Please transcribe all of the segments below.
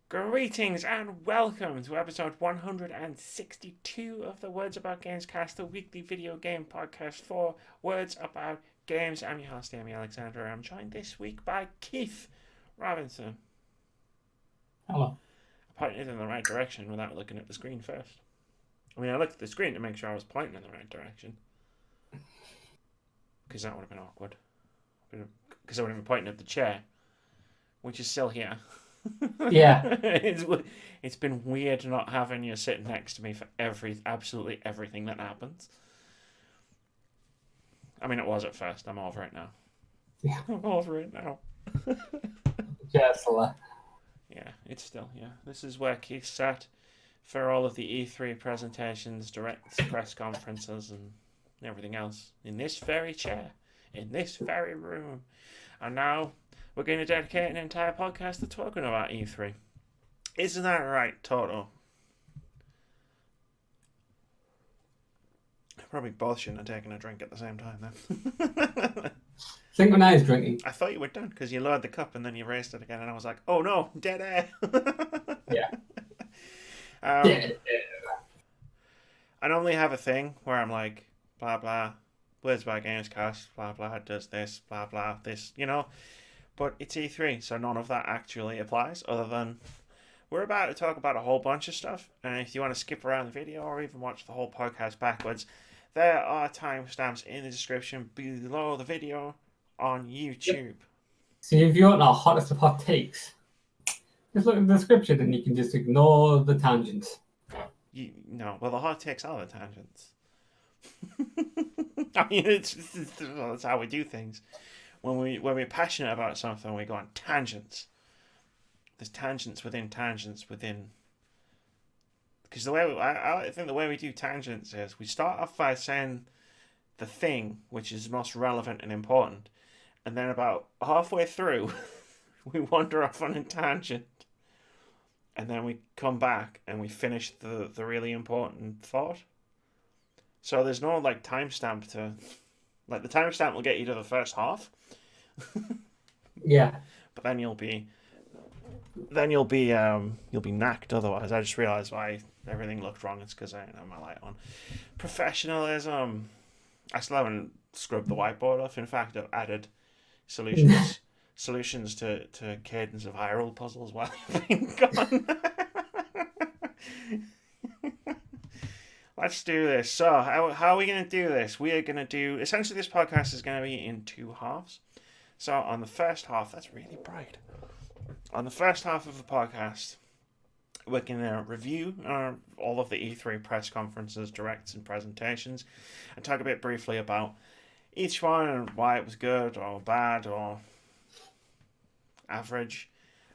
Greetings and welcome to episode 162 of the Words About Gamescast, the weekly video game podcast for words about games. I'm your host, Amy Alexander. I'm joined this week by Keith Robinson. Hello. I pointed in the right direction without looking at the screen first. I mean, I looked at the screen to make sure I was pointing in the right direction. Because that would have been awkward. Because I would have been pointing at the chair, which is still here. Yeah. It's been weird not having you sitting next to me for absolutely everything that happens. I mean, it was at first. I'm over it now. Yeah. I'm over it now. Jessla. Yeah, it's still here. This is where Keith sat for all of the E3 presentations, direct press conferences, and everything else. In this very chair. In this very room. And now we're going to dedicate an entire podcast to talking about E3. Isn't that right, Toto? Probably both shouldn't have taken a drink at the same time then. Synchronized drinking. I thought you were done because you lowered the cup and then you raised it again, and I was like, oh no, dead air. Yeah. I normally have a thing where I'm like, blah blah, words by Gamescast, blah blah, does this, blah blah, this, But it's E3, so none of that actually applies, other than we're about to talk about a whole bunch of stuff, and if you want to skip around the video or even watch the whole podcast backwards, there are timestamps in the description below the video on YouTube. See, if you want our hottest of hot takes, just look at the description and you can just ignore the tangents. Well, the hot takes are the tangents. I mean, that's how we do things. When we're passionate about something, we go on tangents. There's tangents within tangents within. Because I think the way we do tangents is we start off by saying the thing which is most relevant and important, and then about halfway through, we wander off on a tangent, and then we come back and we finish the really important thought. So there's no timestamp to. The timestamp will get you to the first half. Yeah. But then you'll be knacked otherwise. I just realised why everything looked wrong. It's because I didn't have my light on. Professionalism. I still haven't scrubbed the whiteboard off. In fact, I've added solutions to Cadence of Hyrule puzzles while you've been gone. Let's do this. So, how are we going to do this? We are going to do... Essentially, this podcast is going to be in two halves. So, on the first half... That's really bright. On the first half of the podcast, we're going to review all of the E3 press conferences, directs, and presentations, and talk a bit briefly about each one and why it was good or bad or average.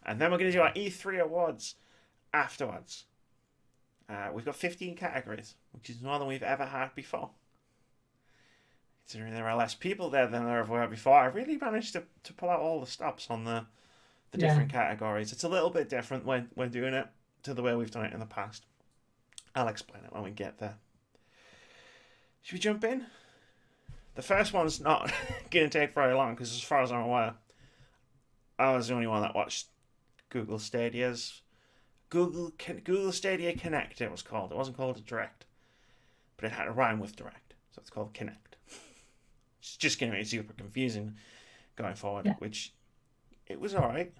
And then we're going to do our E3 awards afterwards. We've got 15 categories, which is more than we've ever had before. Considering there are less people there than there ever were before, I really managed to pull out all the stops on the different categories. It's a little bit different when we're doing it to the way we've done it in the past. I'll explain it when we get there. Should we jump in? The first one's not going to take very long because, as far as I'm aware, I was the only one that watched Google Stadia's Google Stadia Connect, it was called. It wasn't called a Direct, but it had a rhyme with Direct, so it's called Connect. It's just going to be super confusing going forward, which it was all right.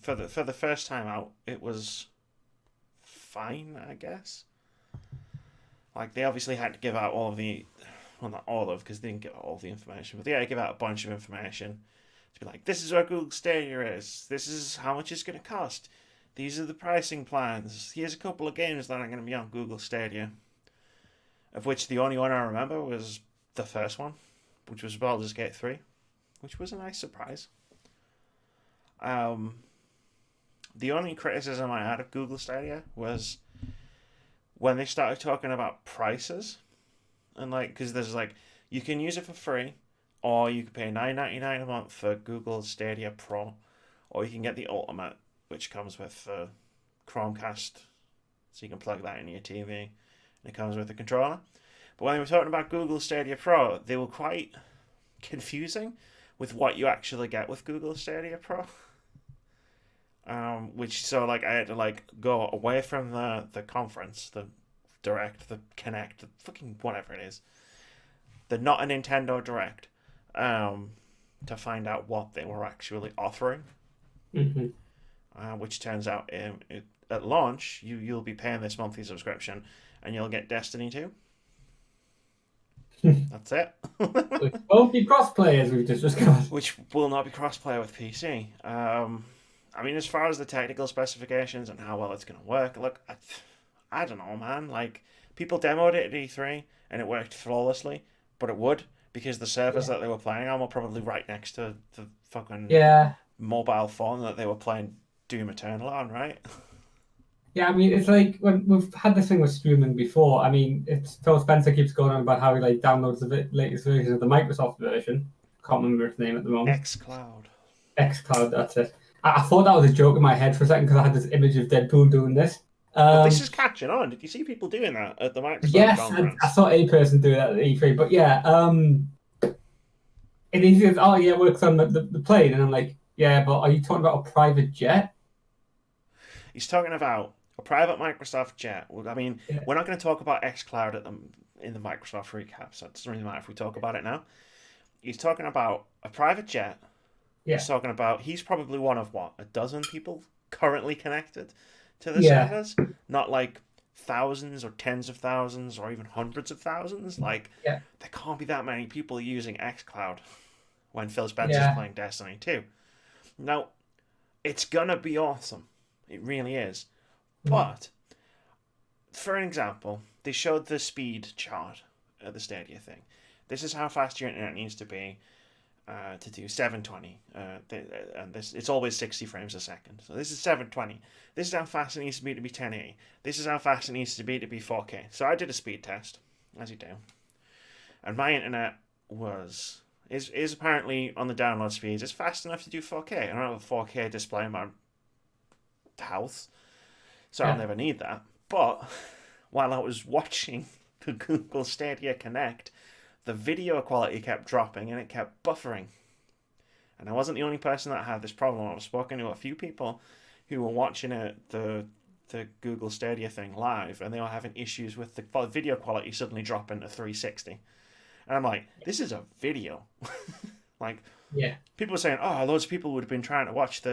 For the first time out, it was fine, I guess. They obviously had to give out all of the, well, not all of, because they didn't give out all the information, but they had to give out a bunch of information. To be like, this is what Google Stadia is. This is how much it's going to cost. These are the pricing plans. Here's a couple of games that are going to be on Google Stadia. Of which the only one I remember was the first one, which was Baldur's Gate 3, which was a nice surprise. The only criticism I had of Google Stadia was when they started talking about prices. And because there's you can use it for free, or you can pay $9.99 a month for Google Stadia Pro, or you can get the Ultimate, which comes with Chromecast, so you can plug that into your TV, and it comes with a controller. But when they were talking about Google Stadia Pro, they were quite confusing with what you actually get with Google Stadia Pro. Which so like I had to like go away from the conference, the direct, the connect, the fucking whatever it is, the not a Nintendo direct, to find out what they were actually offering. Hmm. Which turns out at launch you'll be paying this monthly subscription, and you'll get Destiny 2. That's it. Which won't be crossplay, as we've just discussed. Which will not be crossplay with PC. I mean, as far as the technical specifications and how well it's going to work, look, I don't know, man. Like, people demoed it at E3 and it worked flawlessly, but it would because the servers that they were playing on were probably right next to the fucking mobile phone that they were playing Doom Eternal on, right? Yeah, I mean, it's like when we've had this thing with streaming before. I mean, it's Phil Spencer keeps going on about how he like downloads the latest version of the Microsoft version. Can't remember its name at the moment. xCloud. xCloud, that's it. I thought that was a joke in my head for a second because I had this image of Deadpool doing this. Well, this is catching on. Did you see people doing that at the Microsoft yes, conference? I saw a person do that at E3, but yeah, and he says, "Oh yeah, it works on the plane," and I'm like, "Yeah, but are you talking about a private jet?" He's talking about a private Microsoft jet. I mean, we're not going to talk about xCloud in the Microsoft recap, so it doesn't really matter if we talk about it now. He's talking about a private jet. Yeah. He's talking about he's probably one of what, a dozen people currently connected to the servers, not like thousands or tens of thousands or even hundreds of thousands. Like there can't be that many people using xCloud when Phil Spencer's playing Destiny 2. Now, it's gonna be awesome. It really is. But for an example, they showed the speed chart at the Stadia thing. This is how fast your internet needs to be to do 720. And this it's always 60 frames a second. So this is 720. This is how fast it needs to be 1080. This is how fast it needs to be 4K. So I did a speed test, as you do. And my internet is apparently on the download speeds. It's fast enough to do 4K. I don't have a 4K display in my house, so I'll never need that. But while I was watching the Google Stadia Connect, the video quality kept dropping and it kept buffering. And I wasn't the only person that had this problem. I've spoken to a few people who were watching the Google Stadia thing live, and they were having issues with the video quality suddenly dropping to 360. And I'm like, this is a video. Like, people were saying, oh, loads of people would have been trying to watch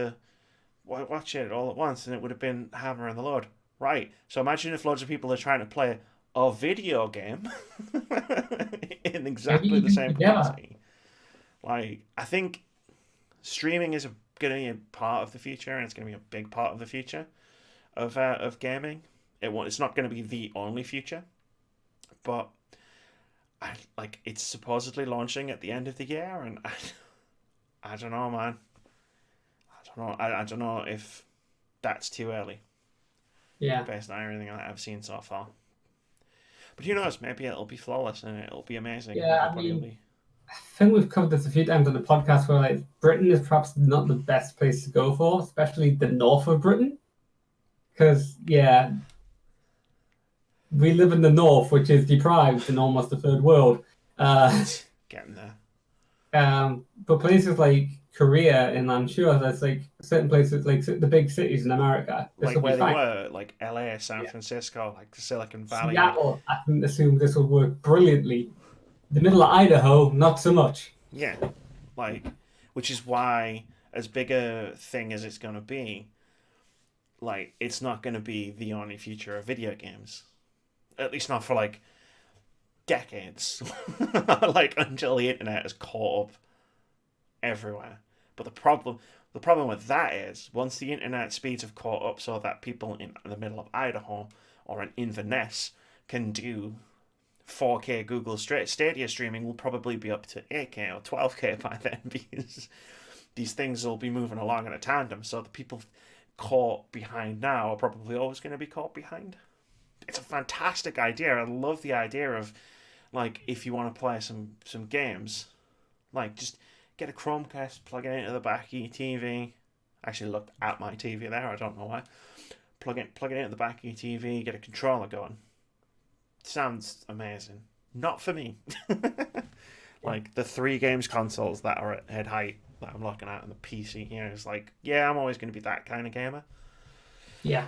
it all at once, and it would have been hammering the load. Right. So imagine if loads of people are trying to play a video game in exactly the same capacity. Like, I think streaming is going to be a part of the future, and it's going to be a big part of the future of gaming. It's not going to be the only future, but it's supposedly launching at the end of the year, and I don't know, man. I don't know if that's too early. Yeah. Based on everything that I've seen so far. But who knows? Maybe it'll be flawless and it'll be amazing. Yeah, I mean, I think we've covered this a few times on the podcast where like Britain is perhaps not the best place to go for, especially the north of Britain. Because, we live in the north, which is deprived in almost the third world. Getting there. But places like Korea, and I'm sure there's like certain places, like the big cities in America, like where they were, like LA, San Francisco, like the Silicon Valley. Seattle, I can assume this will work brilliantly. The middle of Idaho, not so much. Yeah, which is why, as big a thing as it's going to be, it's not going to be the only future of video games. At least not for, decades. Until the internet has caught up everywhere. But the problem with that is, once the internet speeds have caught up so that people in the middle of Idaho or in Inverness can do 4K Google Stadia streaming, will probably be up to 8K or 12K by then, because these things will be moving along in a tandem. So the people caught behind now are probably always going to be caught behind. It's a fantastic idea. I love the idea of, if you want to play some games, just get a Chromecast, plug it into the back of your TV. I actually looked at my TV there, I don't know why. Plug it into the back of your TV, get a controller going. Sounds amazing. Not for me. The 3 games consoles that are at head height, that I'm looking at in the PC here is like, yeah, I'm always going to be that kind of gamer. Yeah.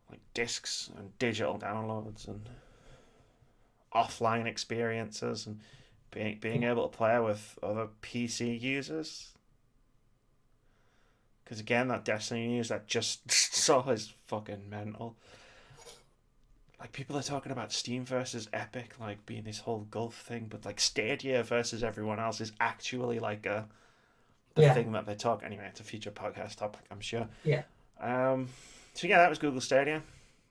Like discs and digital downloads and offline experiences and being able to play with other PC users. Because again, that Destiny news that just saw is fucking mental. Like, people are talking about Steam versus Epic, like, being this whole gulf thing, but, like, Stadia versus everyone else is actually, like, the thing that they talk. Anyway, it's a future podcast topic, I'm sure. Yeah. So, yeah, that was Google Stadia.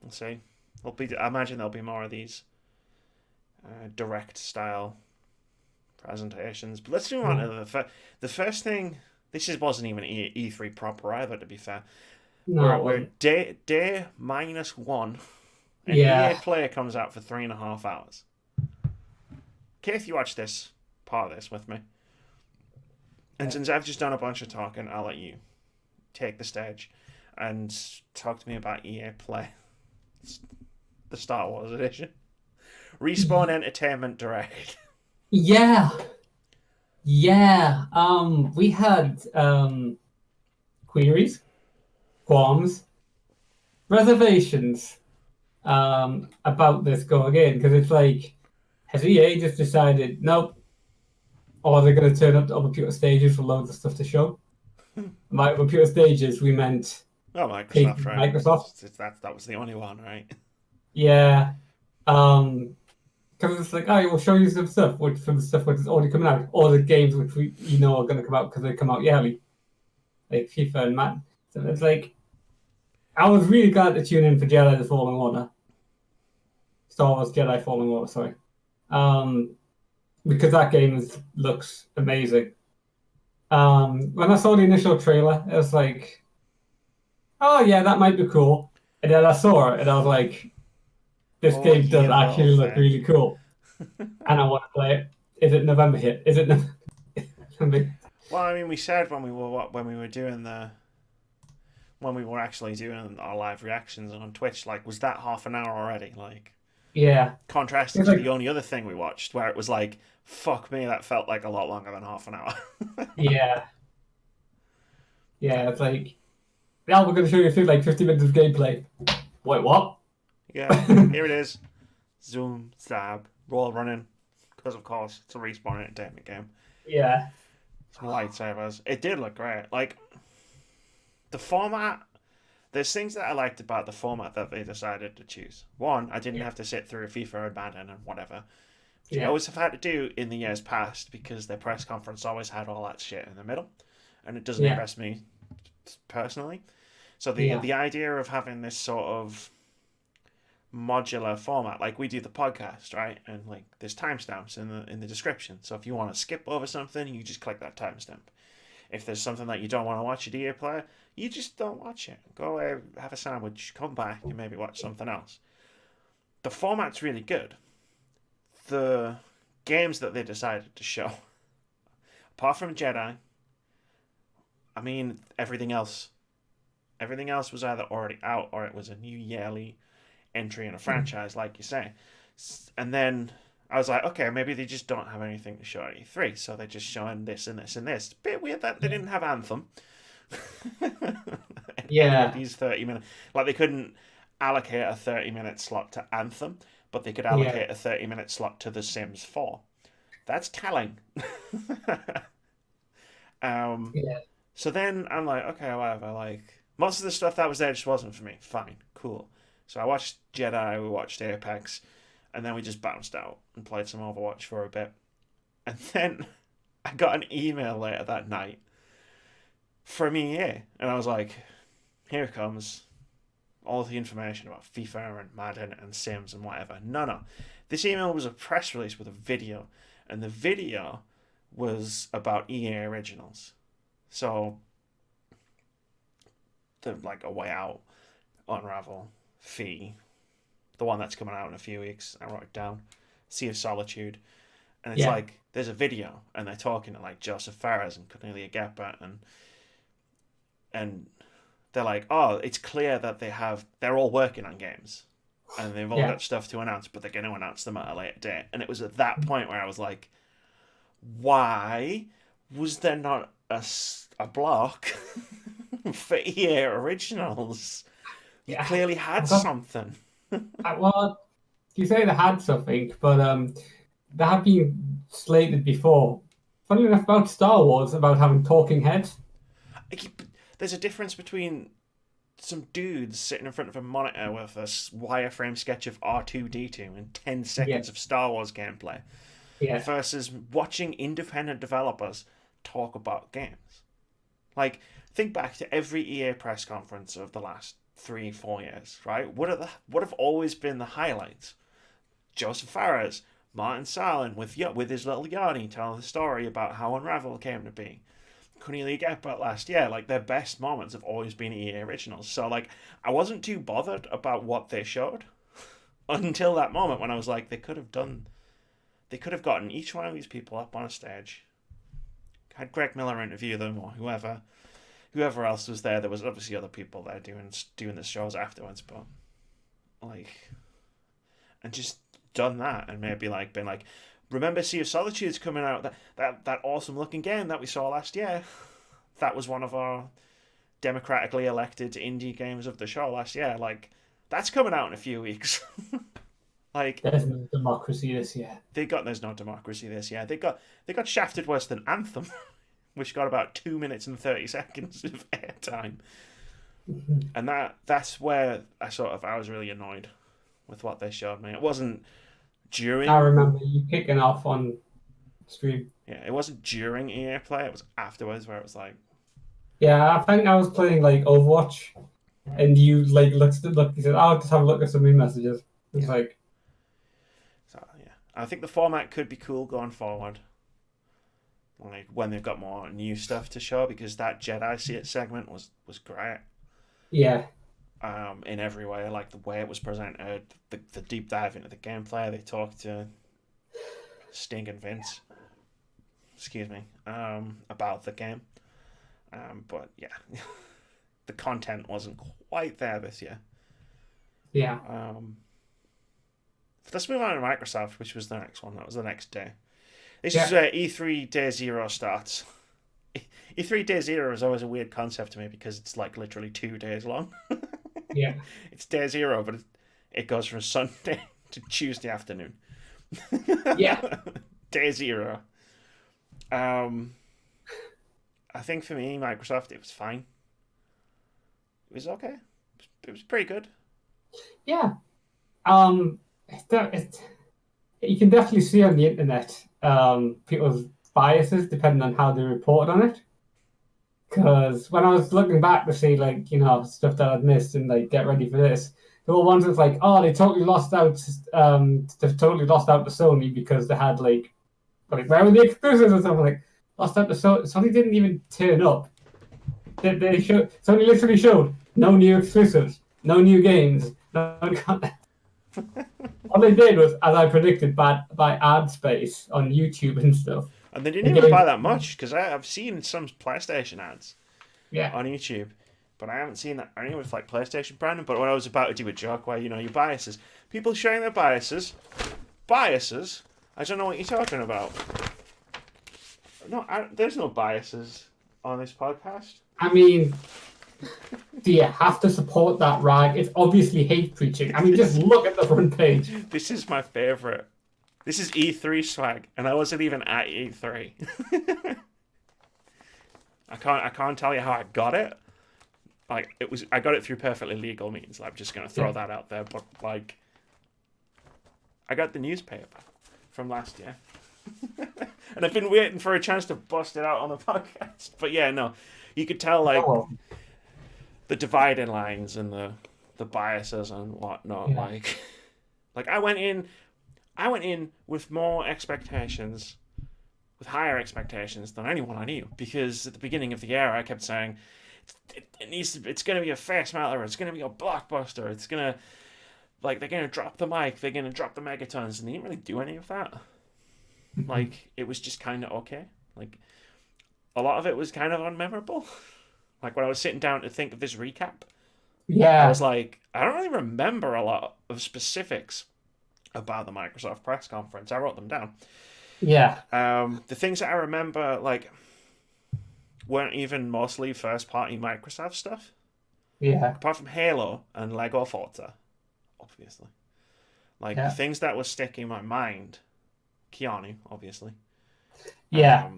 We'll see. I imagine there'll be more of these direct-style presentations. But let's move on to the first thing. This wasn't even E3 proper either, to be fair. No, we're day -1. And EA Play comes out for 3.5 hours. Keith, you watch this part of this with me. And since I've just done a bunch of talking, I'll let you take the stage and talk to me about EA Play. The Star Wars edition. Respawn Entertainment Direct. Yeah. We had queries, qualms, reservations about this going in, because it's like, has EA just decided nope, or they're going to turn up to other computer stages for loads of stuff to show? By computer stages, we meant Microsoft, right? Microsoft. That was the only one, right? Yeah, because it's like, oh, we'll show you some stuff, from the stuff which is already coming out, or the games which we are going to come out because they come out yearly, like FIFA and Madden. So it's like, I was really glad to tune in for Jedi: The Fallen Order. Star Wars Jedi Fallen Order, sorry. Because that game looks amazing. When I saw the initial trailer, it was like, oh yeah, that might be cool. And then I saw it, and I was like, this game does actually look really cool. And I want to play it. Is it November yet? Is it November? Well, I mean, we said when we were actually doing our live reactions on Twitch, like, was that half an hour already? Like, yeah. Contrasted to the only other thing we watched, where it was like, fuck me, that felt like a lot longer than half an hour. Yeah, it's like, now we're going to show you like 50 minutes of gameplay. Wait, what? Yeah, here it is. Zoom, stab, roll running. Because, of course, it's a Respawn Entertainment game. Yeah. Some lightsabers. It did look great. Like, the format, there's things that I liked about the format that they decided to choose. One, I didn't have to sit through a FIFA and Madden and whatever. Which I always have had to do in the years past, because their press conference always had all that shit in the middle. And it doesn't impress me personally. So the idea of having this sort of modular format, like we do the podcast, right? And like there's timestamps in the description. So if you want to skip over something, you just click that timestamp. If there's something that you don't want to watch at EA Play, you just don't watch it. Go away, have a sandwich, come back, and maybe watch something else. The format's really good. The games that they decided to show, apart from Jedi, I mean, everything else was either already out or it was a new yearly entry in a franchise, like you say. And then I was like, okay, maybe they just don't have anything to show at E3, so they're just showing this and this and this. It's a bit weird that they didn't have Anthem. These 30 minutes, like they couldn't allocate a 30-minute slot to Anthem, but they could allocate a 30-minute slot to The Sims 4. That's telling. So then I'm like, okay, whatever. Like, most of the stuff that was there just wasn't for me. Fine, cool. So I watched Jedi, we watched Apex, and then we just bounced out and played some Overwatch for a bit. And then I got an email later that night from EA, and I was like, here it comes. All the information about FIFA and Madden and Sims and whatever. No. This email was a press release with a video, and the video was about EA Originals. So, like A Way Out, Unravel, Fee, the one that's coming out in a few weeks, I wrote it down, Sea of Solitude, and it's like, there's a video, and they're talking to like Joseph Fares and Cornelia Gephardt, and they're like, oh, it's clear that they're all working on games, and they've all got stuff to announce, but they're going to announce them at a later date. And it was at that point where I was like, why was there not a block for EA Originals? You Yeah. clearly had something. Well, you say they had something, but they have been slated before. Funny enough about Star Wars, about having talking heads. There's a difference between some dudes sitting in front of a monitor with a wireframe sketch of R2-D2 and 10 seconds Yeah. of Star Wars gameplay Yeah. versus watching independent developers talk about games. Like, think back to every EA press conference of the last 3-4 years, right? What have always been the highlights? Joseph Fares, Martin Salin with his little Yanni telling the story about how Unravel came to be. Cornelia Gephardt last year, like their best moments have always been EA Originals. So like I wasn't too bothered about what they showed until that moment when I was like, they could have gotten each one of these people up on a stage, had Greg Miller interview them or whoever else was there. There was obviously other people there doing the shows afterwards, but like, and just done that and maybe like been like, remember Sea of Solitude's coming out, that awesome looking game that we saw last year. That was one of our democratically elected indie games of the show last year. Like, that's coming out in a few weeks. Like, there's no democracy this year. There's no democracy this year. They got shafted worse than Anthem, which got about 2 minutes and 30 seconds of airtime. And that's where I was really annoyed with what they showed me. It wasn't during. I remember you kicking off on stream. Yeah, it wasn't during EA Play. It was afterwards where it was like. Yeah, I think I was playing like Overwatch, and you like looked. You said, "I'll just have a look at some new messages." It's like. So yeah, I think the format could be cool going forward. Like when they've got more new stuff to show, because that Jedi segment was great. Yeah. In every way, like the way it was presented, the deep dive into the gameplay. They talked to Sting and Vince, about the game. But yeah, the content wasn't quite there this year. Yeah. Let's move on to Microsoft, which was the next one. That was the next day. This is where E3 Day Zero starts. E3 Day Zero is always a weird concept to me because it's like literally 2 days long. Yeah. It's Day Zero, but it goes from Sunday to Tuesday afternoon. Yeah. Day Zero. I think for me, Microsoft, it was fine. It was okay. It was pretty good. Yeah. You can definitely see on the internet people's biases depending on how they report on it. Because when I was looking back to see stuff that I'd missed and like get ready for this, there were ones that's like, oh, they totally lost out. They've totally lost out to Sony because they had like where were the exclusives or something, like lost out to Sony. Sony didn't even turn up. Sony literally showed no new exclusives, no new games, no content. All they did was, as I predicted, buy ad space on YouTube and stuff. And they didn't even buy that much, because I've seen some PlayStation ads on YouTube, but I haven't seen that any with like PlayStation branding. But when I was about to do a joke where, your biases, people showing their biases, I don't know what you're talking about. No, there's no biases on this podcast. I mean, do you have to support that rag? It's obviously hate preaching. I mean, just look at the front page. This is my favorite. This is E3 swag, and I wasn't even at E3. I can't tell you how I got it. Like I got it through perfectly legal means. I'm just gonna throw that out there. But like, I got the newspaper from last year, and I've been waiting for a chance to bust it out on the podcast. But yeah, no, you could tell the dividing lines and the biases and whatnot. Yeah. Like I went in with more expectations, with higher expectations than anyone I knew, because at the beginning of the year I kept saying it's going to be a face melter, it's going to be a blockbuster, it's going to they're going to drop the mic, they're going to drop the megatons, and they didn't really do any of that. Like it was just kind of okay. Like a lot of it was kind of unmemorable. Like when I was sitting down to think of this recap, I was like, I don't really remember a lot of specifics about the Microsoft press conference. I wrote them down. Yeah. The things that I remember, like weren't even mostly first-party Microsoft stuff. Yeah. Apart from Halo and Lego Forza, obviously. Like, the Yeah. things that were sticking in my mind, Keanu, obviously. Yeah.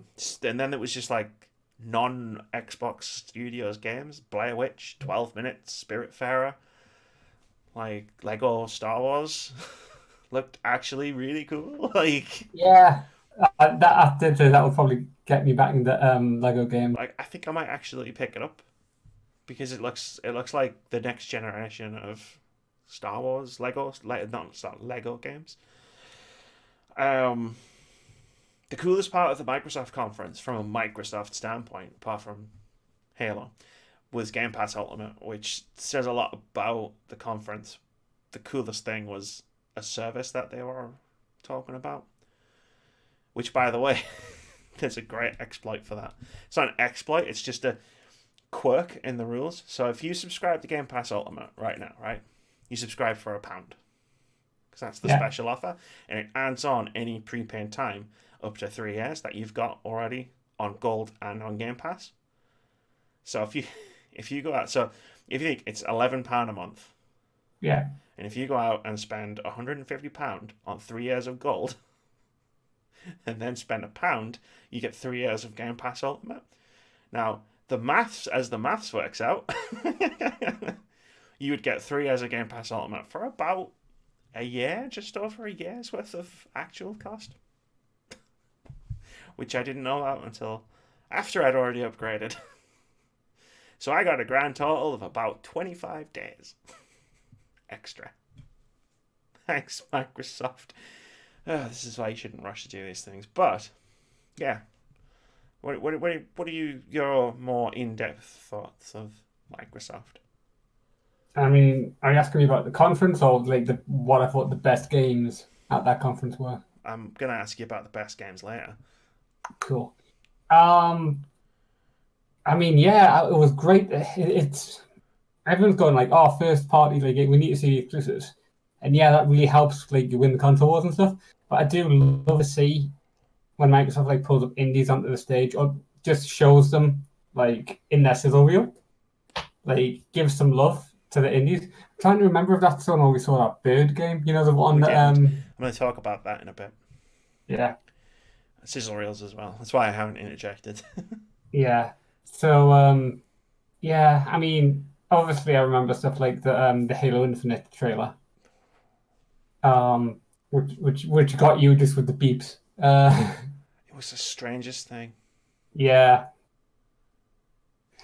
And then it was just like non-Xbox Studios games. Blair Witch, 12 Minutes, Spiritfarer, like Lego Star Wars looked actually really cool. Like, Yeah. I did say that would probably get me back in the Lego game. I think I might actually pick it up because it looks like the next generation of Star Wars not Lego games. Um, the coolest part of the Microsoft conference, from a Microsoft standpoint, apart from Halo, was Game Pass Ultimate, which says a lot about the conference. The coolest thing was a service that they were talking about, which, by the way, there's a great exploit for that. It's not an exploit, it's just a quirk in the rules. So if you subscribe to Game Pass Ultimate right now, right, you subscribe for £1, because that's the special offer, and it adds on any prepaid time up to 3 years that you've got already on Gold and on Game Pass. So if you go out, so if you think it's £11 a month, Yeah. and if you go out and spend £150 on 3 years of Gold, and then spend £1, you get 3 years of Game Pass Ultimate. Now, the maths works out, you would get 3 years of Game Pass Ultimate for about a year, just over a year's worth of actual cost, which I didn't know about until after I'd already upgraded. So I got a grand total of about 25 days extra. Thanks, Microsoft. This is why you shouldn't rush to do these things. But yeah, what are your more in-depth thoughts of Microsoft? I mean, are you asking me about the conference or like what I thought the best games at that conference were? I'm gonna ask you about the best games later. Cool. I mean, yeah, it was great. It's everyone's going like, oh, first party, like we need to see exclusives, and yeah, that really helps like you win the console wars and stuff. But I do love to see when Microsoft like pulls up indies onto the stage or just shows them like in their sizzle reel, like gives some love to the indies. I'm trying to remember if that's the one where we saw that bird game, you know, the one We that didn't. I'm going to talk about that in a bit. yeah. Sizzle reels as well. That's why I haven't interjected. Yeah. So yeah, I mean, obviously I remember stuff like the Halo Infinite trailer. Um which got you just with the beeps. It was the strangest thing. Yeah.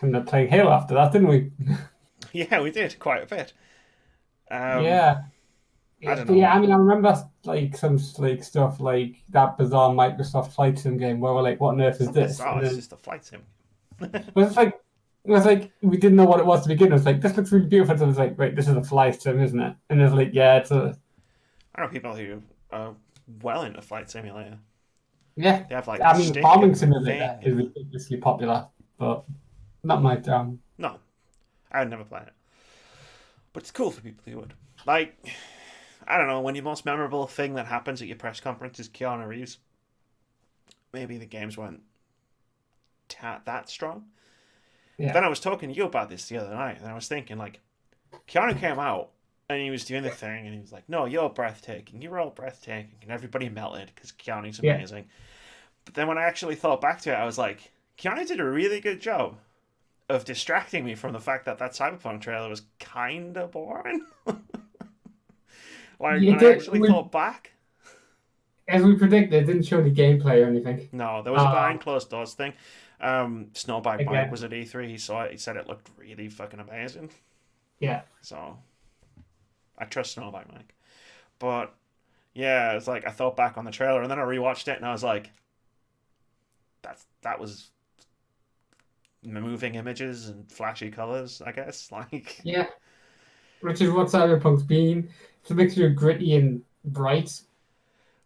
And then playing Halo after that, didn't we? Yeah, we did quite a bit. Yeah. I don't But yeah, I know. mean I remember like some like stuff like that bizarre Microsoft Flight Sim game where we're like, what on earth It's is not this? bizarre. And It's then just a flight sim. it was like we didn't know what it was to begin with. It was like this looks really beautiful. So it was like, wait, this is a flight sim, isn't it? And it's like, yeah, it's a I know people who are well into Flight Simulator. yeah. They have like the I mean, stick Farming and the Simulator thing. is And ridiculously popular, but not my jam. no, I would never play it. But it's cool for people who would. Like, I don't know, when your most memorable thing that happens at your press conference is Keanu Reeves, maybe the games weren't that strong. But Yeah, then I was talking to you about this the other night, and I was thinking, like, Keanu came out and he was doing the thing, and he was like, "No, you're breathtaking. You're all breathtaking," and everybody melted because Keanu's yeah, amazing. But then when I actually thought back to it, I was like, Keanu did a really good job of distracting me from the fact that Cyberpunk trailer was kind of boring. Like you when I did. actually thought back, As we predicted, it didn't show any gameplay or anything. no, there was a behind closed doors thing. Snowbike Mike Again, was at E3. He saw it. He said it looked really fucking amazing. yeah, So I trust Snowbike Mike. But yeah, it's like I thought back on the trailer and then I rewatched it and I was like, that was moving images and flashy colors, I guess. Like, yeah. Which is what Cyberpunk's been. It's a mixture of gritty and bright.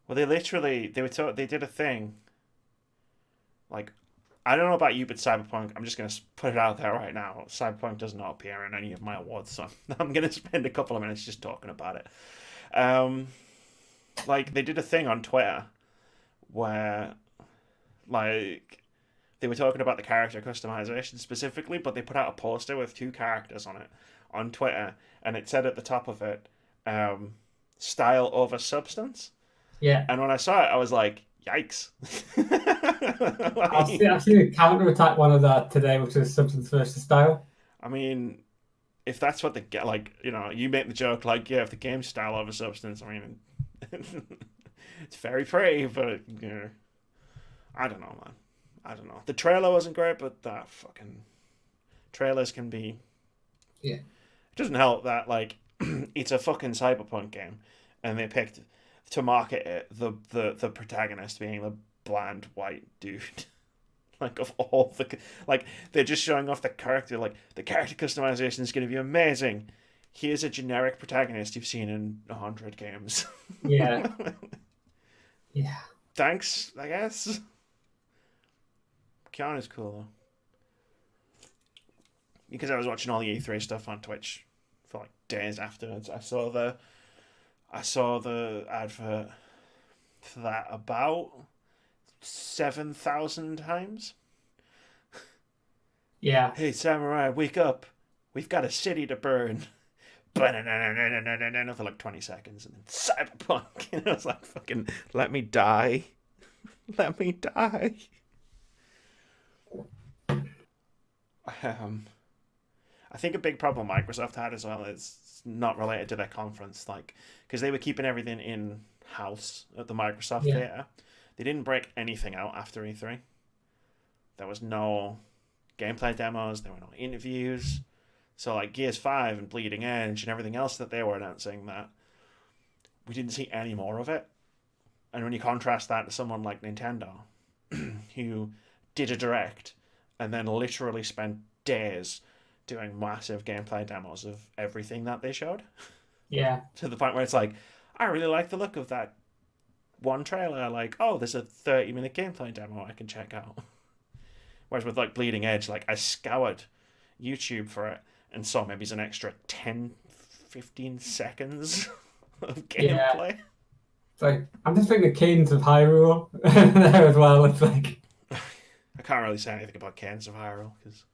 well, they did a thing. Like, I don't know about you, but Cyberpunk. I'm just gonna put it out there right now. Cyberpunk does not appear in any of my awards, so I'm gonna spend a couple of minutes just talking about it. Um, like they did a thing on Twitter where, like, they were talking about the character customization specifically, but they put out a poster with 2 characters on it on Twitter, and it said at the top of it, style over substance. Yeah. And when I saw it, I was like, yikes. I've seen a counter-attack one of that today, which is substance versus style. I mean, if that's what they get, like, you know, you make the joke, like, yeah, if the game's style over substance, I mean, it's very pretty, but, you know, I don't know, man. I don't know. The trailer wasn't great, but that fucking trailers can be. Yeah. It doesn't help that, like, it's a fucking cyberpunk game, and they picked to market it the protagonist being the bland white dude. Like, of all the, like, they're just showing off the character, like, the character customization is going to be amazing. Here's a generic protagonist you've seen in 100 games. Yeah. Yeah. Thanks, I guess. Keanu's cool, though. Because I was watching all the E3 stuff on Twitch for, like, days afterwards. I saw the advert for that about 7,000 times. Yeah. Hey, samurai, wake up. We've got a city to burn. For like 20 seconds. And then cyberpunk. And I was like, fucking, let me die. Let me die. I think a big problem Microsoft had as well is not related to their conference, like, because they were keeping everything in house at the Microsoft Theater. They didn't break anything out after E3. There was no gameplay demos. There were no interviews. So, like, Gears 5 and Bleeding Edge and everything else that they were announcing, that we didn't see any more of it. And when you contrast that to someone like Nintendo, who did a direct and then literally spent days doing massive gameplay demos of everything that they showed. Yeah. To the point where it's like, I really like the look of that one trailer. Like, oh, there's a 30-minute gameplay demo I can check out. Whereas with, like, Bleeding Edge, like, I scoured YouTube for it and saw maybe an extra 10, 15 seconds of gameplay. Yeah. It's like, I'm just thinking the Cadence of Hyrule there as well. It's like, I can't really say anything about Cadence of Hyrule because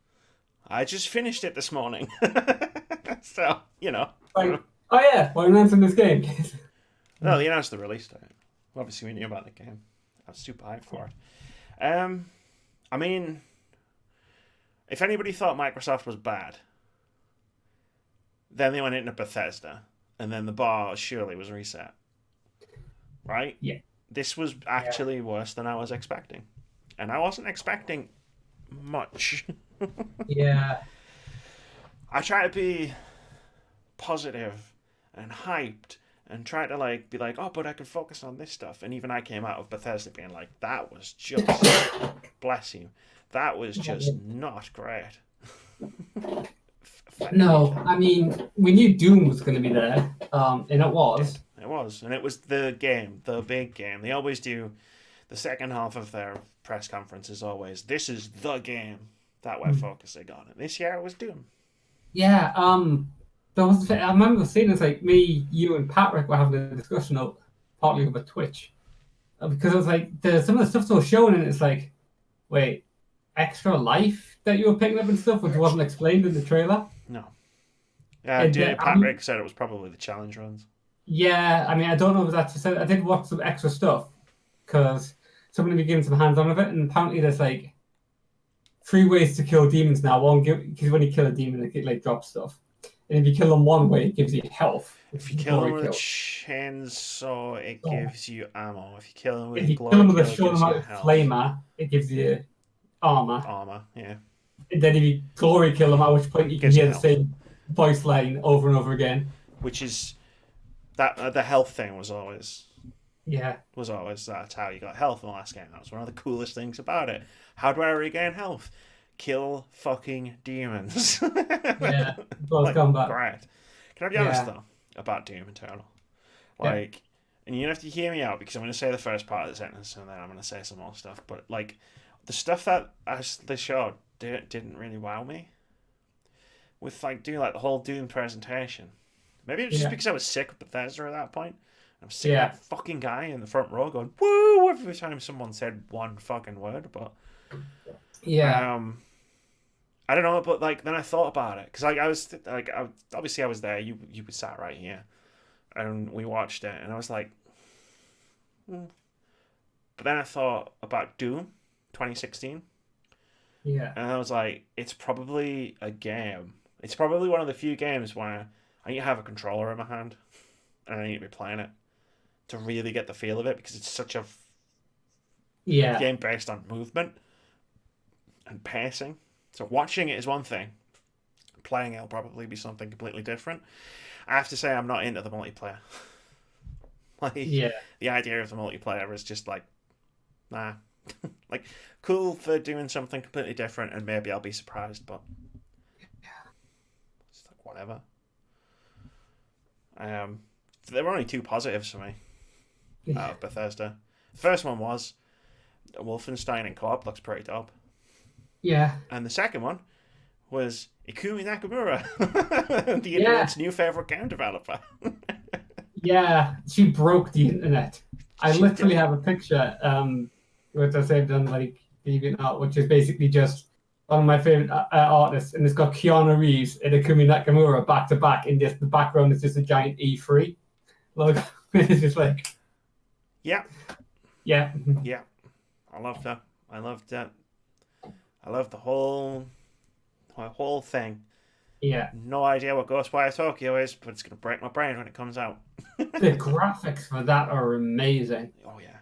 I just finished it this morning. So, you know. oh yeah, we're announcing this game. No, they announced the release date. Obviously, we knew about the game. I was super hyped for it. I mean, if anybody thought Microsoft was bad, then they went into Bethesda, and then the bar surely was reset. Right? Yeah. This was actually worse than I was expecting. And I wasn't expecting much. Yeah. I try to be positive and hyped and try to, like, be like, oh, but I can focus on this stuff. And even I came out of Bethesda being like, that was just, bless you, that was just not great. No, I mean, we knew Doom was going to be there, and it was. It was, and it was the game, the big game. They always do, the second half of their press conference is always, this is the game that we're focusing on. And this year it was Doom. Yeah, I remember seeing this, like, me, you, and Patrick were having a discussion partly over Twitch. Because it was like, some of the stuff they were showing, and it's like, wait, extra life that you were picking up and stuff, which wasn't explained in the trailer? No. Yeah, Patrick said it was probably the challenge runs. Yeah, I mean, I don't know if that's just, I did watch some extra stuff, because somebody be giving some hands-on of it, and apparently there's, like, 3 ways to kill demons now. One, because when you kill a demon, it, like, drops stuff. And if you kill them one way, it gives you health. If you kill them with a chainsaw, it gives you ammo. If you kill them with a glory kill, it gives you flamer, it gives you armor. Armor, yeah. And then if you glory kill them, at which point you can hear the same voice line over and over again. Which is that the health thing was always that's how you got health in the last game. That was one of the coolest things about it. How do I regain health? Kill fucking demons. Yeah, like, combat. Great. Can I be honest though about Doom Eternal? Like, and you have to hear me out because I'm going to say the first part of the sentence and then I'm going to say some more stuff. But, like, the stuff that they showed didn't really wow me. With, like, doing, like, the whole Doom presentation. Maybe it was just because I was sick of Bethesda at that point. I was sick of that fucking guy in the front row going, woo, every time someone said one fucking word. But Yeah. I don't know, but like then I thought about it because like obviously I was there. You were sat right here, and we watched it, and I was like, hmm. But then I thought about Doom, 2016, Yeah. and I was like, it's probably a game. It's probably one of the few games where I need to have a controller in my hand, and I need to be playing it to really get the feel of it because it's such a Yeah. game based on movement and pacing. So watching it is one thing. Playing it will probably be something completely different. I have to say I'm not into the multiplayer. Like Yeah. the idea of the multiplayer is just like nah. Like cool for doing something completely different and maybe I'll be surprised, but it's like whatever. Um there were only two positives for me out Yeah. of Bethesda. The first one was Wolfenstein in co-op looks pretty dope. Yeah. And the second one was Ikumi Nakamura, the Yeah. internet's new favorite game developer. Yeah. She broke the internet. I She literally did. have a picture, which I saved on like DeviantArt, which is basically just one of my favorite artists, and it's got Keanu Reeves and Akumi Nakamura back to back, and just the background is just a giant E3 logo. It's just like, Yeah, yeah, yeah. I loved that. I loved that. I loved the whole thing. yeah. No idea what GhostWire Tokyo is, but it's gonna break my brain when it comes out. The graphics for that are amazing. Oh yeah.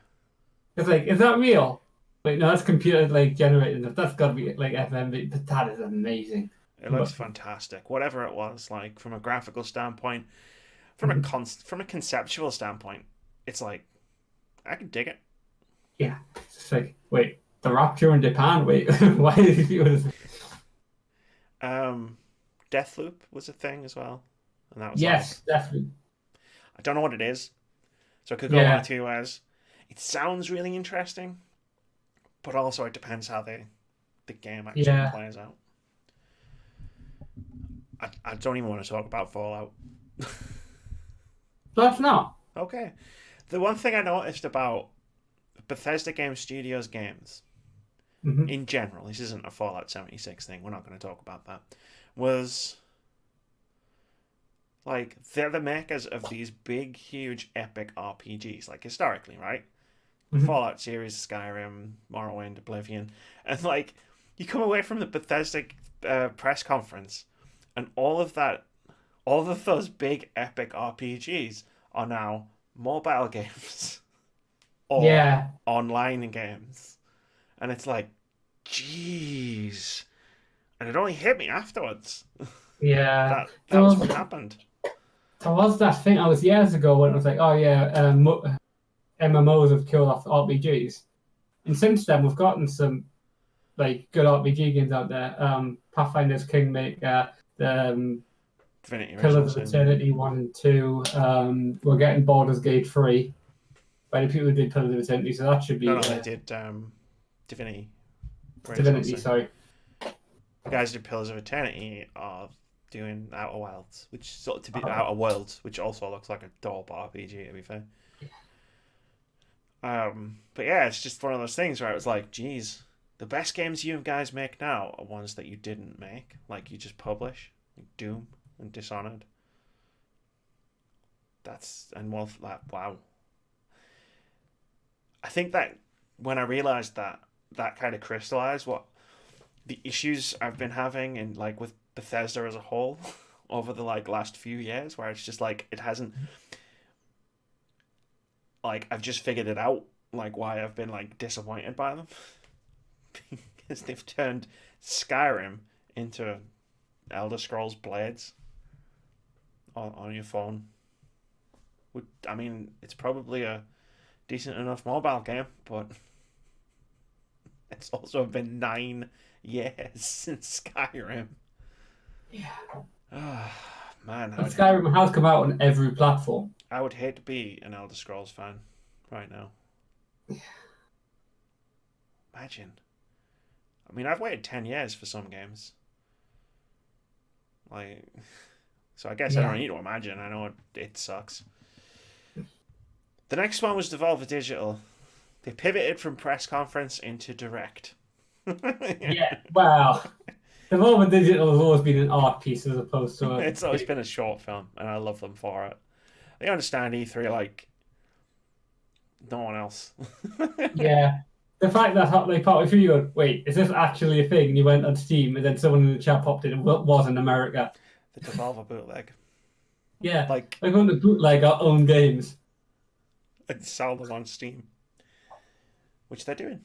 It's like, is that real? Like, no, that's computer like generated. That's got to be like FMV, but that is amazing. It looks But fantastic. Whatever it was, like from a graphical standpoint, from a conceptual standpoint, it's like I can dig it. yeah, it's like, wait, the Rapture in Japan. Wait, why did you? Um, Deathloop was a thing as well, and that was like Yes, definitely. I don't know what it is, so it could go one or Yeah, two ways. It sounds really interesting, but also it depends how the game actually yeah. plays out. I don't even want to talk about Fallout. That's not. Okay. The one thing I noticed about Bethesda Game Studios games Hmm. in general, this isn't a Fallout 76 thing, we're not going to talk about that, was like they're the makers of these big, huge, epic RPGs, like historically, right? The Hmm. Fallout series, Skyrim, Morrowind, Oblivion, and like you come away from the Bethesda press conference, and all of those big epic RPGs are now mobile games or Yeah, online games, and it's like, jeez, and it only hit me afterwards yeah. that There that was was what happened. there was that thing. I was years ago when it was like, oh yeah, MMOs have killed off RPGs, and since then we've gotten some like good RPG games out there. Pathfinder's Kingmaker, the Divinity Original Pillars of Sin. Eternity 1 and 2. We're getting Baldur's Gate 3 by the people who did Pillars of Eternity, so that should No, be no, they did Divinity Original Divinity, Sin. sorry. The guys who did Pillars of Eternity are doing Outer Wilds, which sort of to be Oh, Outer Worlds, which also looks like a dope RPG to be fair. But yeah, it's just one of those things where it was like, geez, the best games you guys make now are ones that you didn't make, like you just publish, like Doom and Dishonored. That's and Wolf. Like, wow. I think that when I realized that, that kind of crystallized what the issues I've been having and like with Bethesda as a whole over the like last few years, where it's just like it hasn't like I've just figured it out like why I've been like disappointed by them because they've turned Skyrim into Elder Scrolls Blades on your phone. I mean, it's probably a decent enough mobile game, but it's also been 9 years since Skyrim. Yeah. Oh, man, And Skyrim has come out on every platform. I would hate to be an Elder Scrolls fan right now. Imagine. I mean, I've waited 10 years for some games. Like, so I guess I don't Yeah. need to imagine. I know it sucks. The next one was Devolver Digital. They pivoted from press conference into direct. Yeah, well, Devolver Digital has always been an art piece as opposed to a It's always been a short film, and I love them for it. They understand E3 like no one else. yeah. The fact that they partway through you went, wait, is this actually a thing? And you went on Steam, and then someone in the chat popped in, it was in America. The Devolver bootleg. Yeah, Like, we're going to bootleg our own games. and sell them on Steam. Which they're doing.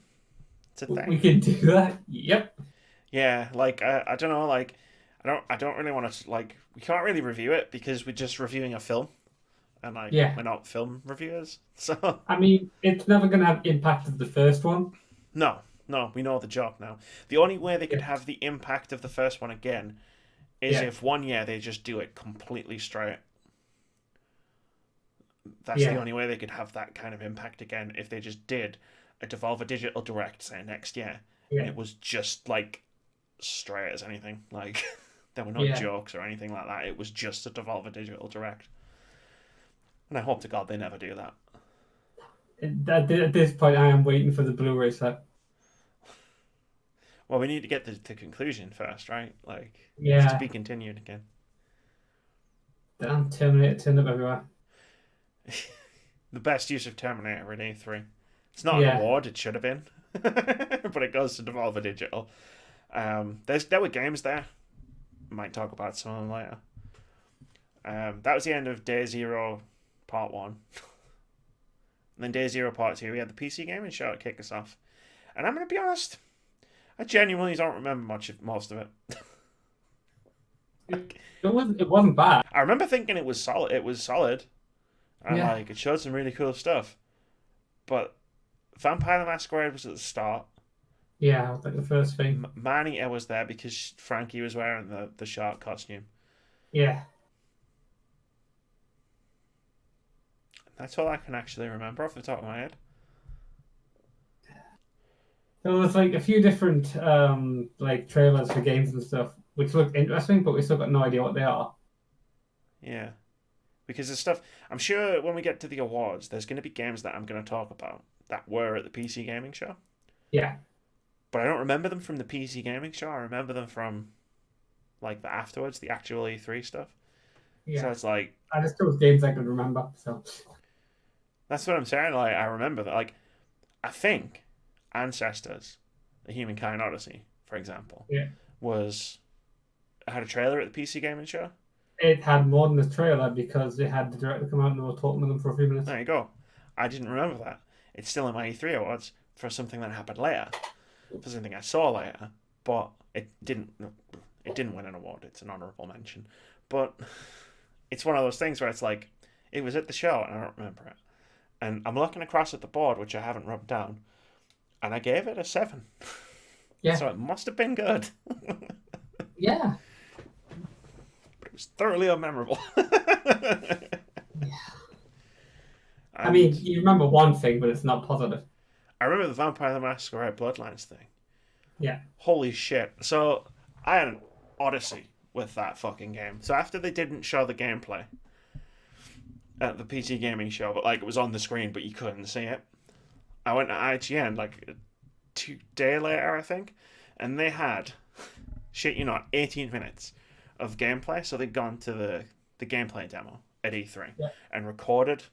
It's a We thing. can do that. Yep. Yeah, like I don't know, like I don't really want to like we can't really review it because we're just reviewing a film and like Yeah. we're not film reviewers. So I mean, it's never going to have impact of the first one. no, no, we know the job now. The only way they could Yeah. have the impact of the first one again is Yeah. if 1 year they just do it completely straight. That's the Yeah. only way they could have that kind of impact again if they just did a Devolver Digital Direct, say, next year. And Yeah. it was just like straight as anything. Like there were no Yeah. jokes or anything like that. It was just a Devolver Digital Direct. And I hope to God they never do that. At this point, I am waiting for the Blu-ray set. Well, we need to get the conclusion first, right? Like, it's to Yeah. be continued again. Damn, Terminator turned up everywhere. The best use of Terminator in E3. It's not an Yeah. award, it should have been. But it goes to Devolver Digital. There were games there. Might talk about some of them later. That was the end of Day Zero Part 1. And then Day Zero Part 2, we had the PC gaming show to kick us off. And I'm going to be honest, I genuinely don't remember most of it. It wasn't bad. I remember thinking it was solid. It was solid. And Yeah. like it showed some really cool stuff. But Vampire the Masquerade was at the start. Yeah, that was like the first thing. Man-Eater was there because Frankie was wearing the shark costume. Yeah. That's all I can actually remember off the top of my head. There was like a few different like trailers for games and stuff, which looked interesting, but we still got no idea what they are. Yeah. Because the stuff, I'm sure when we get to the awards, there's going to be games that I'm going to talk about that were at the PC Gaming Show. Yeah. But I don't remember them from the PC Gaming Show. I remember them from like the afterwards, the actual E3 stuff. Yeah. So it's like, I just chose games I could remember. So that's what I'm saying. Like, I remember that. Like, I think Ancestors, The Humankind Odyssey, for example, yeah, had a trailer at the PC Gaming Show. it had more than the trailer because it had the director come out and we were talking to them for a few minutes. There you go. I didn't remember that. It's still in my E3 awards for something that happened later, for something I saw later, but it didn't win an award. It's an honorable mention. But it's one of those things where it's like, it was at the show and I don't remember it. And I'm looking across at the board, which I haven't rubbed down, and I gave it a 7. Yeah. So it must have been good. Yeah. But it was thoroughly unmemorable. Yeah. I mean, you remember one thing, but it's not positive. I remember the Vampire the Masquerade Bloodlines thing. Yeah. Holy shit. So I had an odyssey with that fucking game. So after they didn't show the gameplay at the PC Gaming Show, but like it was on the screen, but you couldn't see it, I went to IGN like 2 days later, I think, and they had, shit you not, 18 minutes of gameplay. So they'd gone to the gameplay demo at E3 and recorded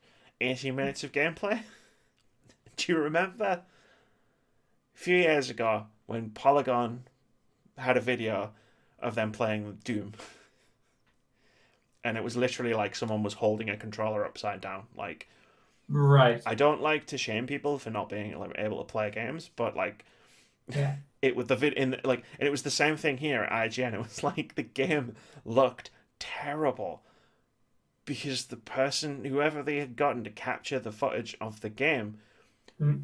18 minutes of gameplay. Do you remember a few years ago when Polygon had a video of them playing Doom? And it was literally like someone was holding a controller upside down. Like, right. I don't like to shame people for not being able to play games, but like, yeah, it with the and it was the same thing here at IGN. It was like the game looked terrible because the person, whoever they had gotten to capture the footage of the game,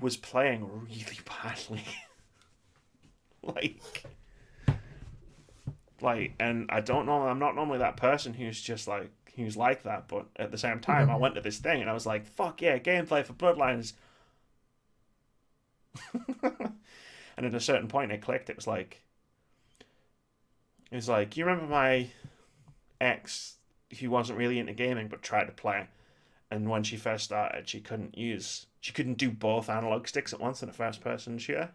was playing really badly. And I don't know, I'm not normally that person who's like that, but at the same time, I went to this thing and I was like, fuck yeah, gameplay for Bloodlines. And at a certain point it clicked. It was like, you remember my ex who wasn't really into gaming but tried to play, and when she first started she couldn't do both analog sticks at once in a first person shooter?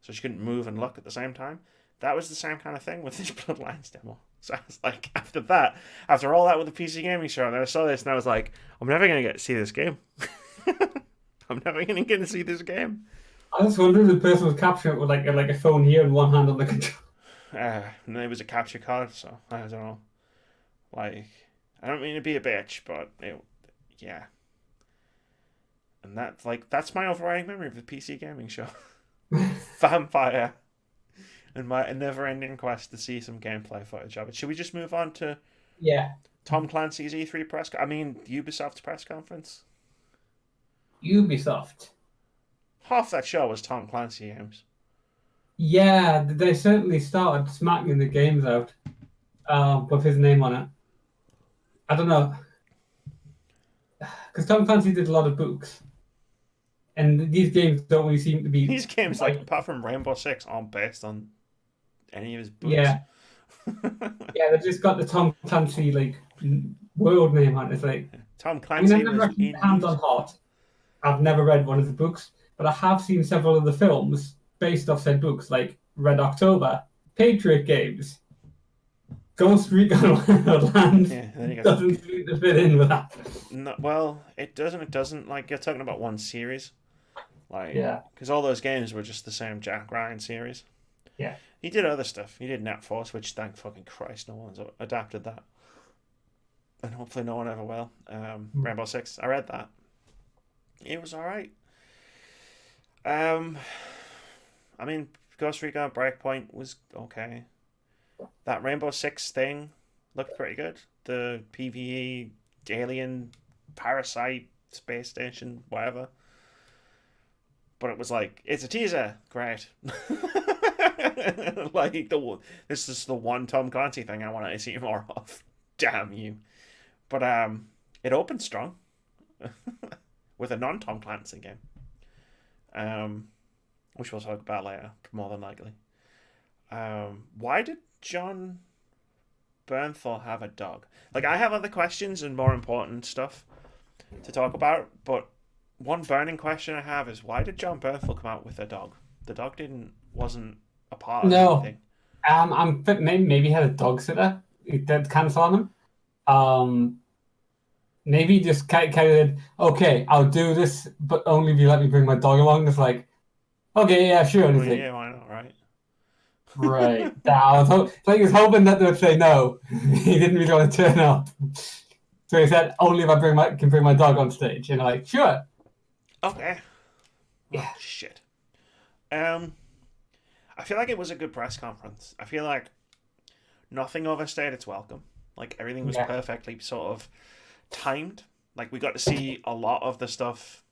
so she couldn't move and look at the same time. That was the same kind of thing with this Bloodlines demo. So I was like, after all that with the PC Gaming Show, and then I saw this and I was like, I'm never going to get to see this game. I'm never going to get to see this game. I was wondering if the person was capturing it with like a phone here and one hand on the control. And it was a capture card, so I don't know. Like, I don't mean to be a bitch, but yeah. And that's my overriding memory of the PC Gaming Show. Vampire. And my never-ending quest to see some gameplay footage of it. Should we just move on to Tom Clancy's E3 Ubisoft's press conference? Ubisoft. Half that show was Tom Clancy games. Yeah, they certainly started smacking the games out with his name on it. I don't know. Because Tom Clancy did a lot of books. And these games don't really seem to be... These games, apart from Rainbow Six, aren't based on any of his books. Yeah. Yeah, they've just got the Tom Clancy, world name on it. It's like... Tom Clancy I've never actually, hand on heart, I've never read one of the books, but I have seen several of the films based off said books, like Red October, Patriot Games, Ghost Recon Wildlands. Yeah, doesn't seem to fit in with that. No, well, it doesn't. It doesn't. Like, you're talking about one series. Because all those games were just the same Jack Ryan series. Yeah. He did other stuff. He did Net Force, which, thank fucking Christ, no one's adapted that. And hopefully no one ever will. Rainbow Six, I read that. It was alright. Ghost Recon Breakpoint was okay. That Rainbow Six thing looked pretty good. The PvE, alien, parasite, space station, whatever. But it was like, it's a teaser. Great. This is the one Tom Clancy thing I want to see more of. Damn you. But it opened strong. With a non-Tom Clancy game. Which we'll talk about later, more than likely. Why did John Bernthal have a dog? I have other questions and more important stuff to talk about, but one burning question I have is, why did John Bernthal come out with a dog? The dog wasn't a part of anything. I'm maybe he had a dog sitter. He did cancel on him. Maybe just kind of, okay, I'll do this, but only if you let me bring my dog along. It's like, okay, yeah, sure. Well, yeah, why not, right? Right. I was hoping that they would say no. He didn't really want to turn up. So he said, only if I can bring my dog on stage. And I'm like, sure. Okay. Yeah. Oh, shit. I feel like it was a good press conference. I feel like nothing overstayed its welcome. Everything was perfectly sort of timed. We got to see a lot of the stuff.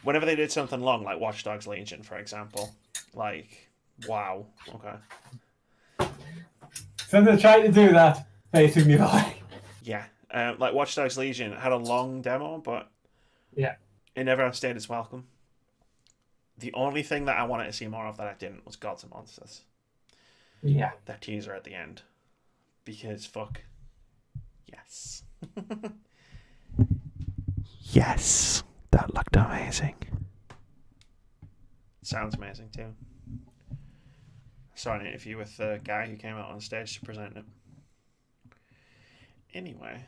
Whenever they did something long, like Watch Dogs Legion, for example. Wow. Okay. So they're trying to do that, basically. Yeah. Watch Dogs Legion had a long demo, but it never outstayed its welcome. The only thing that I wanted to see more of that I didn't was Gods and Monsters. Yeah. That teaser at the end. Because fuck. Yes. Yes. That looked amazing. Sounds amazing too. Saw an interview with the guy who came out on stage to present it. Anyway.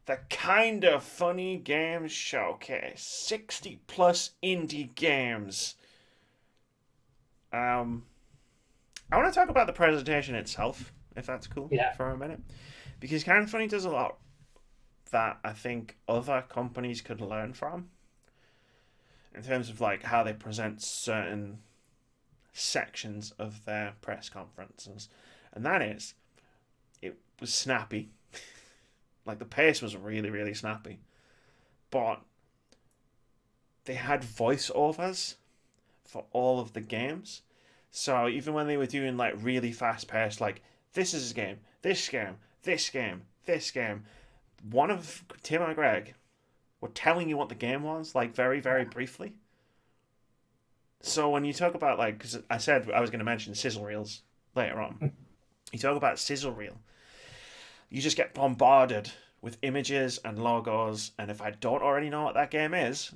The Kind of Funny Games Showcase. 60 plus indie games. I want to talk about the presentation itself, if that's cool, for a minute. Because Kind of Funny does a lot that I think other companies could learn from. In terms of how they present certain sections of their press conferences. And that is, it was snappy. The pace was really, really snappy. But they had voiceovers for all of the games. So even when they were doing really fast paced, this is a game, this game, this game, this game, one of Tim and Greg were telling you what the game was, very, very briefly. So when you talk about because I said I was going to mention sizzle reels later on. You talk about sizzle reel. You just get bombarded with images and logos, and if I don't already know what that game is,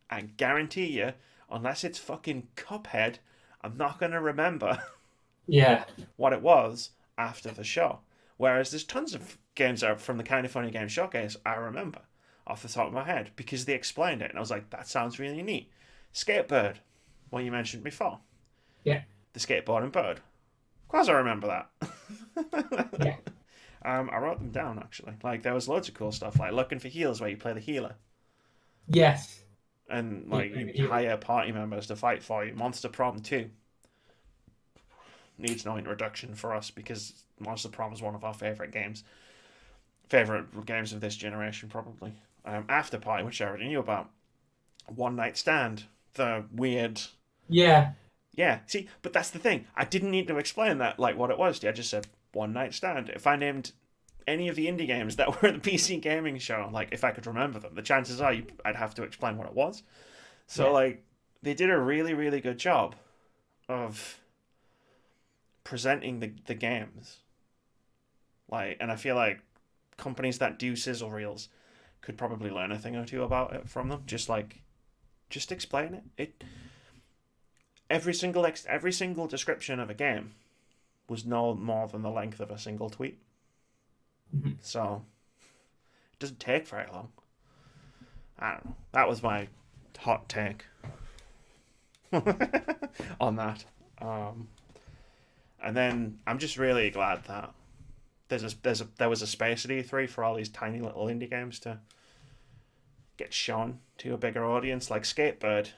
I guarantee you unless it's fucking Cuphead, I'm not going to remember Yeah. what it was after the show. Whereas there's tons of games out from the Kind of Funny Game Showcase I remember off the top of my head because they explained it, and I was like, that sounds really neat. Skatebird, what you mentioned before. Yeah. The skateboarding bird. Of course I remember that. Yeah. I wrote them down, actually. Like, there was loads of cool stuff, like Looking for Heals, where you play the healer. Yes. And, like, you hire party members to fight for you. Monster Prom 2 needs no introduction for us because Monster Prom is one of our favourite games. Favourite games of this generation, probably. After Party, which I already knew about. One Night Stand, the weird... Yeah. Yeah, see, but that's the thing. I didn't need to explain that, like, what it was. I just said One Night Stand. If I named any of the indie games that were at the PC Gaming Show, like, if I could remember them, the chances are I'd have to explain what it was. So, like, they did a really, really good job of presenting the games. Like, and I feel like companies that do sizzle reels could probably learn a thing or two about it from them. Just explain it. Every single description of a game was no more than the length of a single tweet. Mm-hmm. So it doesn't take very long. I don't know. That was my hot take on that. And then I'm just really glad that there was a space at E3 for all these tiny little indie games to get shown to a bigger audience. Like Skatebird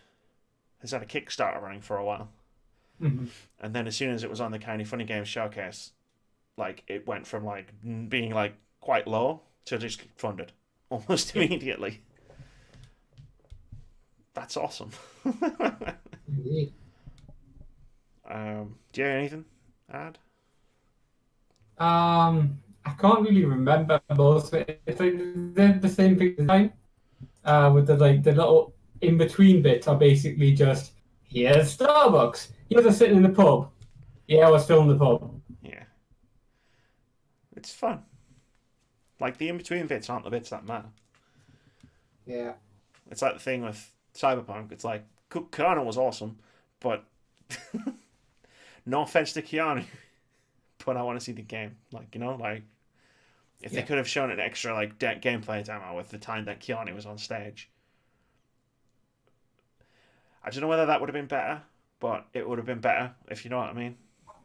has had a Kickstarter running for a while. Mm-hmm. And then as soon as it was on the Kind of Funny Games Showcase, like, it went from, like, being, like, quite low to just funded almost immediately. That's awesome. Indeed. Do you have anything to add? I can't really remember most of it. It's like they're the same thing design. With the little in between bits are basically just here's Starbucks. Here's us sitting in the pub. Yeah, we're still in the pub. Yeah. It's fun. Like, the in between bits aren't the bits that matter. Yeah. It's like the thing with Cyberpunk. It's like, Keanu was awesome, but no offense to Keanu, but I want to see the game. Like, you know, like, if they could have shown an extra, like, gameplay demo with the time that Keanu was on stage. I don't know whether that would have been better, but it would have been better, if you know what I mean.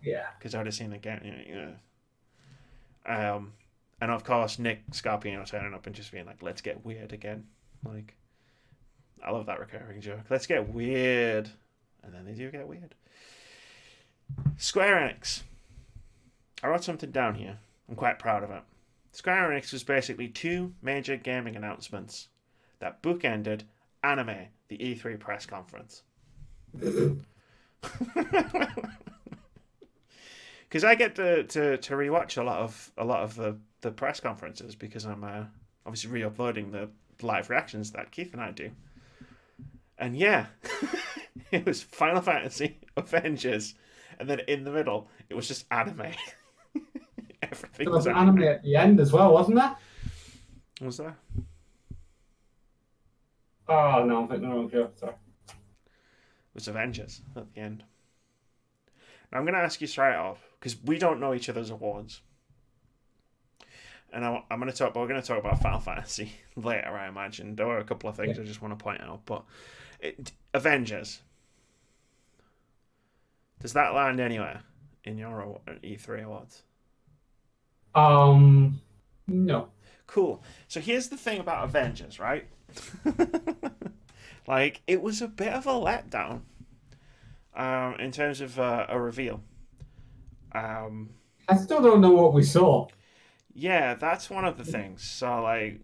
Yeah. Because I would have seen the game. And of course, Nick Scarpino turning up and just being like, let's get weird again. Like, I love that recurring joke. Let's get weird. And then they do get weird. Square Enix. I wrote something down here. I'm quite proud of it. Square Enix was basically two major gaming announcements that bookended Anime, the E3 press conference. Because I get to rewatch a lot of the press conferences because I'm obviously re-uploading the live reactions that Keith and I do. And yeah, it was Final Fantasy, Avengers, and then in the middle it was just anime. Everything There was an anime at the end as well, wasn't there? Was there? Oh no, I'm thinking the wrong show. Sorry. It was Avengers at the end. Now I'm going to ask you straight off because we don't know each other's awards, and we're going to talk about Final Fantasy later. I imagine there were a couple of things I just want to point out, but Avengers, does that land anywhere in your E3 awards? No. Cool. So here's the thing about Avengers, right? Like, it was a bit of a letdown in terms of a reveal. I still don't know what we saw. Yeah, that's one of the things. So, like,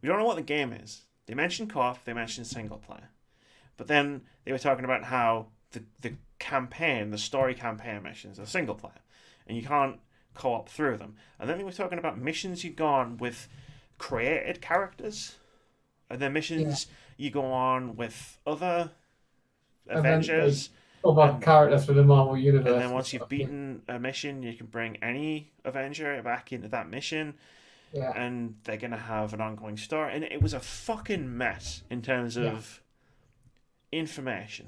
we don't know what the game is. They mentioned co-op, they mentioned single player. But then they were talking about how the campaign, the story campaign missions are single player. And you can't co-op through them. And then they were talking about missions you go on with created characters. And then missions you go on with other Avengers. Other characters for the Marvel Universe. And then once you've beaten a mission, you can bring any Avenger back into that mission. Yeah. And they're going to have an ongoing story. And it was a fucking mess in terms of information.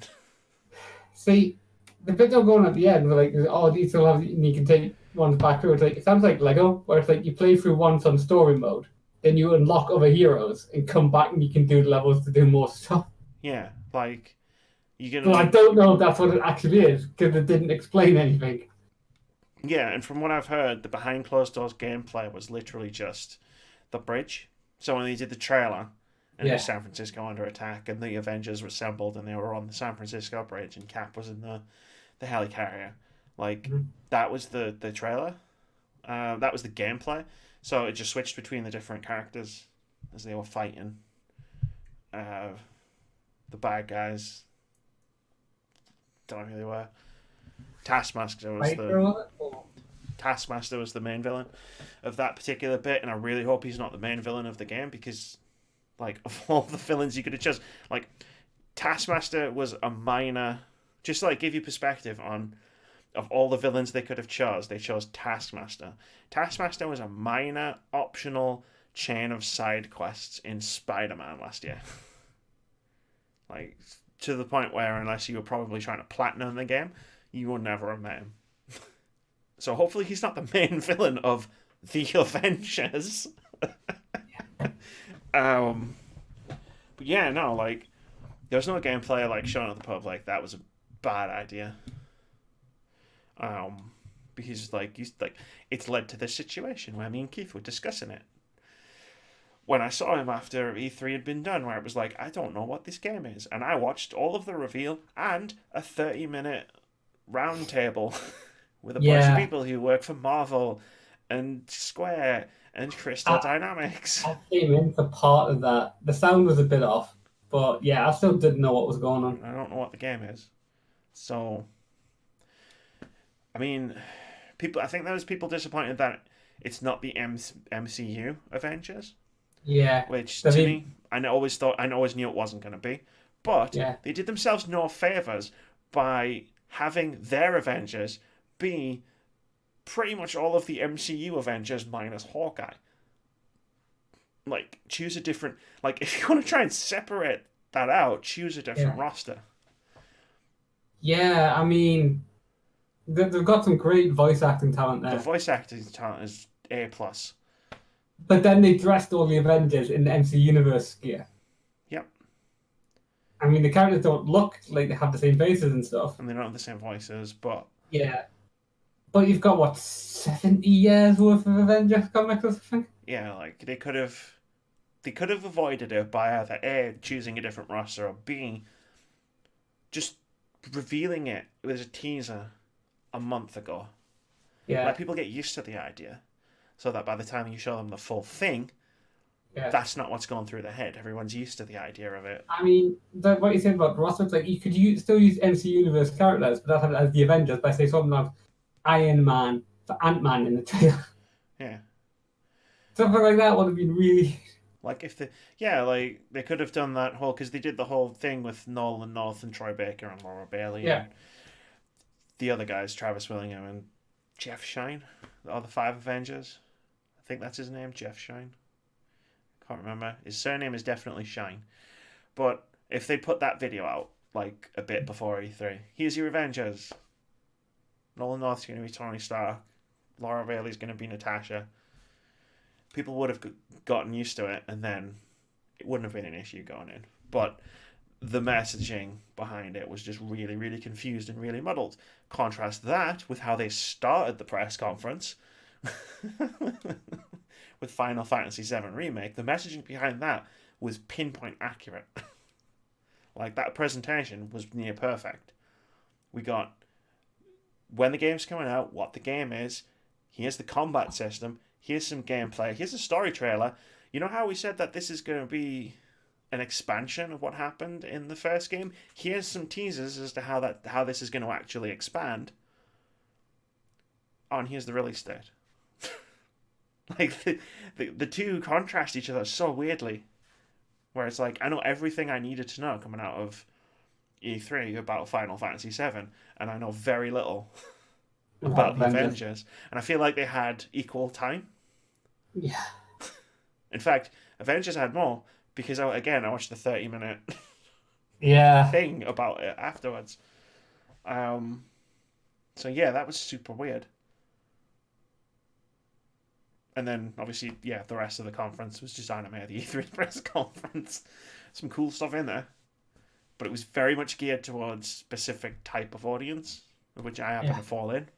See, the bit they're going at the end, where like, oh, these still have, and you can take ones back through. It's like, it sounds like Lego, where it's like you play through once on story mode, then you unlock other heroes and come back and you can do the levels to do more stuff. Yeah, like you can. But I don't know if that's what it actually is because it didn't explain anything. Yeah, and from what I've heard, the behind closed doors gameplay was literally just the bridge. So when they did the trailer, and it was San Francisco under attack, and the Avengers were assembled, and they were on the San Francisco bridge, and Cap was in the helicarrier. Like, that was the trailer. That was the gameplay. So it just switched between the different characters as they were fighting. The bad guys. Don't know who they were. Taskmaster was the main villain of that particular bit, and I really hope he's not the main villain of the game, because, like, of all the villains you could have chosen, like, Taskmaster was a minor. Just to, like, give you perspective on, of all the villains they could have chose, they chose Taskmaster. Taskmaster was a minor, optional chain of side quests in Spider-Man last year. Like, to the point where, unless you were probably trying to platinum the game, you will never have met him. So hopefully he's not the main villain of the Avengers. But yeah, no, like, there's no gameplay like showing at the pub. Like, that was a bad idea. Because it's led to this situation where me and Keith were discussing it when I saw him after E3 had been done, where it was like, I don't know what this game is, and I watched all of the reveal and a 30-minute round table with a bunch of people who work for Marvel and Square and Crystal Dynamics. I came in for part of that. The sound was a bit off, but yeah, I still didn't know what was going on. I don't know what the game is. So, I mean, I think there was people disappointed that it's not the MCU Avengers. Yeah. Which, to me, I always knew it wasn't going to be. But they did themselves no favours by having their Avengers be pretty much all of the MCU Avengers minus Hawkeye. Like, choose a different... Like, if you want to try and separate that out, choose a different roster. Yeah, I mean, they've got some great voice acting talent there. The voice acting talent is A+. But then they dressed all the Avengers in the MC Universe gear. Yep. I mean, the characters don't look like they have the same faces and stuff. And they don't have the same voices, but... Yeah. But you've got, what, 70 years worth of Avengers comics or something? Yeah, like, they could have avoided it by either A, choosing a different roster, or B, just revealing it as a teaser a month ago. Yeah. Let people get used to the idea, so that by the time you show them the full thing, that's not what's going through their head. Everyone's used to the idea of it. I mean, what you said about the roster, it's like you could still use MC Universe characters, but that's as the Avengers, by say something like Iron Man for Ant-Man in the trailer. Yeah. Something like that would have been really... Like, if they could have done that whole, because they did the whole thing with Nolan North and Troy Baker and Laura Bailey and the other guys, Travis Willingham and Jeff Shine, the other 5 Avengers. I think that's his name, Jeff Shine. Can't remember. His surname is definitely Shine. But if they put that video out, like, a bit before E3, here's your Avengers. Nolan North's going to be Tony Stark. Laura Bailey's going to be Natasha. People would have gotten used to it, and then it wouldn't have been an issue going in. But the messaging behind it was just really, really confused and really muddled. Contrast that with how they started the press conference with Final Fantasy VII Remake. The messaging behind that was pinpoint accurate. Like, that presentation was near perfect. We got when the game's coming out, what the game is, here's the combat system, here's some gameplay, here's a story trailer. You know how we said that this is going to be an expansion of what happened in the first game? Here's some teasers as to how this is going to actually expand. Oh, and here's the release date. Like, the two contrast each other so weirdly. Where it's like, I know everything I needed to know coming out of E3 about Final Fantasy VII, and I know very little about the Avengers. And I feel like they had equal time. Yeah. In fact, Avengers had more, because I watched the 30-minute Yeah. thing about it afterwards. So yeah, that was super weird. And then obviously, yeah, the rest of the conference was just anime, the E3 press conference. Some cool stuff in there, but it was very much geared towards specific type of audience, which I happen Yeah. to fall in.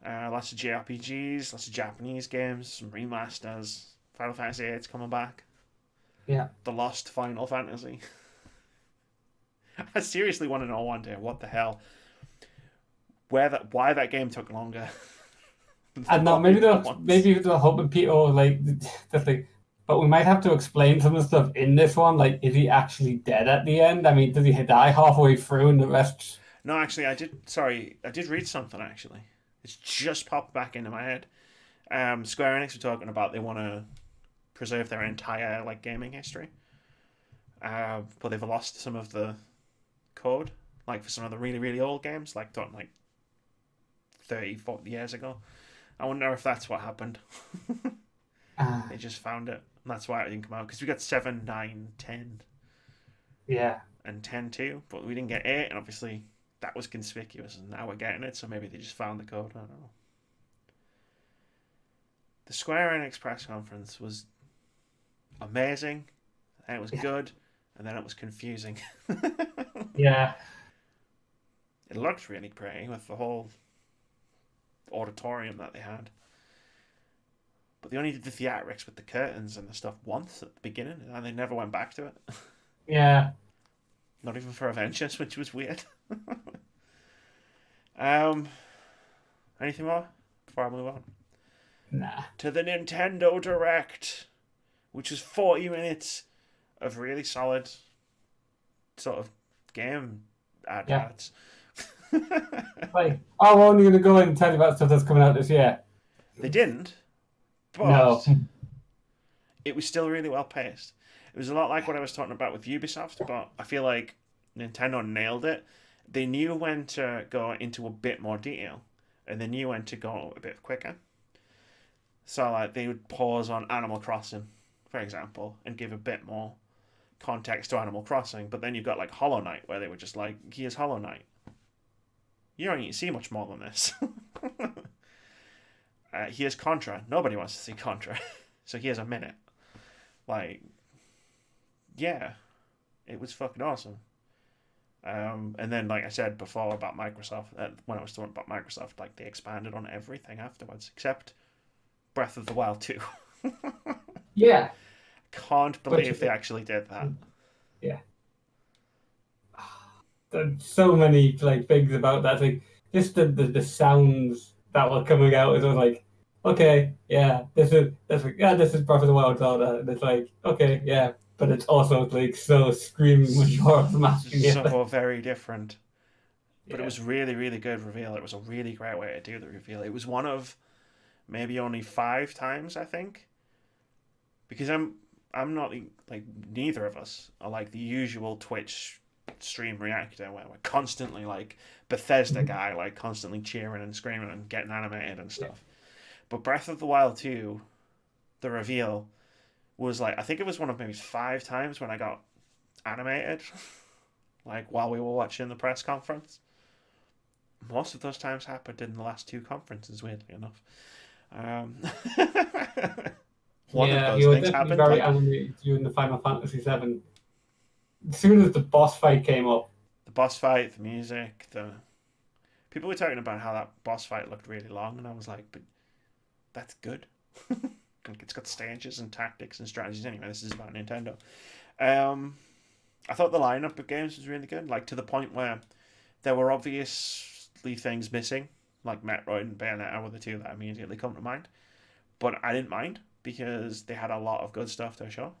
Lots of JRPGs, lots of Japanese games, some remasters. Final Fantasy VIII's coming back. Yeah. The Lost Final Fantasy. I seriously want to know one day what the hell, why that game took longer. And now maybe they're hoping people like just like, but we might have to explain some of the stuff in this one. Like, is he actually dead at the end? I mean, does he die halfway through and the rest? No, actually, I did. Sorry, I did read something. Actually, it's just popped back into my head. Square Enix were talking about they want to preserve their entire like gaming history, but they've lost some of the code, like for some of the really really old games, like done like 30, 40 years ago. I wonder if that's what happened. They just found it, and that's why it didn't come out. Because we got 7, 9, 10, Yeah. and 10 too, but we didn't get 8, and obviously that was conspicuous, and now we're getting it, so maybe they just found the code. I don't know. The Square Enix press conference was amazing, and it was good, and then it was confusing. Yeah. It looked really pretty with the whole auditorium that they had. But they only did the theatrics with the curtains and the stuff once at the beginning, and they never went back to it. Yeah. Not even for Avengers, which was weird. um, Anything more before I move on? Nah. To the Nintendo Direct, which is 40 minutes of really solid sort of game adverts. Like, oh, we're only going to go in and tell you about stuff that's coming out this year. They didn't, but No. it was still really well paced. It was a lot like what I was talking about with Ubisoft, but I feel like Nintendo nailed it. They knew when to go into a bit more detail, and they knew when to go a bit quicker. So like they would pause on Animal Crossing, for example, and give a bit more context to Animal Crossing. But then you've got like Hollow Knight, where they were just like, "Here's Hollow Knight. You don't need to see much more than this." Here's Contra. Nobody wants to see Contra, so here's a minute. Like, yeah, it was fucking awesome. And then, like I said before about Microsoft, when I was talking about Microsoft, like they expanded on everything afterwards, except Breath of the Wild 2. Yeah. Can't believe they actually did that. Yeah. There's so many like things about that. Like just the sounds that were coming out. It was like, okay, yeah, this is Breath of the Wild Zelda. And it's like, okay, yeah, but it's also like so screaming Majora's Mask. So very different. But Yeah. It was really, really good reveal. It was a really great way to do the reveal. It was one of maybe only 5 times, I think. Because I'm not like neither of us are like the usual Twitch stream reactor where we're constantly like Bethesda guy, like constantly cheering and screaming and getting animated and stuff. But Breath of the Wild 2, the reveal was like I think it was one of maybe 5 times when I got animated, like while we were watching the press conference. Most of those times happened in the last 2 conferences, weirdly enough. One of those things happened. Very animated during the Final Fantasy VII. As soon as the boss fight came up, the boss fight, the music, the people were talking about how that boss fight looked really long, and I was like, but that's good. It's got stages and tactics and strategies. Anyway, this is about Nintendo. I thought the lineup of games was really good, like to the point where there were obviously things missing, like Metroid and Bayonetta were the 2 that immediately come to mind. But I didn't mind because they had a lot of good stuff to show.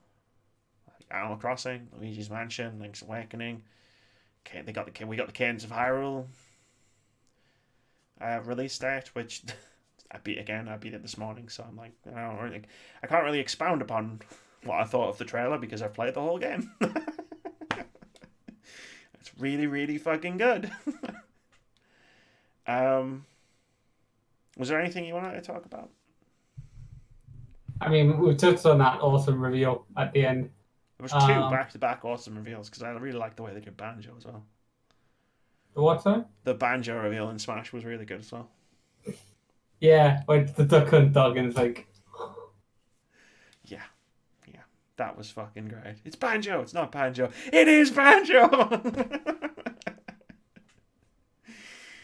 Like Animal Crossing, Luigi's Mansion, Link's Awakening. We got the Cadence of Hyrule release date, which I beat it this morning. So I'm like, I can't really expound upon what I thought of the trailer because I've played the whole game. It's really, really fucking good. Was there anything you wanted to talk about? I mean, we touched on that awesome reveal at the end. There was two back-to-back awesome reveals because I really liked the way they did banjo as well. The what, sorry? The banjo reveal in Smash was really good as well. Yeah, like the Duck Hunt dog, and it's like... Yeah. That was fucking great. It's banjo. It's not banjo. It is banjo!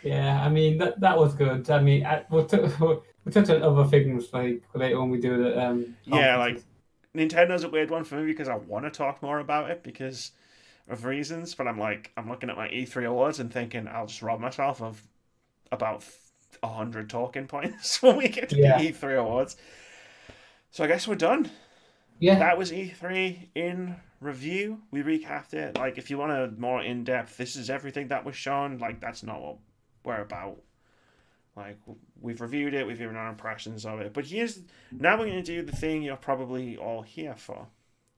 Yeah, I mean, that was good. I mean, we'll touch on other things, like, later when we do the... Yeah, like, Nintendo's a weird one for me because I want to talk more about it because of reasons, but I'm looking at my E3 awards and thinking I'll just rob myself of about 100 talking points when we get to the E3 awards. So I guess we're done. Yeah. That was E3 in review. We recapped it. Like, if you want a more in-depth, this is everything that was shown, like, that's not what we're about. Like, we've reviewed it, we've given our impressions of it. But now we're going to do the thing you're probably all here for.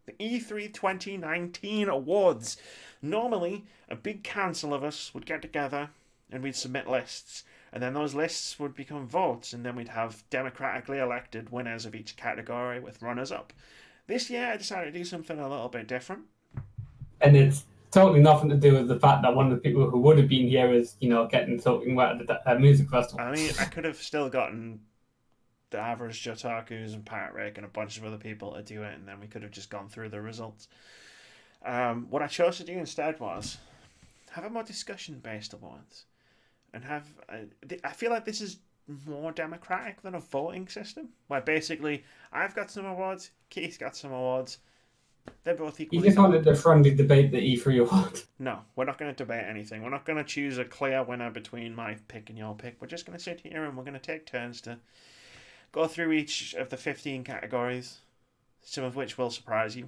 The E3 2019 awards. Normally, a big council of us would get together and we'd submit lists. And then those lists would become votes, and then we'd have democratically elected winners of each category with runners-up. This year, I decided to do something a little bit different. And it's totally nothing to do with the fact that one of the people who would have been here is, getting something at the music festival. I mean, I could have still gotten the average Jotakus and Pat Rick and a bunch of other people to do it, and then we could have just gone through the results. What I chose to do instead was have a more discussion-based awards. And I feel like this is more democratic than a voting system, where basically I've got some awards, Keith's got some awards, they're both equal. You just wanted to friendly debate the E3 award. No, we're not going to debate anything. We're not going to choose a clear winner between my pick and your pick. We're just going to sit here and we're going to take turns to go through each of the 15 categories, some of which will surprise you.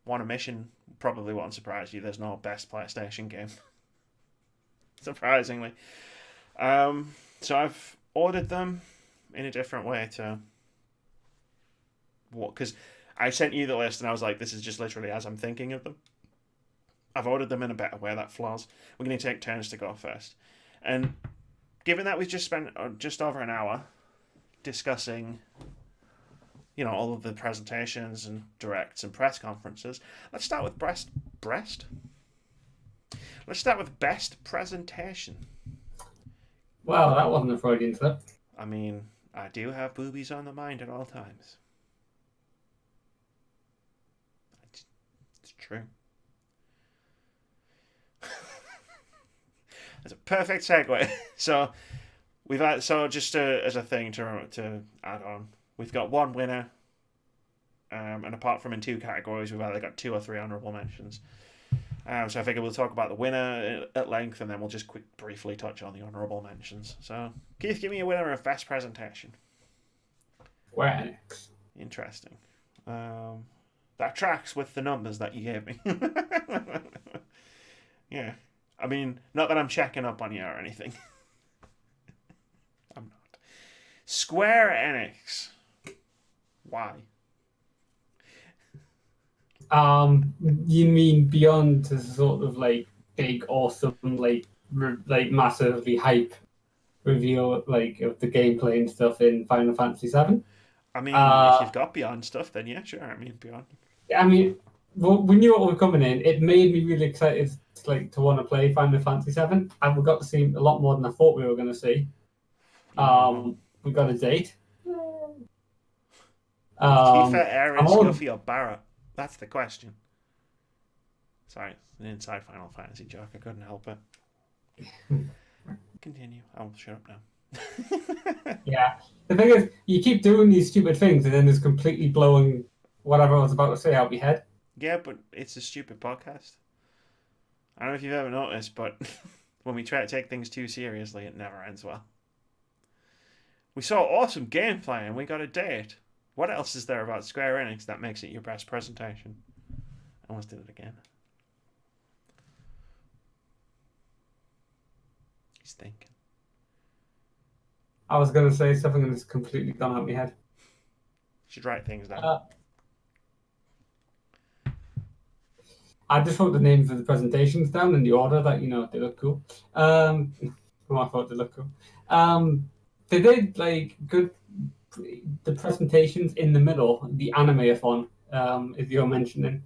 One omission probably won't surprise you. There's no best PlayStation game. Surprisingly. So I've ordered them in a different way to what, because I sent you the list and I was like, this is just literally as I'm thinking of them. I've ordered them in a better way that flows. We're going to take turns to go first. And given that we've just spent just over an hour discussing, all of the presentations and directs and press conferences, let's start with Let's start with best presentation. Wow, that wasn't a Freudian slip. I mean, I do have boobies on the mind at all times. It's true. That's a perfect segue. So we've had just as a thing to add on, we've got one winner, and apart from in two categories, we've either got 2 or 3 honourable mentions. So I figure we'll talk about the winner at length, and then we'll just briefly touch on the honourable mentions. So, Keith, give me a winner of best presentation. Square Enix. Interesting. That tracks with the numbers that you gave me. Yeah. I mean, not that I'm checking up on you or anything. I'm not. Square Enix. Why? You mean beyond the sort of big, awesome, massively hype reveal of the gameplay and stuff in Final Fantasy VII? I mean, if you've got beyond stuff, then yeah, sure. I mean, beyond. I mean, we knew what was coming in. It made me really excited to want to play Final Fantasy VII, and we got to see a lot more than I thought we were going to see. We got a date. Kiefer, Ares, Yuffie, or Barrett? That's the question. Sorry, it's an inside Final Fantasy joke. I couldn't help it. Continue. I'll shut up now. Yeah. The thing is, you keep doing these stupid things and then it's completely blowing whatever I was about to say out your head. Yeah, but it's a stupid podcast. I don't know if you've ever noticed, but when we try to take things too seriously, it never ends well. We saw awesome gameplay and we got a date. What else is there about Square Enix that makes it your best presentation? I almost did it again. He's thinking. I was going to say something that's completely gone out of my head. You should write things down. I just wrote the names of the presentations down in the order that, they look cool. I thought they looked cool. They did, good... The presentations in the middle, the anime-a-thon, as you're mentioning.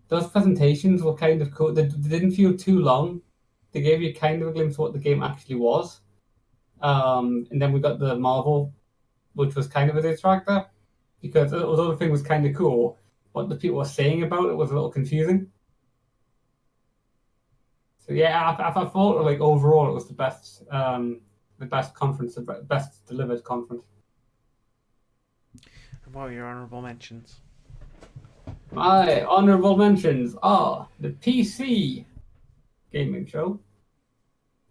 Those presentations were kind of cool. They didn't feel too long. They gave you kind of a glimpse of what the game actually was. And then we got the Marvel, which was kind of a distractor, because although the thing was kind of cool, what the people were saying about it was a little confusing. So yeah, I thought like overall it was the best conference, the best delivered conference. And what are your honourable mentions? My honourable mentions are the PC gaming show,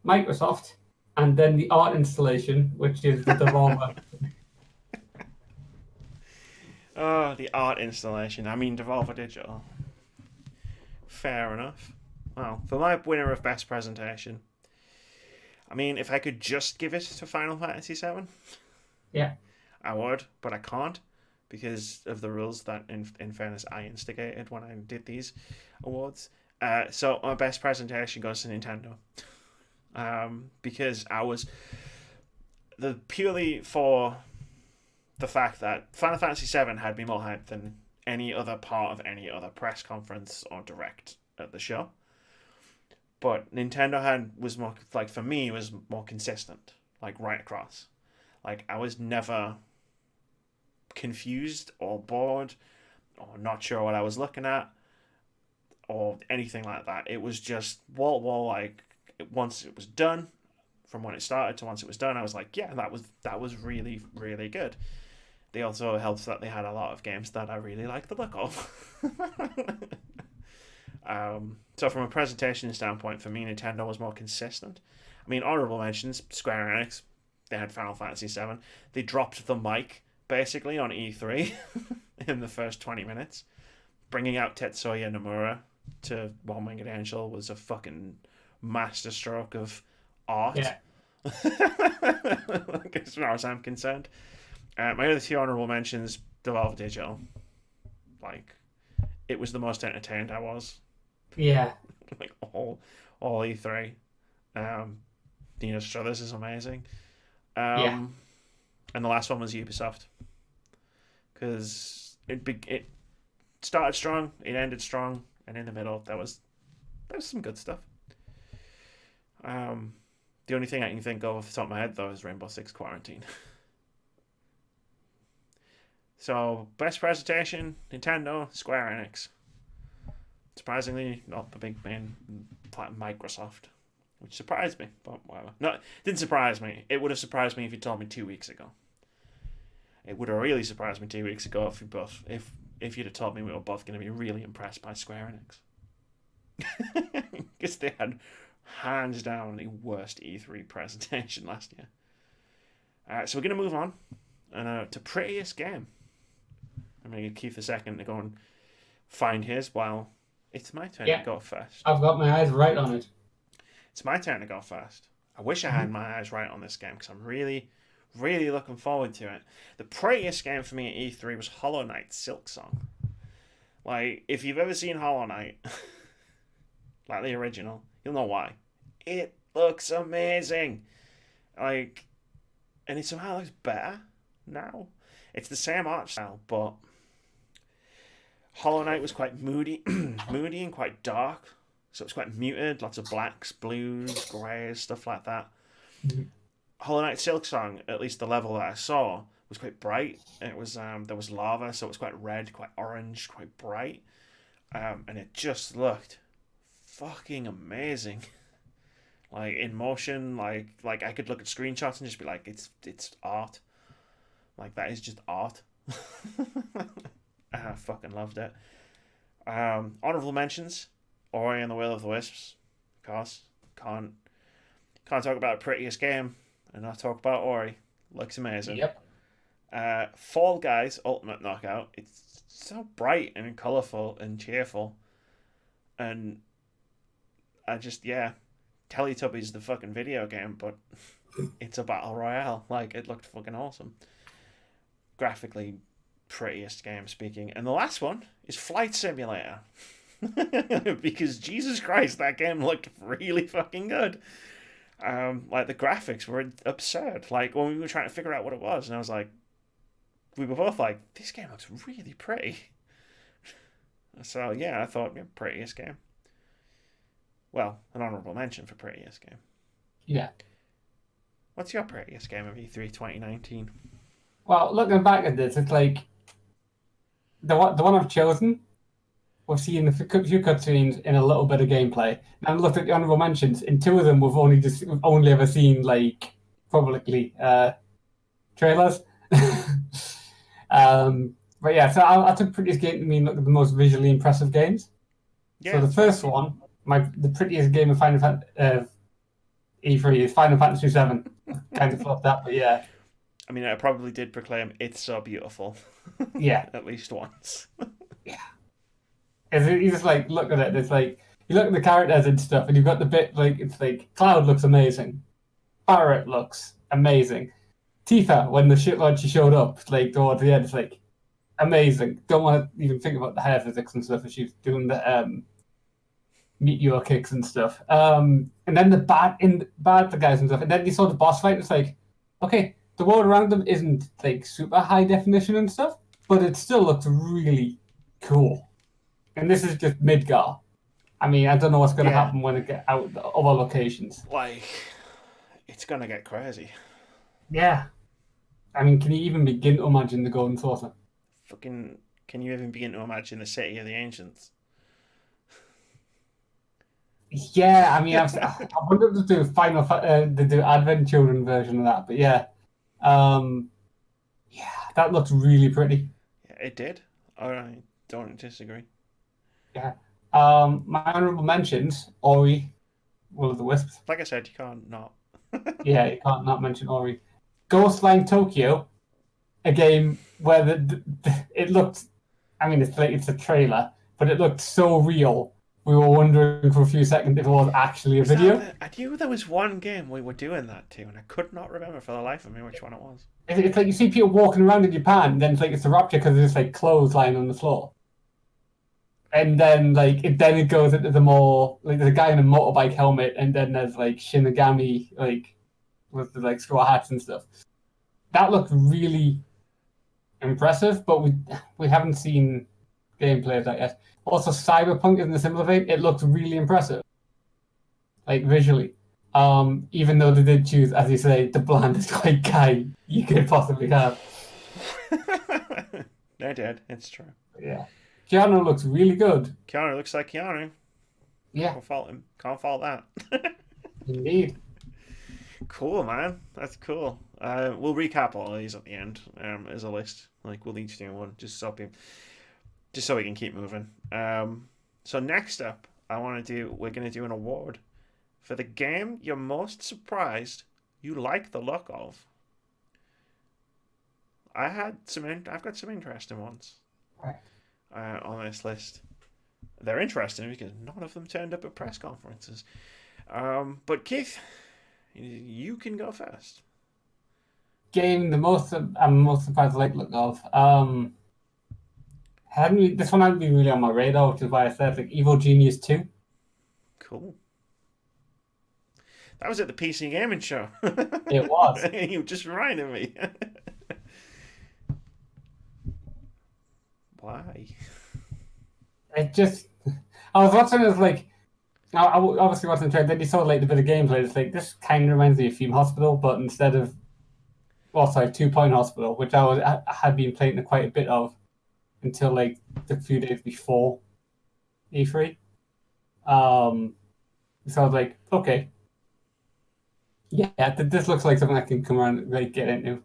Microsoft, and then the art installation, which is the Devolver. Oh, the art installation. I mean, Devolver Digital. Fair enough. Well, for my winner of best presentation, I mean, if I could just give it to Final Fantasy VII, Yeah. I would, but I can't because of the rules that, in fairness, I instigated when I did these awards. So my best presentation goes to Nintendo, because I was purely for the fact that Final Fantasy VII had me more hyped than any other part of any other press conference or direct at the show. But Nintendo was more, like, for me, was more consistent, like, right across. Like, I was never confused or bored or not sure what I was looking at or anything like that. It was just wall to wall. Like, once it was done, from when it started to once it was done, I was like, yeah, that was really, really good. They also helped that they had a lot of games that I really like the look of. So from a presentation standpoint, for me, Nintendo was more consistent. I mean, honorable mentions, Square Enix, they had Final Fantasy VII. They dropped the mic, basically, on E3 in the first 20 minutes. Bringing out Tetsuya Nomura to One Winged Angel was a fucking masterstroke of art. Yeah. Like, as far as I'm concerned. My other two honorable mentions, Devolver Digital. Like, it was the most entertained I was. Yeah. Like, all E3. So this is amazing. Yeah. And the last one was Ubisoft. Because it started strong, it ended strong, and in the middle, there was some good stuff. The only thing I can think of off the top of my head, though, is Rainbow Six Quarantine. So, best presentation, Nintendo, Square Enix. Surprisingly, not the big man, Microsoft, which surprised me, but whatever. No, it didn't surprise me. It would have surprised me if you told me 2 weeks ago. It would have really surprised me 2 weeks ago if you'd have told me we were both going to be really impressed by Square Enix. Because they had hands down the worst E3 presentation last year. So we're going to move on to Prettiest Game. I'm going to give Keith a second to go and find his while it's my turn to go first. I've got my eyes right on it. It's my turn to go first. I wish I had my eyes right on this game because I'm really, really looking forward to it. The prettiest game for me at E3 was Hollow Knight Silksong. Like, if you've ever seen Hollow Knight, like the original, you'll know why. It looks amazing. Like, and it somehow looks better now. It's the same art style, but Hollow Knight was quite moody and quite dark. So it's quite muted, lots of blacks, blues, greys, stuff like that. Mm-hmm. Hollow Knight Silksong, at least the level that I saw, was quite bright. It was there was lava, so it was quite red, quite orange, quite bright, and it just looked fucking amazing. Like in motion, like I could look at screenshots and just be like, it's art. Like that is just art. I fucking loved it. Honorable mentions. Ori and the Will of the Wisps, of course. Can't talk about a Prettiest Game and not talk about Ori. Looks amazing. Yep. Fall Guys Ultimate Knockout. It's so bright and colourful and cheerful. And I just, Teletubbies the fucking video game, but it's a battle royale. Like, it looked fucking awesome. Graphically, Prettiest Game speaking. And the last one is Flight Simulator. Because Jesus Christ, that game looked really fucking good. Like the graphics were absurd. Like when we were trying to figure out what it was, and I was like, we were both like, this game looks really pretty. So yeah, I thought Prettiest Game. Well, an honourable mention for Prettiest Game. Yeah. What's your Prettiest Game of E3 2019? Well, looking back at this, it's like the one I've chosen. We've seen a few cutscenes in a little bit of gameplay. And I've looked at the honorable mentions. In two of them, we've only ever seen like publicly trailers. But yeah, so I took Prettiest Game to mean look at the most visually impressive games. Yeah, So the that's right. first one, the prettiest game of E3 is Final Fantasy VII. Kind of flopped that, but yeah, I mean, I probably did proclaim it's so beautiful. yeah, At least once. yeah. You just like look at it. It's like you look at the characters and stuff, and you've got the bit like it's like Cloud looks amazing, Barrett looks amazing, Tifa when the shit when she showed up like towards the end, it's like amazing. Don't want to even think about the hair physics and stuff as she's doing the meteor kicks and stuff. And then the bad guys and stuff, and then you saw the boss fight. It's like, okay, the world around them isn't like super high definition and stuff, but it still looks really cool. And this is just Midgar. I mean, I don't know what's going to Yeah. happen when it get out the other locations. Like, it's gonna get crazy. Yeah. I mean, can you even begin to imagine the Golden Saucer? Fucking, can you even begin to imagine the City of the Ancients? Yeah, I mean, I wonder if they do Advent Children version of that, but yeah, um, yeah, that looks really pretty. Yeah, it did. I don't disagree. Yeah. My honorable mentions: Ori, Will of the Wisps. Like I said, you can't not. Yeah, you can't not mention Ori. GhostLine Tokyo, a game where it looked. I mean, it's a trailer, but it looked so real. We were wondering for a few seconds if it was actually a video. I knew there was one game we were doing that to, and I could not remember for the life of me which one it was. It's like you see people walking around in Japan, and then it's like it's a rapture because there's like clothes lying on the floor. And then it goes into the more like there's a guy in a motorbike helmet, and then there's like Shinigami like with the like straw hats and stuff. That looked really impressive, but we haven't seen gameplay of that yet. Also, Cyberpunk is in a similar vein. It looked really impressive, like visually. Even though they did choose, as you say, the blandest white guy you could possibly have. They did. It's true. Yeah, Keanu looks really good. Keanu looks like Keanu. Yeah, Can't fault him. Can't fault that. indeed. Cool, man. That's cool. We'll recap all of these at the end as a list. Like we'll each do one, just so we can keep moving. So next up, we're gonna do an award for the game you're most surprised you like the look of. I've got some interesting ones on this list. They're interesting because none of them turned up at press conferences. But Keith, you can go first. Game I'm most surprised I like the look of. This one hadn't been really on my radar, which is why I said like Evil Genius 2. Cool. That was at the PC Gaming Show. It was. You just reminded me. Why? I was watching it like, I obviously wasn't trained. Then you saw like the bit of gameplay. It's like this kind of reminds me of Fume Hospital, but instead of, 2 Point Hospital, which I had been playing quite a bit of until like the few days before E3. So I was like, okay, yeah, this looks like something I can come around and like get into.